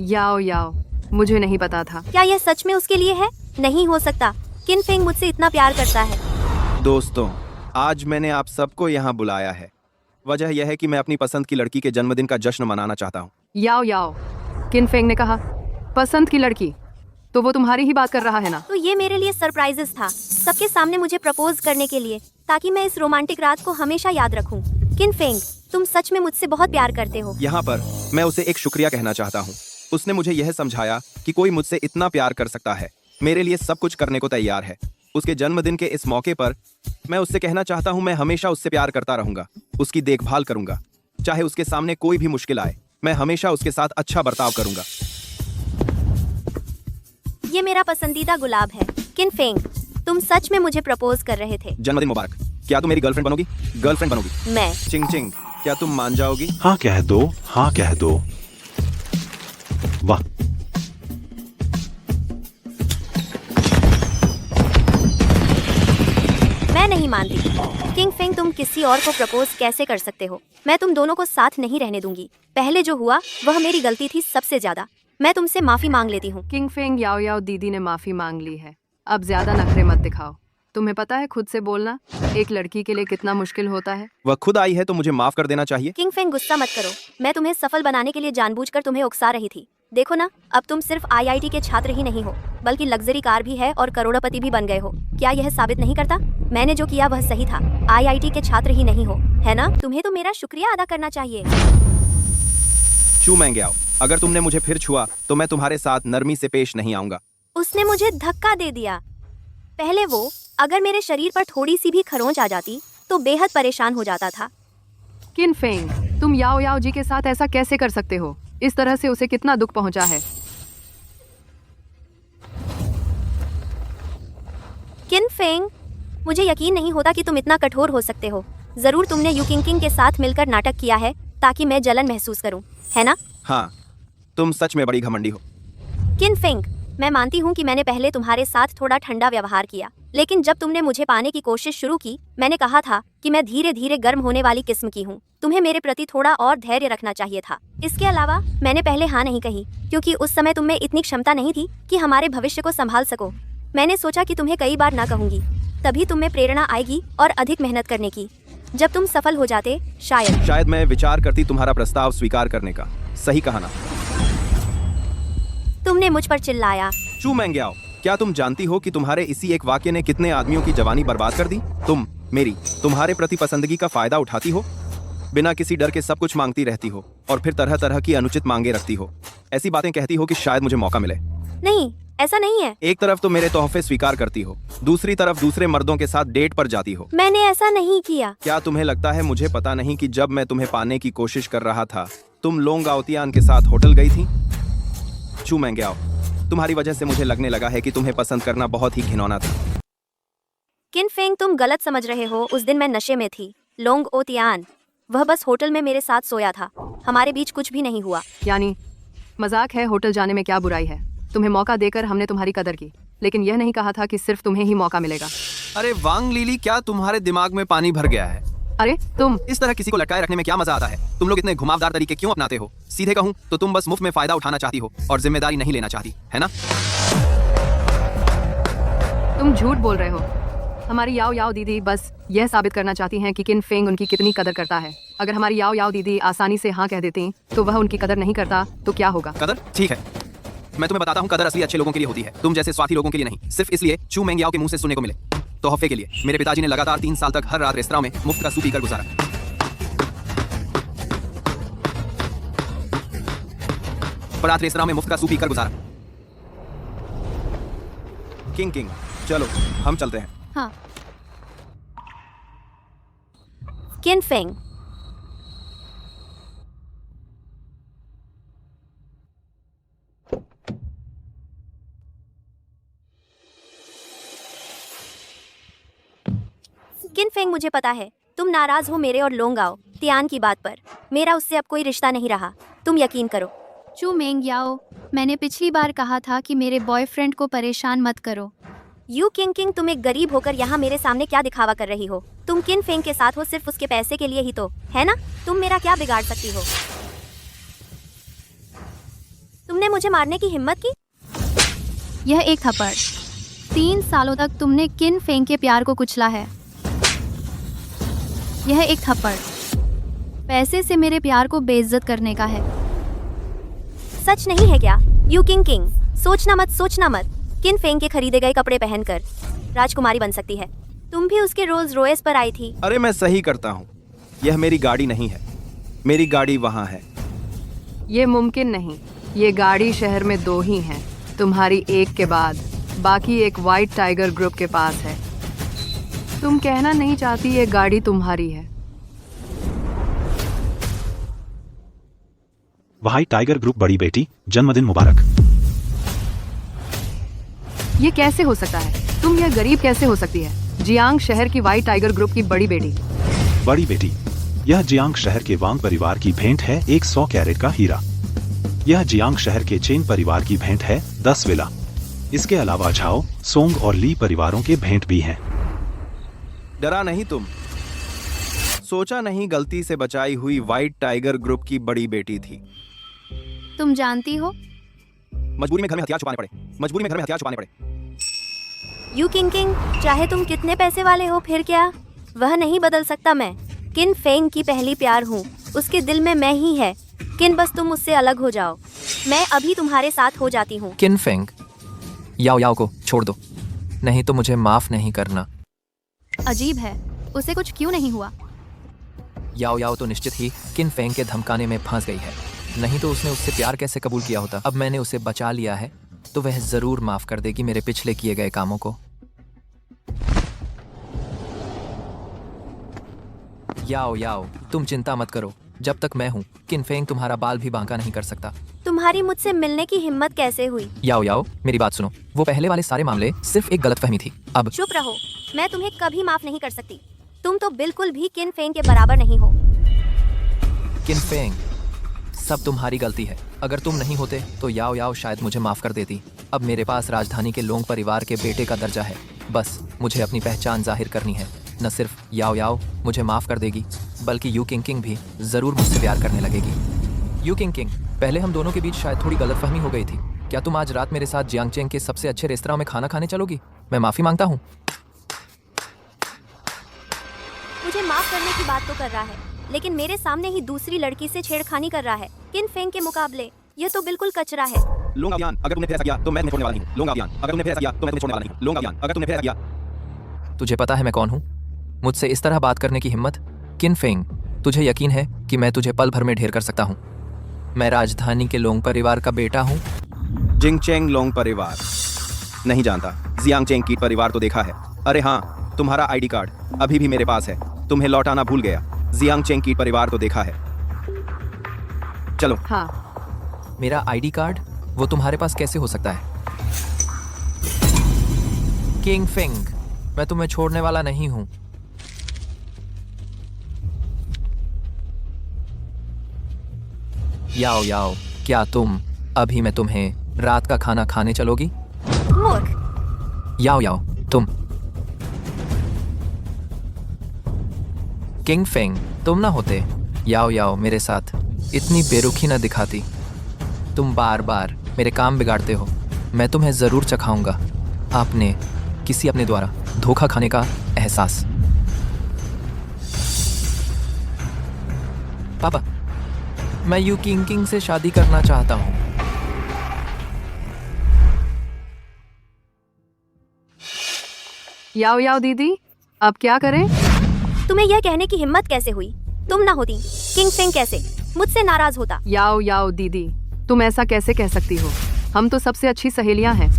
याओ याओ, मुझे नहीं पता था। क्या यह सच में उसके लिए है? नहीं हो सकता। किनफेंग मुझसे इतना प्यार करता है। दोस्तों, आज मैंने आप सबको यहाँ बुलाया है। वजह यह है कि मैं अपनी पसंद की लड़की के जन्मदिन का जश्न मनाना चाहता हूँ। याओ याओ, किनफेंग ने कहा पसंद की लड़की, तो वो तुम्हारी ही बात कर रहा है ना? तो ये मेरे लिए सरप्राइजेस था, सबके सामने मुझे प्रपोज करने के लिए, ताकि मैं इस रोमांटिक रात को हमेशा याद रखूं। किनफेंग, तुम सच में मुझसे बहुत प्यार करते हो। यहाँ पर मैं उसे एक शुक्रिया कहना चाहता हूँ। उसने मुझे यह समझाया कि कोई मुझसे इतना प्यार कर सकता है, मेरे लिए सब कुछ करने को तैयार है। उसके जन्मदिन के इस मौके पर मैं उससे कहना चाहता हूँ, मैं हमेशा उससे प्यार करता रहूंगा, उसकी देखभाल करूंगा। चाहे उसके सामने कोई भी मुश्किल आए, मैं हमेशा उसके साथ अच्छा बर्ताव करूंगा। ये मेरा पसंदीदा गुलाब है। किनफेंग, तुम सच में मुझे प्रपोज कर रहे थे। जन्मदिन मुबारक। क्या तुम मेरी गर्लफ्रेंड बनोगी? गर्लफ्रेंड बनोगी? मैं। चिंग चिंग, क्या तुम मान जाओगी? हाँ कह दो, हाँ कह दो। वाह, मैं नहीं मानती। किनफेंग, तुम किसी और को प्रपोज कैसे कर सकते हो? मैं तुम दोनों को साथ नहीं रहने दूंगी। पहले जो हुआ वह मेरी गलती थी सबसे ज्यादा। मैं तुमसे माफी मांग लेती हूँ। किनफेंग, याओ याओ दीदी ने माफी मांग ली है। अब ज्यादा नखरे मत दिखाओ। तुम्हें पता है खुद से बोलना एक लड़की के लिए कितना मुश्किल होता है। वह खुद आई है तो मुझे माफ कर देना चाहिए। किनफेंग, गुस्सा मत करो। मैं तुम्हें सफल बनाने के लिए जानबूझकर तुम्हें उकसा रही थी। देखो ना, अब तुम सिर्फ IIT के छात्र ही नहीं हो, बल्कि लग्जरी कार भी है और करोड़पति भी बन गए हो। क्या यह साबित नहीं करता मैंने जो किया वह सही था? IIT के छात्र ही नहीं हो, है ना? तुम्हें तो मेरा शुक्रिया अदा करना चाहिए। चू मैंग्याओ, अगर तुमने मुझे फिर छुआ तो मैं तुम्हारे साथ नरमी से पेश नहीं आऊंगा। उसने मुझे धक्का दे दिया। पहले वो, अगर मेरे शरीर पर थोड़ी सी भी खरोंच आ जाती तो बेहद परेशान हो जाता था। किनफेंग, तुम याओ याओ जी के साथ ऐसा कैसे कर सकते हो? इस तरह से उसे कितना दुख पहुंचा है। किनफेंग, मुझे यकीन नहीं होता कि तुम इतना कठोर हो सकते हो। जरूर तुमने यू किंग के साथ मिलकर नाटक किया है ताकि मैं जलन महसूस करूं, है ना? हाँ, तुम सच में बड़ी घमंडी हो। किनफेंग, मैं मानती हूँ कि मैंने पहले तुम्हारे साथ थोड़ा ठंडा व्यवहार किया, लेकिन जब तुमने मुझे पाने की कोशिश शुरू की, मैंने कहा था कि मैं धीरे धीरे गर्म होने वाली किस्म की हूँ। तुम्हें मेरे प्रति थोड़ा और धैर्य रखना चाहिए था। इसके अलावा मैंने पहले हाँ नहीं कही, क्योंकि उस समय तुम में इतनी क्षमता नहीं थी कि हमारे भविष्य को संभाल सको। मैंने सोचा कि तुम्हें कई बार ना कहूंगी, तभी तुम में प्रेरणा आएगी और अधिक मेहनत करने की। जब तुम सफल हो जाते, शायद मैं विचार करती तुम्हारा प्रस्ताव स्वीकार करने का। सही कहा ना? तुमने मुझ पर चिल्लाया। चू मैंग्याओ, क्या तुम जानती हो कि तुम्हारे इसी एक वाक्य ने कितने आदमियों की जवानी बर्बाद कर दी? तुम्हारे प्रति पसंदगी का फायदा उठाती हो। बिना किसी डर के सब कुछ मांगती रहती हो और फिर तरह तरह की अनुचित मांगे रखती हो। ऐसी बातें कहती हो कि शायद मुझे मौका मिले। नहीं, ऐसा नहीं है। एक तरफ तो मेरे तोहफे स्वीकार करती हो, दूसरी तरफ दूसरे मर्दों के साथ डेट पर जाती हो। मैंने ऐसा नहीं किया। क्या तुम्हें लगता है मुझे पता नहीं कि जब मैं तुम्हें पाने की कोशिश कर रहा था तुम लोंग आउतियान के साथ होटल गई थी? चू मैंग्याओ, तुम्हारी वजह से मुझे लगने लगा है कि तुम्हें पसंद करना बहुत ही घिनौना था। किन फेंग, तुम गलत समझ रहे हो। उस दिन मैं नशे में थी। लोंग ओतियान, वह बस होटल में मेरे साथ सोया था। हमारे बीच कुछ भी नहीं हुआ। यानी मजाक है। होटल जाने में क्या बुराई है? तुम्हें मौका देकर हमने तुम्हारी कदर की, लेकिन यह नहीं कहा था कि सिर्फ तुम्हें ही मौका मिलेगा। अरे वांग लीली, क्या तुम्हारे दिमाग में पानी भर गया है? अरे तुम इस तरह किसी को लटकाए रखने में क्या मजा आता है? तुम लोग इतने घुमावदार तरीके क्यों अपनाते हो? सीधे कहूँ तो तुम बस मुफ्त में फायदा उठाना चाहती हो और जिम्मेदारी नहीं लेना चाहती, है ना? तुम झूठ बोल रहे हो। हमारी याओ याओ दीदी बस यह साबित करना चाहती हैं कि किन फेंग उनकी कितनी कदर करता है। अगर हमारी याओ याओ दीदी आसानी से हाँ कह देती तो वह उनकी कदर नहीं करता तो क्या होगा? कदर? ठीक है, मैं तुम्हें बताता हूँ, कदर असली अच्छे लोगों के लिए होती है, तुम जैसे स्वार्थी लोगों के लिए नहीं। सिर्फ इसलिए चू मैंग्याओ के मुंह से सुनने को मिले। तोहफे के लिए मेरे पिताजी ने लगातार 3 साल तक हर रात रेस्तरां में मुफ्त का सूप पीकर गुजारा। रात रेस्तरां में मुफ्त का सूप पीकर गुजारा। किंग किंग, चलो हम चलते हैं। हाँ। किन फेंग, किन फेंग, मुझे पता है तुम नाराज हो मेरे और लोंगाओ तियान की बात पर। मेरा उससे अब कोई रिश्ता नहीं रहा, तुम यकीन करो। चू मैंग्याओ, मैंने पिछली बार कहा था कि मेरे बॉयफ्रेंड को परेशान मत करो। यू किंग किंग, तुम एक गरीब होकर यहाँ मेरे सामने क्या दिखावा कर रही हो? तुम किन फेंग के साथ हो सिर्फ उसके पैसे के लिए ही तो, है ना? तुम मेरा क्या बिगाड़ सकती हो? तुमने मुझे मारने की हिम्मत की? यह एक थप्पड़। 3 सालों तक तुमने किन फेंग के प्यार को कुचला है। यह एक थप्पड़ पैसे से मेरे प्यार को बेइज्जत करने का है। सच नहीं है क्या? यू किंग किंग, सोचना मत, सोचना मत। किन फेंग के खरीदे गए कपड़े पहनकर राजकुमारी बन सकती है। तुम भी उसके रोल्स रॉयस पर आई थी। अरे मैं सही करता हूँ, यह मेरी गाड़ी नहीं है, मेरी गाड़ी वहाँ है। ये मुमकिन नहीं। ये गाड़ी शहर में 2 ही हैं, तुम्हारी एक के बाद बाकी एक व्हाइट टाइगर ग्रुप के पास है। तुम कहना नहीं चाहती ये गाड़ी तुम्हारी है? व्हाइट टाइगर ग्रुप बड़ी बेटी, जन्मदिन मुबारक। ये कैसे हो सकता है? तुम यह गरीब कैसे हो सकती है? जियांग शहर की व्हाइट टाइगर ग्रुप की बड़ी बेटी। बड़ी बेटी, यह जियांग शहर के वांग परिवार की भेंट है, एक 100 कैरेट का हीरा। यह जियांग शहर के चेन परिवार की भेंट है, 10 विला। इसके अलावा झाओ, सोंग और ली परिवारों के भेंट भी हैं। डरा नहीं तुम? सोचा नहीं गलती से बचाई हुई व्हाइट टाइगर ग्रुप की बड़ी बेटी थी। तुम जानती हो, मजबूरी में घर में हथियार छुपाने पड़े, मजबूरी में घर में हथियार छुपाने पड़े। यू किंग किंग, चाहे तुम कितने पैसे वाले हो फिर क्या, वह नहीं बदल सकता। मैं किन फेंग की पहली प्यार हूँ, उसके दिल में मैं ही है। किन, बस तुम मुझसे अलग हो जाओ, मैं अभी तुम्हारे साथ हो जाती हूँ। किन फेंग, याओ याओ को छोड़ दो, नहीं तो मुझे माफ नहीं करना। अजीब है, उसे कुछ क्यों नहीं हुआ? याओ याओ तो निश्चित ही किन फेंग के धमकाने में फंस गई है, नहीं तो उसने उससे प्यार कैसे कबूल किया होता। अब मैंने उसे बचा लिया है तो वह जरूर माफ कर देगी मेरे पिछले किए गए कामों को। याओ याओ, तुम चिंता मत करो, जब तक मैं हूँ किन फेंग तुम्हारा बाल भी बांका नहीं कर सकता। तुम्हारी मुझसे मिलने की हिम्मत कैसे हुई? याओ याओ, मेरी बात सुनो, वो पहले वाले सारे मामले सिर्फ एक गलतफहमी थी। अब चुप रहो, मैं तुम्हें कभी माफ नहीं कर सकती। तुम तो बिल्कुल भी किन फेंग के बराबर नहीं हो। किन फेंग, सब तुम्हारी गलती है। अगर तुम नहीं होते तो याओ याओ शायद मुझे माफ कर देती। अब मेरे पास राजधानी के लोंग परिवार के बेटे का दर्जा है, बस मुझे अपनी पहचान जाहिर करनी है। न सिर्फ याओ याओ मुझे माफ कर देगी, बल्कि यू किंग किंग भी जरूर मुझसे प्यार करने लगेगी। यू किंग किंग, पहले हम दोनों के बीच शायद थोड़ी गलतफहमी हो गई थी। क्या तुम आज रात मेरे साथ जियांगचेंग के सबसे अच्छे रेस्तरां में खाना खाने चलोगी? मैं माफी मांगता हूँ। मुझे माफ करने की बात तो कर रहा है, लेकिन मेरे सामने ही दूसरी लड़की से छेड़खानी कर रहा है। किन फेंग के मुकाबले यह तो बिल्कुल कचरा है। लोंग आउतियान, अगर तुमने फिर ऐसा किया तो मैं तुम्हें छोड़ने वाला नहीं हूँ। लोंग आउतियान, अगर तुमने फिर ऐसा किया तो मैं तुम्हें छोड़ने वाला नहीं हूँ। लोंग आउतियान, अगर तुमने फिर ऐसा किया। तुझे पता है मैं कौन हूँ? मुझसे इस तरह बात करने की हिम्मत? किन फेंग, तुझे यकीन है कि मैं तुझे पल भर में ढेर कर सकता हूँ? मैं राजधानी के लोंग परिवार का बेटा हूँ। जिंग चेंग लोंग परिवार नहीं जानता। जियांग चेंग कीट परिवार तो देखा है। अरे हाँ, तुम्हारा आईडी कार्ड अभी भी मेरे पास है, तुम्हें लौटाना भूल गया। जियांग चेंग कीट परिवार तो देखा है। चलो। हाँ। मेरा आईडी कार्ड वो तुम्हारे पास कैसे हो सकता है? किंग फेंग, मैं तुम्हें छोड़ने वाला नहीं हूं। याओ याओ, क्या तुम अभी मैं तुम्हें रात का खाना खाने चलोगी? मूर्ख। याओ याओ, तुम। किंग फेंग, तुम ना होते याओ याओ मेरे साथ इतनी बेरुखी न दिखाती। तुम बार बार मेरे काम बिगाड़ते हो। मैं तुम्हें जरूर चखाऊंगा आपने किसी अपने द्वारा धोखा खाने का एहसास। पापा, मैं यू किंग किंग से शादी करना चाहता हूँ। याओ याओ दीदी, अब क्या करें? तुम्हें यह कहने की हिम्मत कैसे हुई? तुम ना होती, किंग फेंग कैसे मुझसे नाराज होता? याओ याओ दीदी, तुम ऐसा कैसे कह सकती हो? हम तो सबसे अच्छी सहेलियां हैं।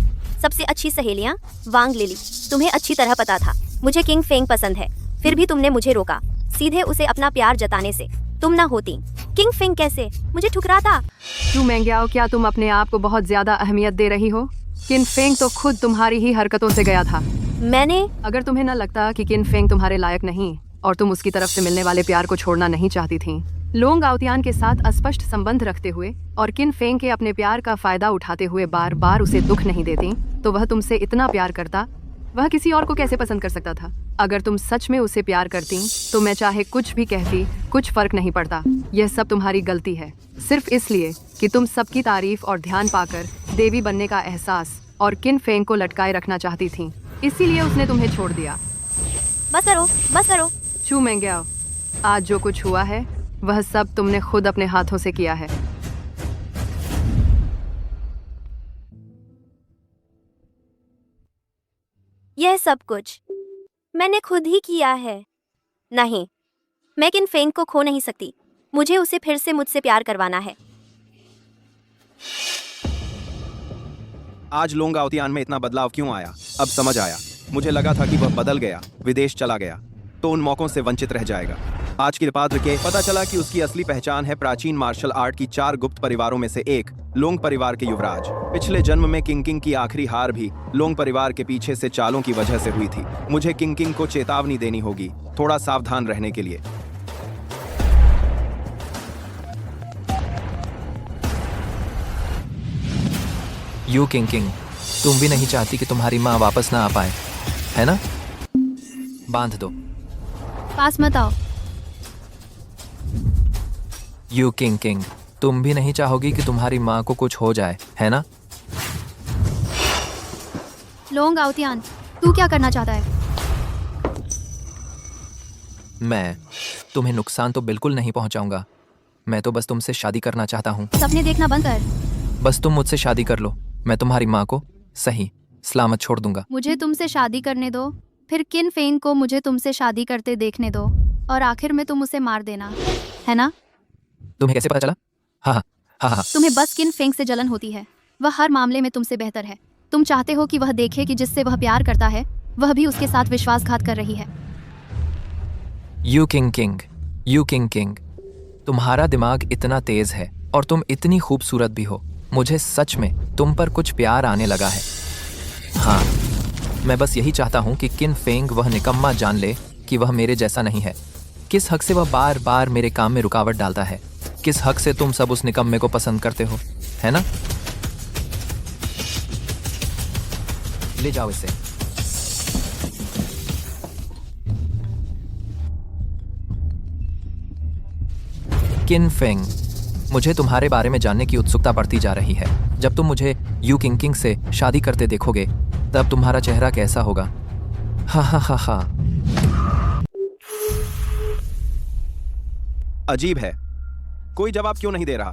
सबसे अच्छी सहेलियां? वांग लिली, तुम्हें अच्छी तरह पता था मुझे किंग फेंग पसंद है, फिर भी तुमने मुझे रोका, सीधे उसे अपना प्यार जताने से। तुम ना होती, किंग फेंग कैसे मुझे ठुकराता? चू मेंग्याओ, क्या तुम अपने आप को बहुत ज्यादा अहमियत दे रही हो? किन फेंग तो खुद तुम्हारी ही हरकतों से गया था। मैंने? अगर तुम्हें न लगता कि किन फेंग तुम्हारे लायक नहीं और तुम उसकी तरफ से मिलने वाले प्यार को छोड़ना नहीं चाहती थी, लोंग आउतियान के साथ अस्पष्ट संबंध रखते हुए और किन फेंग के अपने प्यार का फायदा उठाते हुए बार बार उसे दुख नहीं देती, तो वह तुमसे इतना प्यार करता, वह किसी और को कैसे पसंद कर सकता था? अगर तुम सच में उसे प्यार करती तो मैं चाहे कुछ भी कहती, कुछ फर्क नहीं पड़ता। यह सब तुम्हारी गलती है, सिर्फ इसलिए कि तुम सबकी तारीफ और ध्यान पाकर देवी बनने का एहसास और किन फेंग को लटकाए रखना चाहती थी, इसीलिए उसने तुम्हें छोड़ दिया। बस करो, बस करो। चू मेंग्याओ, आज जो कुछ हुआ है वह सब तुमने खुद अपने हाथों से किया है। यह सब कुछ मैंने खुद ही किया है। नहीं, मैं किन फेंग को खो नहीं सकती। मुझे उसे फिर से मुझसे प्यार करवाना है। आज लोंग आउतियान में इतना बदलाव क्यों आया? अब समझ आया। मुझे लगा था कि वह बदल गया, विदेश चला गया, तो उन मौकों से वंचित रह जाएगा। आज के पात्र के पता चला कि उसकी असली पहचान है प्राचीन मार्शल आर्ट की 4 गुप्त परिवारों में से एक, लोंग परिवार के युवराज। पिछले जन्म में किंग किंग की आखिरी हार भी लोंग परिवार के पीछे से चालों की वजह से हुई थी। मुझे किंग किंग को चेतावनी देनी होगी, थोड़ा सावधान रहने के लिए। यू किंग किंग, तुम भी नहीं चाहती कि तुम्हारी माँ वापस ना आ पाए, है ना? बांध दो। पास मत आओ। यू किंग किंग, तुम भी नहीं चाहोगी कि तुम्हारी माँ को कुछ हो जाए, है ना? लोंग आउतियान, तू क्या करना चाहता है? मैं तुम्हें नुकसान तो बिल्कुल नहीं पहुंचाऊंगा। मैं तो बस तुमसे शादी करना चाहता हूँ। सपने देखना बंद कर। बस तुम मुझसे शादी कर लो, मैं तुम्हारी माँ को सही सलामत छोड़ दूंगा। मुझे तुमसे शादी करने दो, फिर किन फेंग को मुझे तुमसे शादी करते देखने दो, और आखिर में तुम उसे मार देना, है ना? तुम्हें कैसे पता चला? हाँ हाँ हाँ। तुम्हें बस किन फेंग से जलन होती है। वह हर मामले में तुमसे बेहतर है। तुम चाहते हो कि वह देखे कि जिससे वह प्यार करता है वह भी उसके साथ विश्वासघात कर रही है। You king king, you king king, तुम्हारा दिमाग इतना तेज है और तुम इतनी खूबसूरत भी हो। मुझे सच में तुम पर कुछ प्यार आने लगा है। हाँ, मैं बस यही चाहता हूँ कि किन फेंग वह निकम्मा जान ले कि वह मेरे जैसा नहीं है। किस हक से वह बार बार मेरे काम में रुकावट डालता है? किस हक से तुम सब उस निकम्मे को पसंद करते हो, है ना? ले जाओ इसे। किन फेंग, मुझे तुम्हारे बारे में जानने की उत्सुकता बढ़ती जा रही है। जब तुम मुझे यू किंग किंग से शादी करते देखोगे तब तुम्हारा चेहरा कैसा होगा? हा हा हा हा। अजीब है, कोई जवाब क्यों नहीं दे रहा?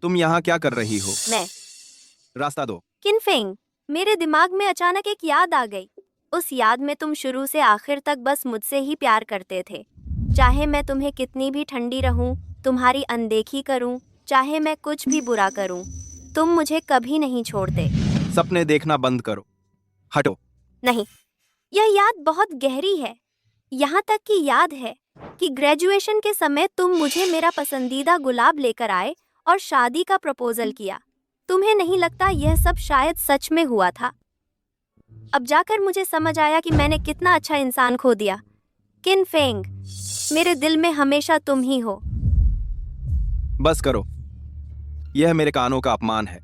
तुम यहाँ क्या कर रही हो? मैं रास्ता दो। किन फेंग, मेरे दिमाग में अचानक एक याद आ गई। उस याद में तुम शुरू से आखिर तक बस मुझसे ही प्यार करते थे। चाहे मैं तुम्हें कितनी भी ठंडी रहूं, तुम्हारी अनदेखी करूं, चाहे मैं कुछ भी बुरा करूं, तुम मुझे कभी नहीं छोड़ते। सपने देखना बंद करो, हटो। नहीं, यह याद बहुत गहरी है। यहाँ तक कि याद है कि ग्रेजुएशन के समय तुम मुझे मेरा पसंदीदा गुलाब लेकर आए और शादी का प्रपोजल किया। तुम्हें नहीं लगता यह सब शायद सच में हुआ था? अब जाकर मुझे समझ आया कि मैंने कितना अच्छा इंसान खो दिया। किन फेंग, मेरे दिल में हमेशा तुम ही हो। बस करो, यह मेरे कानों का अपमान है।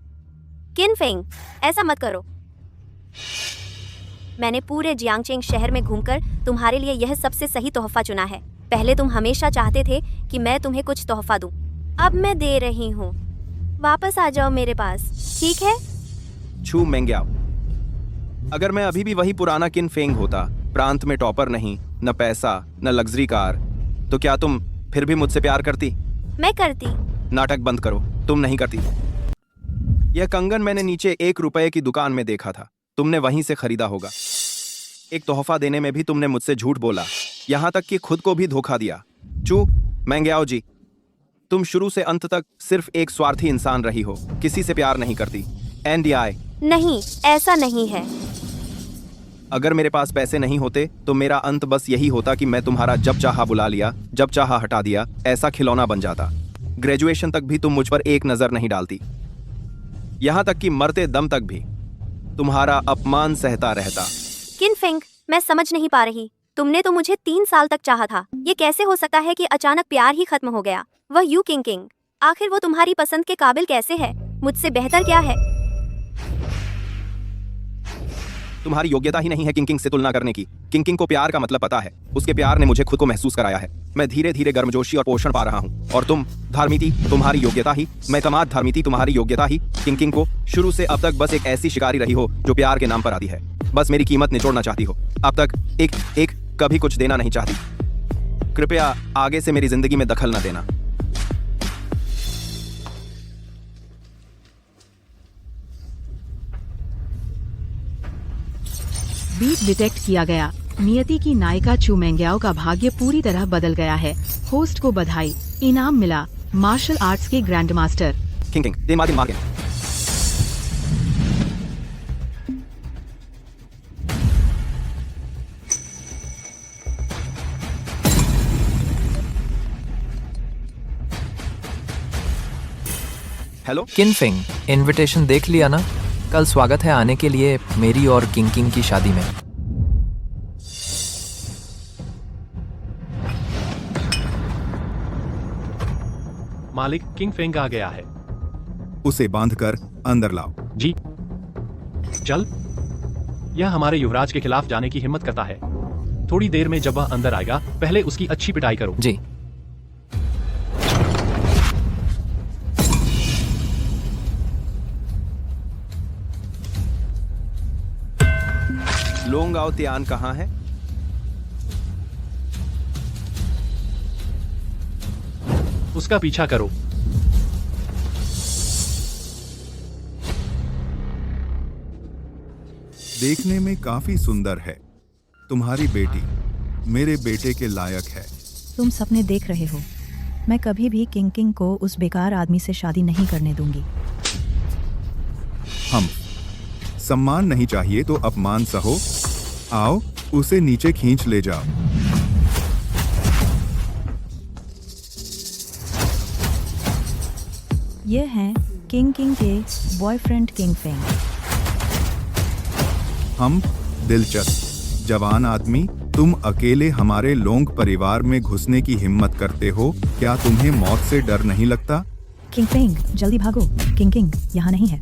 किन फेंग, ऐसा मत करो। मैंने पूरे जियांगचेंग शहर में घूमकर तुम्हारे लिए यह सबसे सही तोहफा चुना है। पहले तुम हमेशा चाहते थे कि मैं तुम्हें कुछ तोहफा दूं। अब मैं दे रही हूँ। वापस आ जाओ मेरे पास, ठीक है? छू मेंग्याओ, अगर मैं अभी भी वही पुराना किन फेंग होता, प्रांत में टॉपर नहीं, न पैसा न लग्जरी कार, तो क्या तुम फिर भी मुझसे प्यार करती? मैं करती। नाटक बंद करो, तुम नहीं करती। यह कंगन मैंने नीचे 1 रुपए की दुकान में देखा था। तुमने वहीं से खरीदा होगा। एक तोहफा देने में भी तुमने मुझसे झूठ बोला, यहां तक कि खुद को भी धोखा दिया। चू मेंग्याओ जी, तुम शुरू से अंत तक सिर्फ एक स्वार्थी इंसान रही हो, किसी से प्यार नहीं करती। NDI नहीं, ऐसा नहीं है। अगर मेरे पास पैसे नहीं होते तो मेरा अंत बस यही होता कि मैं तुम्हारा जब चाहा बुला लिया, जब चाहा हटा दिया, ऐसा खिलौना बन जाता। ग्रेजुएशन तक भी तुम मुझ पर एक नजर नहीं डालती, यहां तक कि मरते दम तक भी तुम्हारा अपमान सहता रहता। किन फेंग, मैं समझ नहीं पा रही। तुमने तो मुझे 3 साल तक चाहा था। ये कैसे हो सकता है कि अचानक प्यार ही खत्म हो गया? वह यू किंग किंग, आखिर वो तुम्हारी पसंद के काबिल कैसे है? मुझसे बेहतर क्या है? तुम्हारी योग्यता ही नहीं है किंग किंग से तुलना करने की। किंग किंग को प्यार का मतलब पता है। उसके प्यार ने मुझे खुद को महसूस कराया है। मैं धीरे धीरे गर्मजोशी और पोषण पा रहा हूँ। और तुम धार्मिती, तुम्हारी योग्यता ही। मैं कमात धार्मिती, तुम्हारी योग्यता ही। किंग किंग को शुरू से अब तक बस एक ऐसी शिकारी रही हो जो प्यार के नाम पर आती है। बस मेरी कीमत निचोड़ना चाहती हो। अब तक एक कभी कुछ देना नहीं चाहती। कृपया आगे से मेरी जिंदगी में दखल न देना। बीट डिटेक्ट किया गया। नियति की नायिका चू मेंग्याओ का भाग्य पूरी तरह बदल गया है। होस्ट को बधाई, इनाम मिला मार्शल आर्ट्स के ग्रैंड मास्टर। किंग किंग, दे मार्किन मार्किन। हेलो किन फेंग, इनविटेशन देख लिया ना? कल स्वागत है आने के लिए मेरी और किंग किंग की शादी में। मालिक, किंग फेंग आ गया है। उसे बांधकर अंदर लाओ। जी। चल। यह हमारे युवराज के खिलाफ जाने की हिम्मत करता है। थोड़ी देर में जब वह अंदर आएगा, पहले उसकी अच्छी पिटाई करो। जी। लोंगाओ त्यान कहाँ है? उसका पीछा करो। देखने में काफी सुंदर है। तुम्हारी बेटी मेरे बेटे के लायक है। तुम सपने देख रहे हो। मैं कभी भी किंग किंग को उस बेकार आदमी से शादी नहीं करने दूंगी। हम सम्मान नहीं चाहिए तो अपमान सहो। आओ, उसे नीचे खींच ले जाओ। ये हैं किंग किंग के बॉयफ्रेंड किंग फेंग। हम दिलचस्प जवान आदमी, तुम अकेले हमारे लोंग परिवार में घुसने की हिम्मत करते हो। क्या तुम्हें मौत से डर नहीं लगता? किंग फेंग, जल्दी भागो। किंग किंग यहाँ नहीं है।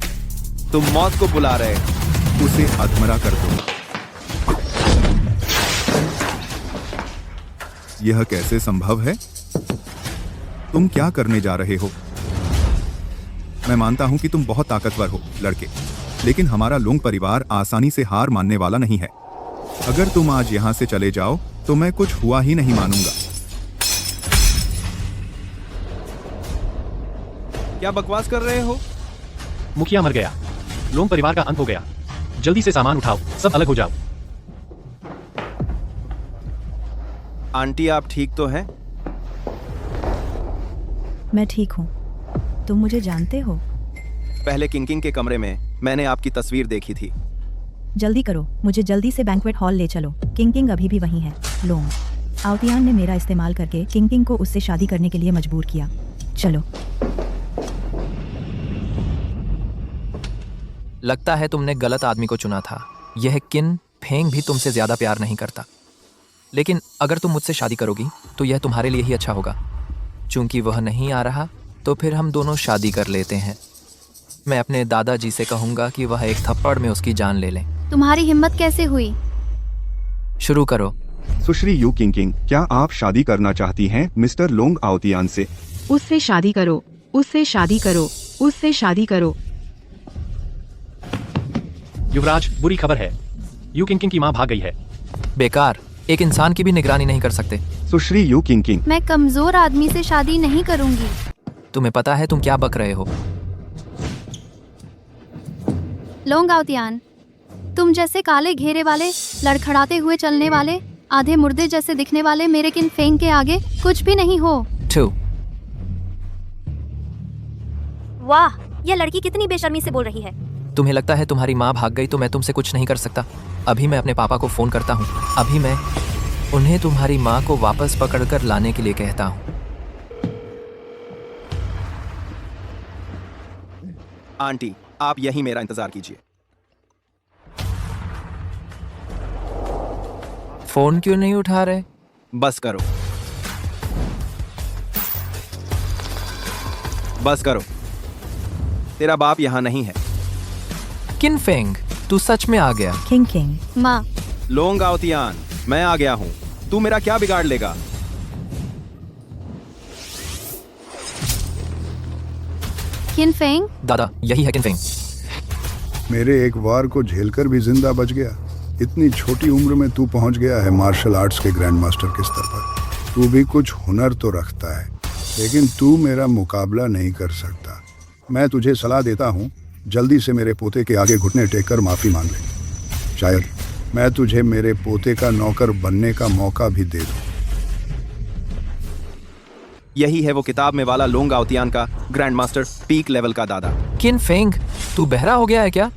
तुम मौत को बुला रहे। उसे अधमरा कर दो। यह कैसे संभव है? तुम क्या करने जा रहे हो? मैं मानता हूं कि तुम बहुत ताकतवर हो लड़के, लेकिन हमारा लोंग परिवार आसानी से हार मानने वाला नहीं है। अगर तुम आज यहां से चले जाओ तो मैं कुछ हुआ ही नहीं मानूंगा। क्या बकवास कर रहे हो? मुखिया मर गया। लोंग परिवार का अंत हो गया। जल्दी से सामान उठाओ, सब अलग हो जाओ। आंटी आप ठीक तो हैं? मैं ठीक हूँ। तुम मुझे जानते हो? पहले किंग के कमरे में मैंने आपकी तस्वीर देखी थी। जल्दी करो, मुझे जल्दी से बैंक्वेट हॉल ले चलो। किंग अभी भी वहीं है। लोंग आउतियान ने मेरा इस्तेमाल करके किंग को उससे शादी करने के लिए मजबूर किया। चलो। लगता है तुमने गलत आदमी को चुना था। यह किन फेंग भी तुमसे ज्यादा प्यार नहीं करता, लेकिन अगर तुम मुझसे शादी करोगी तो यह तुम्हारे लिए ही अच्छा होगा। चूंकि वह नहीं आ रहा तो फिर हम दोनों शादी कर लेते हैं। मैं अपने दादाजी से कहूंगा कि वह एक थप्पड़ में उसकी जान ले लें। तुम्हारी हिम्मत कैसे हुई? शुरू करो। सुश्री यू किंग, क्या आप शादी करना चाहती हैं मिस्टर लोंग आउतियान से? उससे शादी करो, उससे शादी करो, उससे शादी करो। युवराज, बुरी खबर है, यू किंग की माँ भाग गई है। बेकार, एक इंसान की भी निगरानी नहीं कर सकते। सुश्री यू किंग, मैं कमजोर आदमी से शादी नहीं करूंगी। तुम्हें पता है तुम क्या बक रहे हो? लोंग आउतियान, तुम जैसे काले घेरे वाले, लड़खड़ाते हुए चलने वाले, आधे मुर्दे जैसे दिखने वाले मेरे किन फेंग के आगे कुछ भी नहीं हो। वाह, यह लड़की कितनी बेशर्मी से बोल रही है। तुम्हें लगता है तुम्हारी माँ भाग गई तो मैं तुमसे कुछ नहीं कर सकता? अभी मैं अपने पापा को फोन करता हूँ। अभी मैं उन्हें तुम्हारी माँ को वापस पकड़कर लाने के लिए कहता हूँ। आंटी आप यहीं मेरा इंतजार कीजिए। फोन क्यों नहीं उठा रहे? बस करो, बस करो। तेरा बाप यहाँ नहीं है। किन फेंग, तू सच में आ गया? किंग माँ। लोंग आउतियान, मैं आ गया हूँ। तू मेरा क्या बिगाड़ लेगा? किन फेंग? दादा, यही है किन फेंग। मेरे एक वार को झेलकर भी जिंदा बच गया। इतनी छोटी उम्र में तू पहुंच गया है मार्शल आर्ट्स के ग्रैंड मास्टर के स्तर पर। तू भी कुछ हुनर तो रखता है, लेकिन तू मेरा मुकाबला नहीं कर सकता। मैं तुझे सलाह देता हूँ, जल्दी से मेरे पोते के आगे घुटने टेक कर माफी मांग ले। शायद मैं तुझे मेरे पोते का नौकर बनने का मौका भी दे दूं। यही है वो किताब में वाला लोंग आउतियान का ग्रैंड मास्टर, पीक लेवल का दादा। किन फेंग, तू बहरा हो गया है क्या?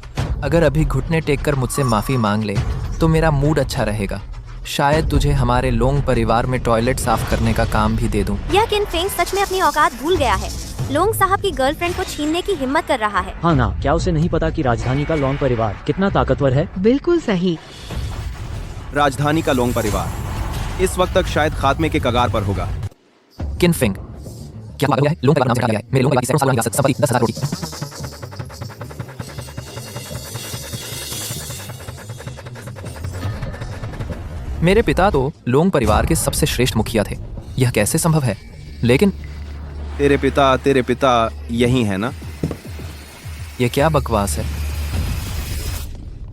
अगर अभी घुटने टेक कर मुझसे माफी मांग ले तो मेरा मूड अच्छा रहेगा। शायद तुझे हमारे लोंग परिवार में टॉयलेट साफ करने का काम भी दे दूं। यह किन फेंग सच में अपनी औकात भूल गया है। लोंग साहब की गर्लफ्रेंड को छीनने की हिम्मत कर रहा है। हाँ ना, क्या उसे नहीं पता कि राजधानी का लोंग परिवार कितना ताकतवर है? बिल्कुल सही। राजधानी का लोंग परिवार इस वक्त तक शायद खात्मे के कगार पर होगा। किन फेंग, क्या पागल है? लोंग परिवार नाम से हटा दिया है। मेरे लोंग परिवार की सैकड़ों साल विरासत, संपत्ति 10,000 रोटी। मेरे पिता तो लोंग परिवार के सबसे श्रेष्ठ मुखिया थे। यह कैसे संभव है? लेकिन तेरे पिता यही है ना? यह क्या बकवास है?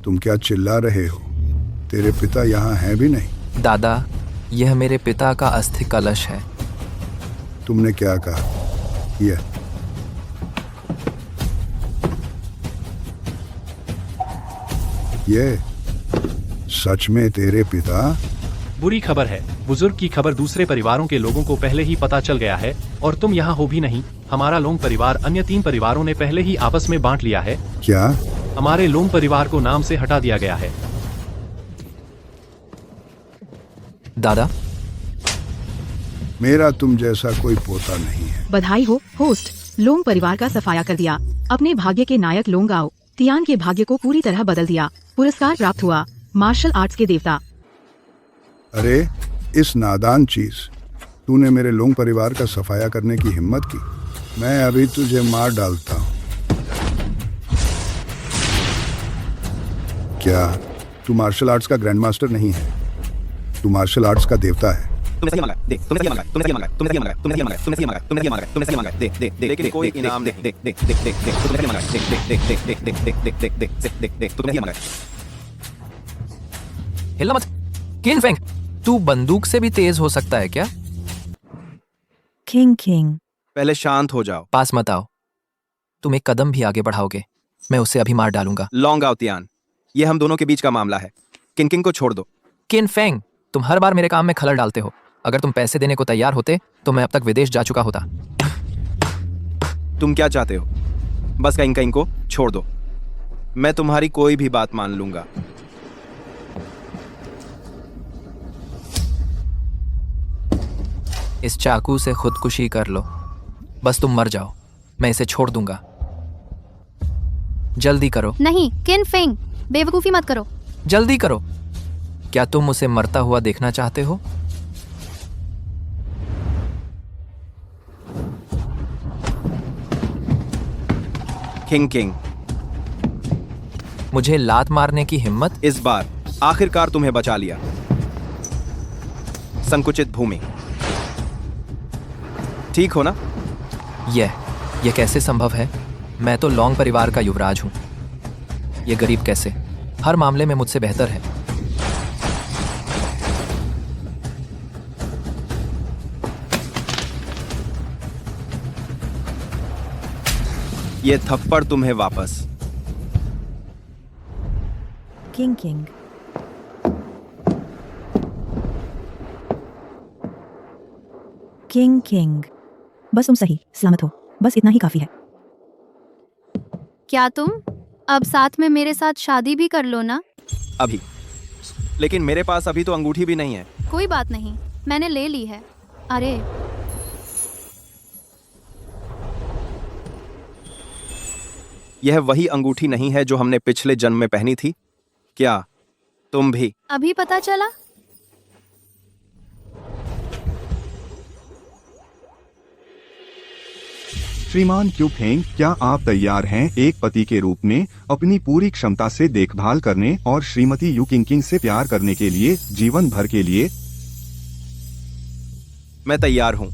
तुम क्या चिल्ला रहे हो? तेरे पिता यहाँ हैं भी नहीं। दादा, यह मेरे पिता का अस्थि कलश है। तुमने क्या कहा? ये सच में तेरे पिता? बुरी खबर है, बुजुर्ग की खबर दूसरे परिवारों के लोगों को पहले ही पता चल गया है और तुम यहाँ हो भी नहीं। हमारा लोंग परिवार अन्य 3 परिवारों ने पहले ही आपस में बांट लिया है। क्या? हमारे लोंग परिवार को नाम से हटा दिया गया है। दादा, मेरा तुम जैसा कोई पोता नहीं है। बधाई हो होस्ट, लोंग परिवार का सफाया कर दिया। अपने भाग्य के नायक लोंग आओ तियान के भाग्य को पूरी तरह बदल दिया। पुरस्कार प्राप्त हुआ मार्शल आर्ट्स के देवता। अरे इस नादान चीज, तूने मेरे लोंग परिवार का सफाया करने की हिम्मत की। मैं अभी तुझे मार डालता हूँ। क्या तू मार्शल आर्ट्स का ग्रैंड मास्टर नहीं है? तू मार्शल आर्ट्स का देवता है। तुमने सही मांगा, देख, तुमने सही मांगा, तुमने सही मांगा, तुमने सही मांगा, तुमने सही मांगा, तुमने सही मांगा, तुमने सही मांगा, तुमने सही मांगा, देख, देख, देख, लेकिन कोई इनाम देख, देख, देख, देख, देख, देख, तुमने सही मांगा, देख, देख, देख, देख, देख, देख, देख, देख, देख, देख, देख, देख, तुमने सही मांगा। हिलना मत। किन फेंग, तू बंदूक से भी तेज हो सकता है क्या? किंग पहले शांत हो जाओ। पास मत आओ। तुम एक कदम भी आगे बढ़ाओगे मैं उसे अभी मार डालूंगा। लोंग आउतियान, ये हम दोनों के बीच का मामला है। किंग किंग को छोड़ दो। किन फेंग, तुम हर बार मेरे काम में खलल डालते हो। अगर तुम पैसे देने को तैयार होते तो मैं अब तक विदेश जा चुका होता। तुम क्या चाहते हो? बस किंग किंग को छोड़ दो। मैं तुम्हारी कोई भी बात मान लूंगा। इस चाकू से खुदकुशी कर लो, बस तुम मर जाओ, मैं इसे छोड़ दूंगा। जल्दी करो। नहीं किन फेंग, बेवकूफी मत करो। जल्दी करो। क्या तुम उसे मरता हुआ देखना चाहते हो? किंग किंग, मुझे लात मारने की हिम्मत? इस बार आखिरकार तुम्हें बचा लिया। संकुचित भूमि, ठीक हो ना? यह कैसे संभव है? मैं तो लॉन्ग परिवार का युवराज हूं। ये गरीब कैसे? हर मामले में मुझसे बेहतर है। ये थप्पड़ तुम्हें वापस। किंग किंग, किंग किंग, बस तुम सही सलामत हो, बस इतना ही काफी है। क्या तुम अब साथ में मेरे साथ शादी भी कर लो ना? अभी? लेकिन मेरे पास अभी तो अंगूठी भी नहीं है। कोई बात नहीं, मैंने ले ली है। अरे यह वही अंगूठी नहीं है जो हमने पिछले जन्म में पहनी थी? क्या तुम भी? अभी पता चला? श्रीमान क्यू फेंग, क्या आप तैयार हैं एक पति के रूप में अपनी पूरी क्षमता से देखभाल करने और श्रीमती यू किंग किंग से प्यार करने के लिए जीवन भर के लिए? मैं तैयार हूँ।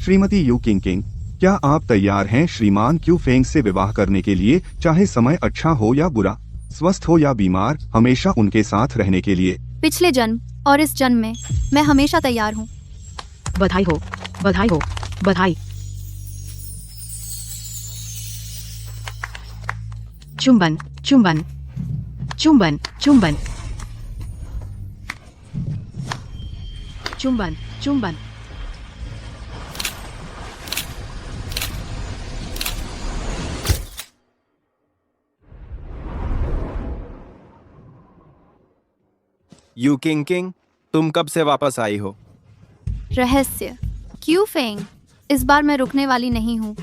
श्रीमती यू किंग किंग, क्या आप तैयार हैं श्रीमान क्यू फेंग से विवाह करने के लिए, चाहे समय अच्छा हो या बुरा, स्वस्थ हो या बीमार, हमेशा उनके साथ रहने के लिए? पिछले जन्म और इस जन्म में मैं हमेशा तैयार हूँ। बधाई हो, बधाई हो, बधाई। चुंबन, चुंबन, चुंबन, चुंबन, चुंबन, चुंबन। यू किंग किंग, तुम कब से वापस आई हो? रहस्य। क्यू फेंग, इस बार मैं रुकने वाली नहीं हूँ।